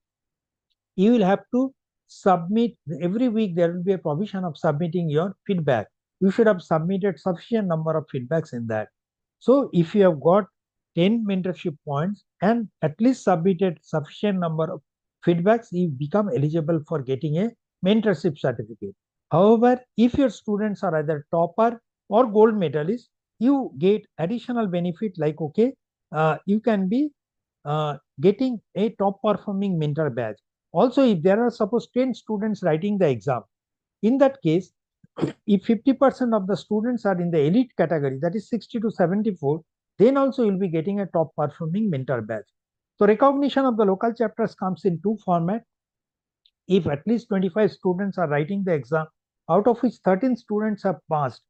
you will have to submit every week. There will be a provision of submitting your feedback. You should have submitted sufficient number of feedbacks in that. So if you have got 10 mentorship points and at least submitted sufficient number of feedbacks, you become eligible for getting a mentorship certificate. However, if your students are either topper or gold medalist, you get additional benefit like, okay, you can be getting a top performing mentor badge. Also, if there are suppose 10 students writing the exam, in that case, if 50% of the students are in the elite category, that is 60 to 74, then also you'll be getting a top performing mentor badge. So recognition of the local chapters comes in two formats. If at least 25 students are writing the exam, out of which 13 students have passed,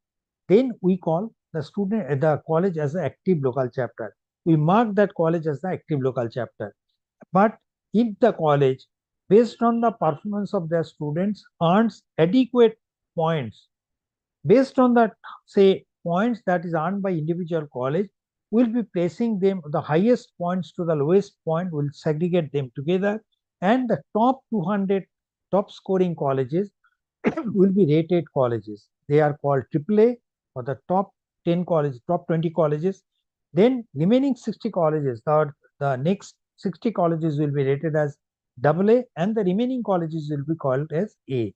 then we call the college as an active local chapter. We mark that college as the active local chapter. But if the college, based on the performance of their students, earns adequate points, based on that, say, points that is earned by individual college, will be placing them the highest points to the lowest point, will segregate them together, and the top 200 top scoring colleges will be rated colleges. They are called AAA for the top 10 colleges, top 20 colleges. Then remaining 60 colleges, the next 60 colleges will be rated as AA, and the remaining colleges will be called as A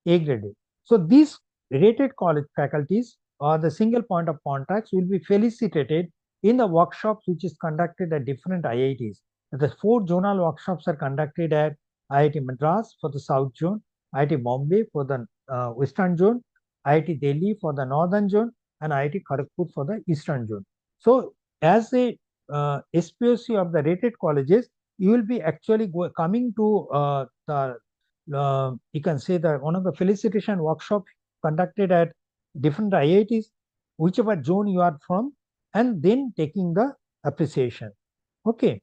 grade A. So these rated college faculties or the single point of contacts will be felicitated in the workshops which is conducted at different IITs. The 4 zonal workshops are conducted at IIT Madras for the South Zone, IIT Bombay for the Western Zone, IIT Delhi for the Northern Zone, and IIT Kharagpur for the Eastern Zone. So as a SPOC of the rated colleges, you will be actually coming to you can say that one of the felicitation workshops conducted at different IITs, whichever zone you are from, and then taking the appreciation. Okay.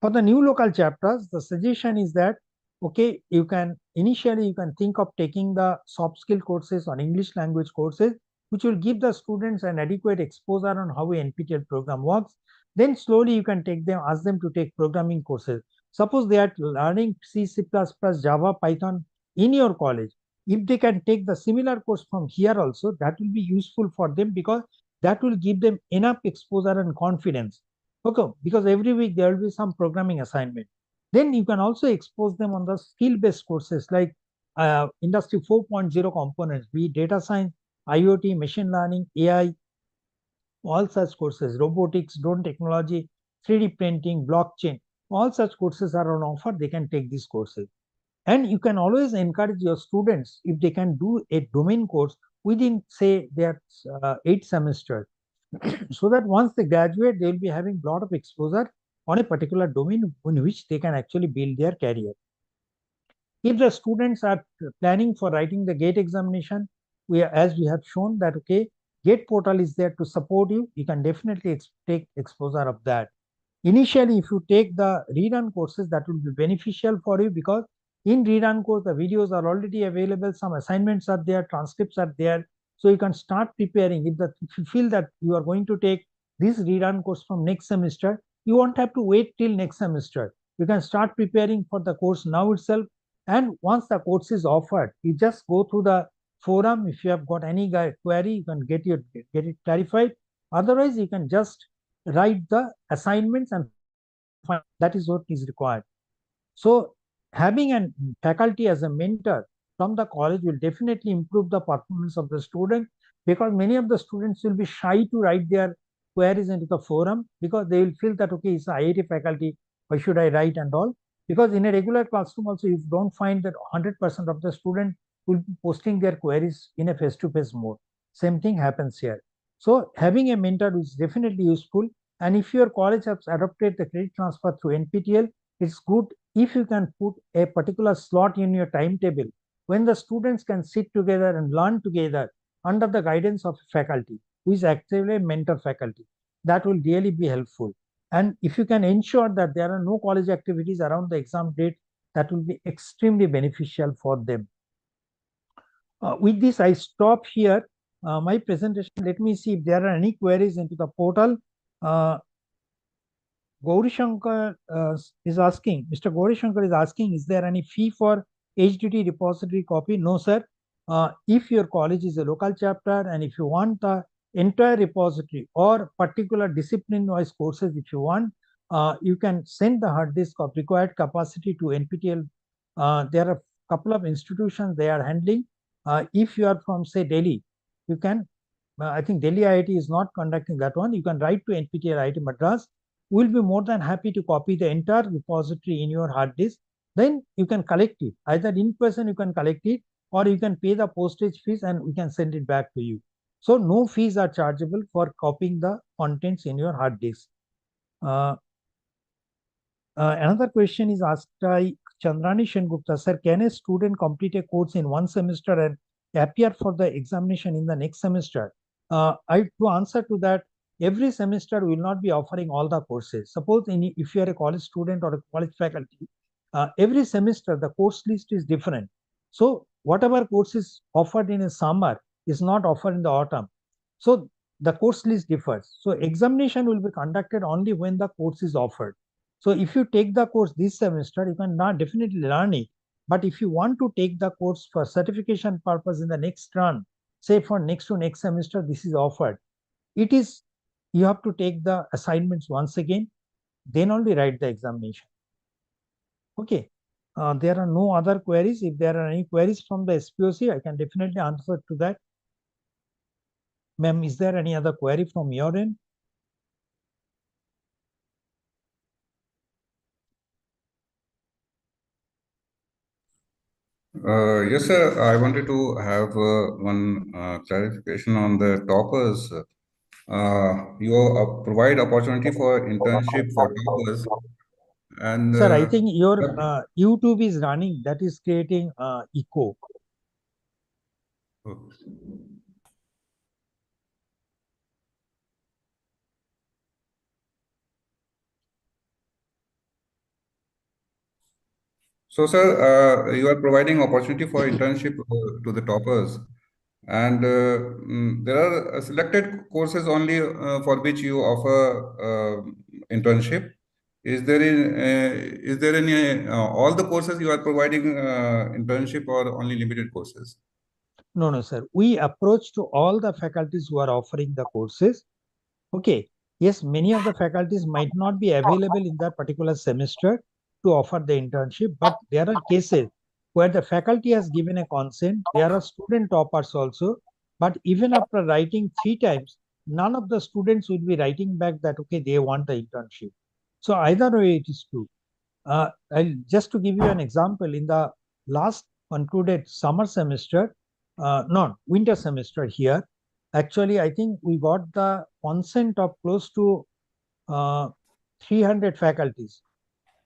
For the new local chapters, the suggestion is that, okay, you can initially think of taking the soft skill courses or English language courses, which will give the students an adequate exposure on how an NPTEL program works. Then slowly you can ask them to take programming courses. Suppose they are learning C, C++, Java, Python in your college. If they can take the similar course from here also, that will be useful for them, because that will give them enough exposure and confidence. Okay, because every week there will be some programming assignment. Then you can also expose them on the skill-based courses like Industry 4.0 components, be it data science, IoT, machine learning, AI, all such courses, robotics, drone technology, 3D printing, blockchain, all such courses are on offer. They can take these courses. And you can always encourage your students, if they can do a domain course within, say, their 8 semesters, so that once they graduate, they will be having a lot of exposure on a particular domain in which they can actually build their career. If the students are planning for writing the GATE examination, as we have shown that, okay, GATE portal is there to support you. You can definitely take exposure of that. Initially, if you take the rerun courses, that will be beneficial for you, because in rerun course, the videos are already available. Some assignments are there, transcripts are there. So you can start preparing. If you feel that you are going to take this rerun course from next semester, you won't have to wait till next semester. You can start preparing for the course now itself. And once the course is offered, you just go through the forum. If you have got any query, you can get it clarified. Otherwise, you can just write the assignments and find. That is what is required. So having a faculty as a mentor from the college will definitely improve the performance of the student, because many of the students will be shy to write their queries into the forum, because they will feel that, okay, it's IIT faculty, why should I write and all? Because in a regular classroom also, you don't find that 100% of the student will be posting their queries in a face-to-face mode. Same thing happens here. So having a mentor is definitely useful. And if your college has adopted the credit transfer through NPTEL, it's good if you can put a particular slot in your timetable when the students can sit together and learn together under the guidance of faculty who is actually a mentor faculty. That will really be helpful. And if you can ensure that there are no college activities around the exam date, that will be extremely beneficial for them. With this, I stop here my presentation. Let me see if there are any queries into the portal. Gauri Shankar is asking, Mr. Gauri Shankar is asking, is there any fee for HDT repository copy? No, sir. If your college is a local chapter and if you want the entire repository or particular discipline-wise courses, if you want, you can send the hard disk of required capacity to NPTEL. There are a couple of institutions they are handling. If you are from, say, Delhi, you can, I think Delhi IIT is not conducting that one. You can write to NPTEL IIT Madras. We'll be more than happy to copy the entire repository in your hard disk. Then you can collect it. Either in person you can collect it, or you can pay the postage fees and we can send it back to you. So no fees are chargeable for copying the contents in your hard disk. Another question is asked by Chandrani Shengupta. Sir, can a student complete a course in one semester and appear for the examination in the next semester? To answer to that, every semester will not be offering all the courses. Suppose if you are a college student or a college faculty, every semester the course list is different. So whatever course is offered in a summer is not offered in the autumn. So the course list differs. So examination will be conducted only when the course is offered. So if you take the course this semester, you can not definitely learn it. But if you want to take the course for certification purpose in the next run, say for next to next semester, this is offered. It is, you have to take the assignments once again, then only write the examination. Okay. There are no other queries. If there are any queries from the SPOC, I can definitely answer to that. Ma'am, is there any other query from your end? Yes, sir. I wanted to have one clarification on the toppers. You provide opportunity for internship for toppers, and Sir, I think your YouTube is running. That is creating echo. So, sir, you are providing opportunity for internship to the toppers, and there are selected courses only for which you offer internship. Is there any all the courses you are providing internship or only limited courses? No, no, sir. We approach to all the faculties who are offering the courses. Okay. Yes, many of the faculties might not be available in that particular semester to offer the internship, but there are cases where the faculty has given a consent. There are student toppers also, but even after writing 3 times, none of the students will be writing back that, okay, they want the internship. So either way it is true. I'll just to give you an example, in the last concluded summer semester, not winter semester here, actually, I think we got the consent of close to 300 faculties.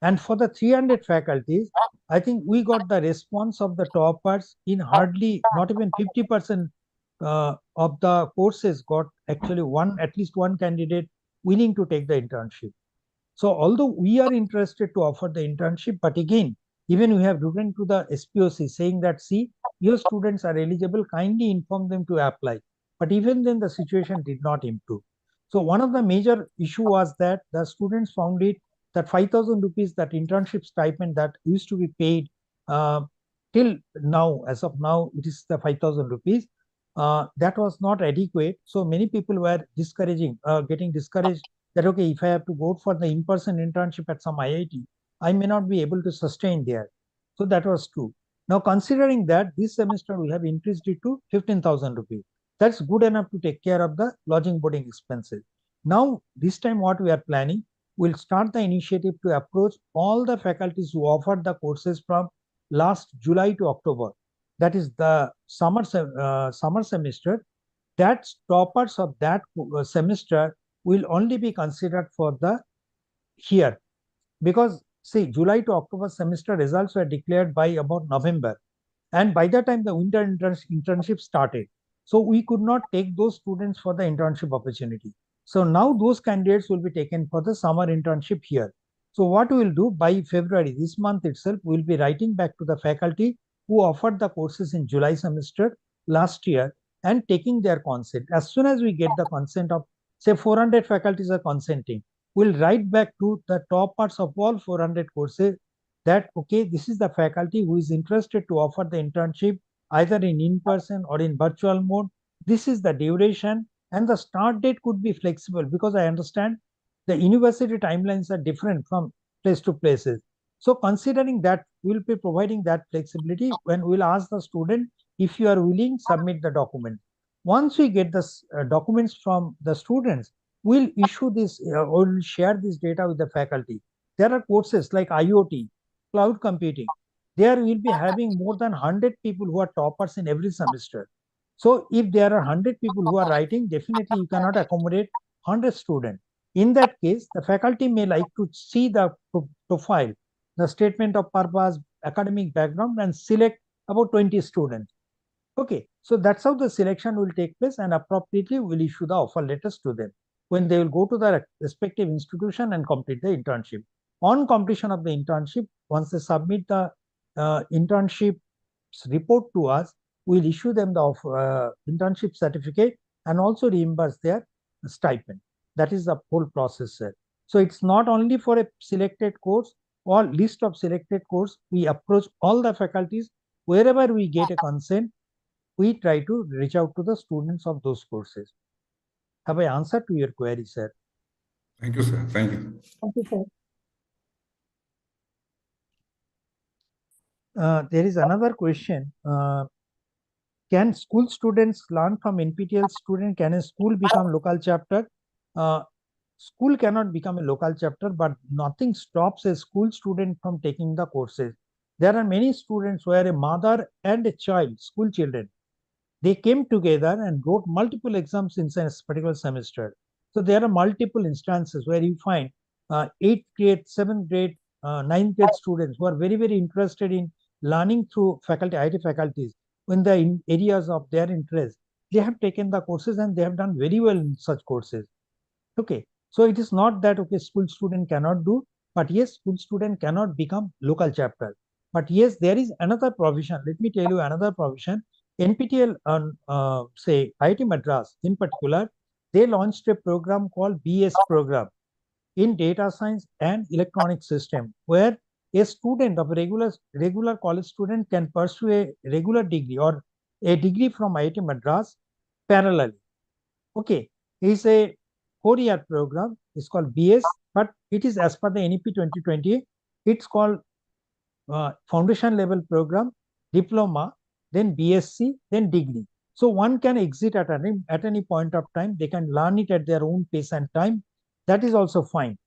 And for the 300 faculties, I think we got the response of the toppers in hardly not even 50% of the courses got actually at least one candidate willing to take the internship. So although we are interested to offer the internship, but again, even we have written to the SPOC saying that, see, your students are eligible, kindly inform them to apply. But even then the situation did not improve. So one of the major issue was that the students found it that 5,000 rupees, that internship stipend that used to be paid till now, as of now, it is the 5,000 rupees. That was not adequate. So many people were getting discouraged that, okay, if I have to go for the in-person internship at some IIT, I may not be able to sustain there. So that was true. Now, considering that this semester we have increased it to 15,000 rupees, that's good enough to take care of the lodging boarding expenses. Now, this time what we are planning, we'll start the initiative to approach all the faculties who offered the courses from last July to October. That is the summer semester. That toppers of that semester will only be considered for the here, because see, July to October semester results were declared by about November, and by the time the winter internship started, so we could not take those students for the internship opportunity. So now those candidates will be taken for the summer internship here. So what we will do, by February, this month itself, we will be writing back to the faculty who offered the courses in July semester last year and taking their consent. As soon as we get the consent of, say, 400 faculties are consenting, we'll write back to the top parts of all 400 courses that, okay, this is the faculty who is interested to offer the internship either in person or in virtual mode. This is the duration, and the start date could be flexible, because I understand the university timelines are different from place to places. So considering that, we'll be providing that flexibility when we'll ask the student, if you are willing, submit the document. Once we get the documents from the students, we'll issue this or we'll share this data with the faculty. There are courses like IoT, cloud computing. There will be having more than 100 people who are toppers in every semester. So if there are 100 people who are writing, definitely you cannot accommodate 100 students. In that case, the faculty may like to see the profile, the statement of purpose, academic background, and select about 20 students. Okay, so that's how the selection will take place, and appropriately we'll issue the offer letters to them when they will go to the respective institution and complete the internship. On completion of the internship, once they submit the internship report to us, we'll issue them the internship certificate and also reimburse their stipend. That is the whole process, sir. So it's not only for a selected course or list of selected course. We approach all the faculties. Wherever we get a consent, we try to reach out to the students of those courses. Have I answered to your query, sir? Thank you, sir. Thank you. Thank you, sir. There is another question. Can school students learn from NPTEL student? Can a school become local chapter? School cannot become a local chapter, but nothing stops a school student from taking the courses. There are many students where a mother and a child, school children, they came together and wrote multiple exams in a particular semester. So there are multiple instances where you find 8th grade, 7th grade, 9th grade students who are very, very interested in learning through faculty, IT faculties, in the areas of their interest. They have taken the courses and they have done very well in such courses. Okay. So it is not that, okay, school student cannot do, but yes, school student cannot become local chapter. But yes, there is another provision. Let me tell you another provision. NPTEL, say IIT Madras in particular, they launched a program called BS program in data science and electronic system, where a student of regular college student can pursue a regular degree or a degree from IIT Madras parallelly. Okay, it's a 4-year program. It's called BS, but it is as per the NEP 2020. It's called foundation level program, diploma, then BSc, then degree. So one can exit at any point of time. They can learn it at their own pace and time. That is also fine.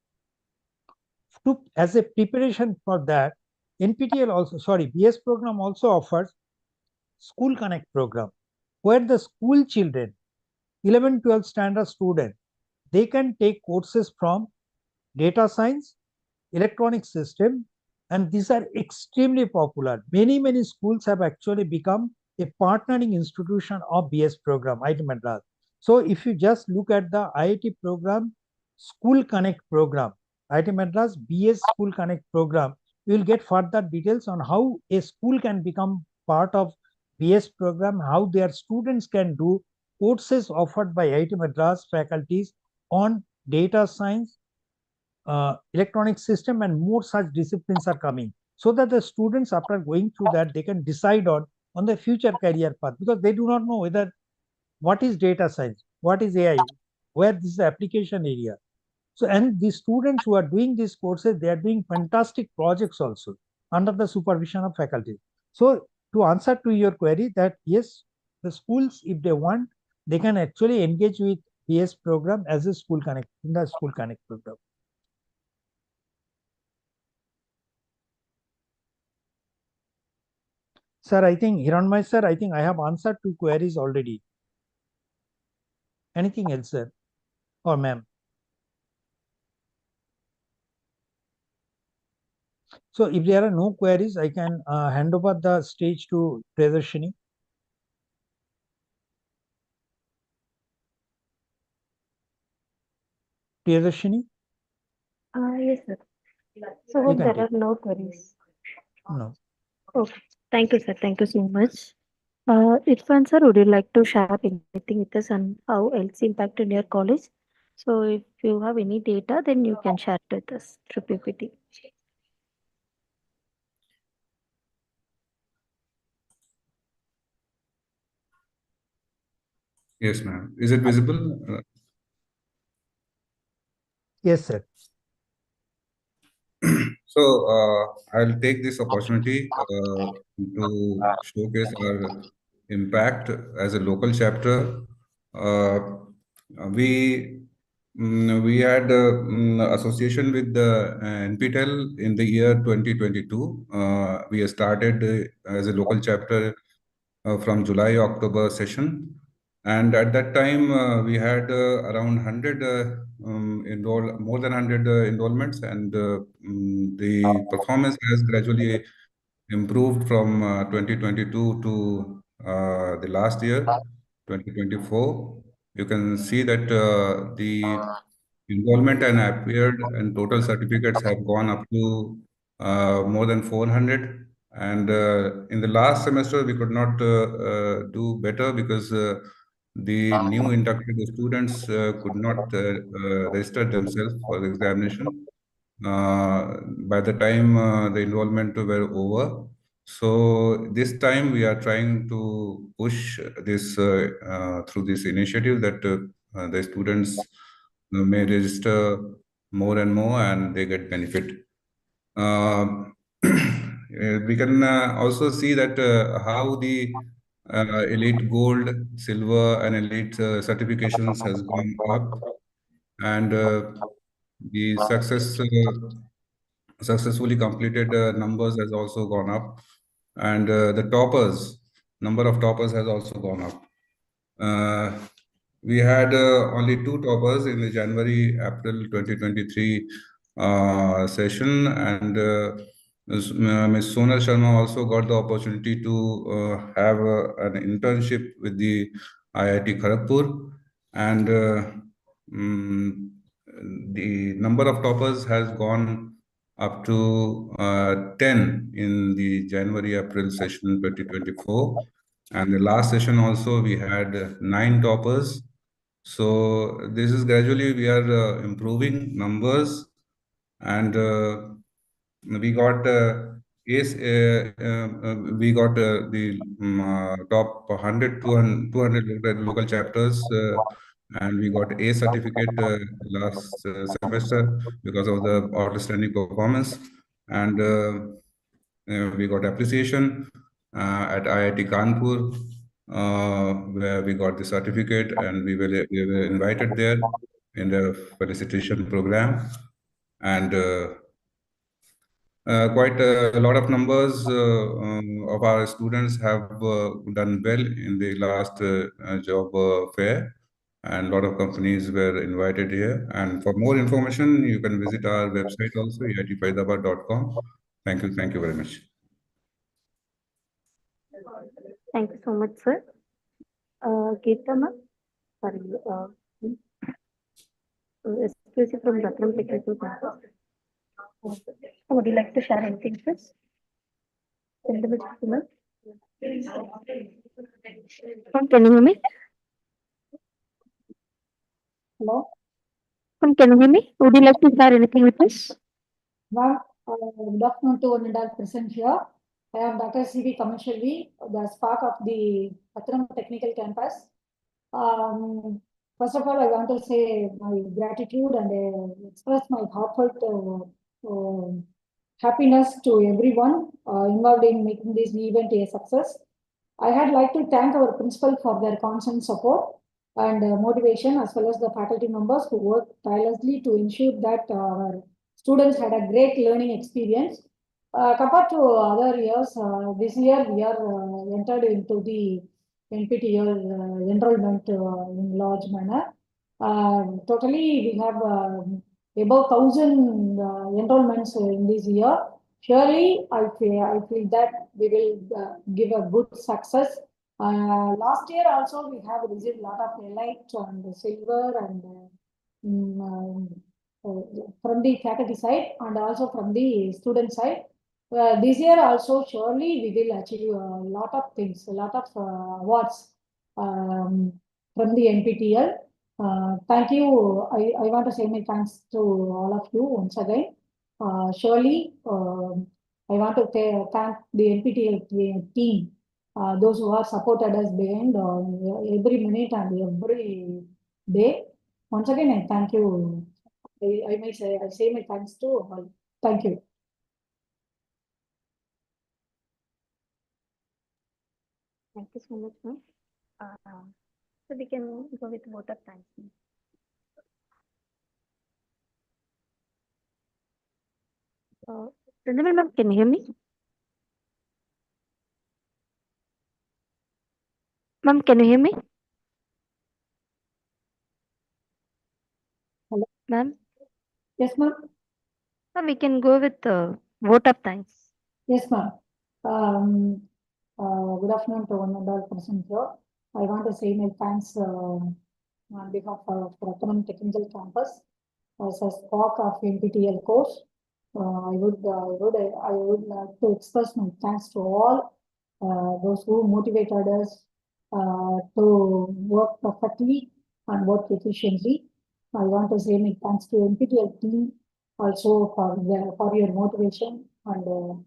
As a preparation for that, NPTEL also, BS program also offers School Connect program, where the school children, 11, 12 standard student, they can take courses from data science, electronic system, and these are extremely popular. Many schools have actually become a partnering institution of BS program, IIT Madras. So if you just look at the IIT program, School Connect program, IIT Madras BS School Connect program, you will get further details on how a school can become part of BS program, how their students can do courses offered by IIT Madras faculties on data science, electronic system, and more such disciplines are coming, so that the students, after going through that, they can decide on the future career path, because they do not know whether what is data science, what is AI, where this is the application area. So, and the students who are doing these courses, they are doing fantastic projects also under the supervision of faculty. So to answer to your query, that yes, the schools, if they want, they can actually engage with BS program as a School Connect, in the School Connect program. Sir, I think, Hiranmay sir, I think I have answered 2 queries already. Anything else, sir? Or ma'am? So if there are no queries, I can hand over the stage to Priyadarshini. Priyadarshini? Yes, sir. So hope there are no queries. No. Okay. Thank you, sir. Thank you so much. Irfan sir, would you like to share anything with us on how else impacted your college? So if you have any data, then you can share it with us through PPT. Yes, ma'am. Is it visible? Yes, sir. So I'll take this opportunity to showcase our impact as a local chapter. Uh, we had association with the NPTEL in the year 2022. We started as a local chapter from July-October session. And at that time, we had around 100 more than 100 enrollments, and the performance has gradually improved from 2022 to the last year, 2024. You can see that the enrollment and appeared and total certificates have gone up to more than 400. And in the last semester, we could not do better because the new inducted students could not register themselves for the examination by the time the enrollment were over. So this time we are trying to push this through this initiative that the students may register more and more and they get benefit. We can also see that how the elite gold, silver, and elite certifications has gone up, and the successfully completed numbers has also gone up, and the number of toppers has also gone up. We had only 2 toppers in the January-April 2023 session, and Ms. Sonal Sharma also got the opportunity to have an internship with the IIT Kharagpur, and the number of toppers has gone up to 10 in the January-April session 2024. And the last session also we had 9 toppers. So this is gradually we are improving numbers, and we got we got the top 100 200 local chapters, and we got A certificate last semester because of the outstanding performance, and we got appreciation at IIT Kanpur, where we got the certificate, and we were invited there in the felicitation program, and quite a lot of numbers of our students have done well in the last job fair, and a lot of companies were invited here. And for more information, you can visit our website also, eitfaridabad.com. Thank you very much. Thank you so much, sir. Geeta ma'am, sorry, exclusive from Rathinam Technical Campus. Would you like to share anything, please? Ma'am, can you hear me? Hello. Ma'am, can you hear me? Would you like to share anything with us? Ma'am, good afternoon to one and all present here. I am Dr. C.V. Kamashalvi, the spark of the Rathinam Technical Campus. First of all, I want to say my gratitude and express my heartfelt happiness to everyone involved in making this event a success. I had like to thank our principal for their constant support and motivation, as well as the faculty members who worked tirelessly to ensure that our students had a great learning experience. Compared to other years, this year we are entered into the NPTEL enrollment in large manner. Totally, we have above 1,000 enrollments in this year. Surely, I feel that we will give a good success. Last year also we have received a lot of elite and silver and from the faculty side and also from the student side. This year also surely we will achieve a lot of things, a lot of awards from the NPTEL. Thank you. I want to say my thanks to all of you once again. Surely I want to thank the NPTEL team, those who have supported us behind every minute and every day. Once again, I thank you. I say my thanks to all. Thank you. Thank you so much, ma'am. So we can go with vote of thanks. Principal ma'am, can you hear me? Ma'am, can you hear me? Hello, ma'am? Yes, ma'am. We can go with vote of thanks. Yes, ma'am. Good afternoon to one and all present here. I want to say my thanks on behalf of Rathinam Technical Campus as a spark of NPTEL course. I would like to express my thanks to all those who motivated us to work perfectly and work efficiently. I want to say my thanks to NPTEL team also for your motivation and your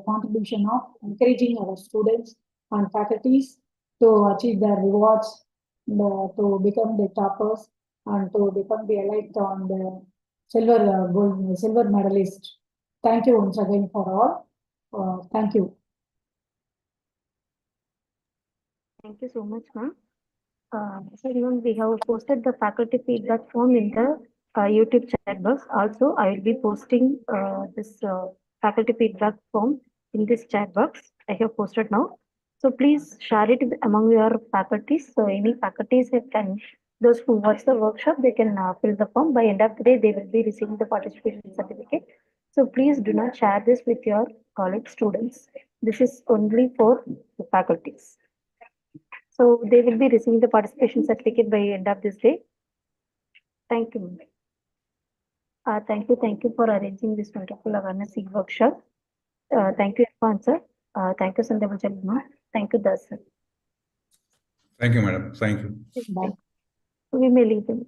contribution of encouraging our students and faculties to achieve their rewards, to become the toppers and to become the elite on the silver medalist. Thank you once again for all. Thank you. Thank you so much, ma'am. So even we have posted the faculty feedback form in the YouTube chat box. Also, I will be posting this faculty feedback form in this chat box. I have posted now. So please share it among your faculties. So any faculties that can, those who watch the workshop, they can fill the form. By end of the day, they will be receiving the participation certificate. So please do not share this with your college students. This is only for the faculties. So they will be receiving the participation certificate by end of this day. Thank you. Thank you for arranging this wonderful awareness workshop. Thank you, sponsor. Thank you, Sandhya Jalima. Thank you, Das. Thank you, madam. Thank you. We may leave them.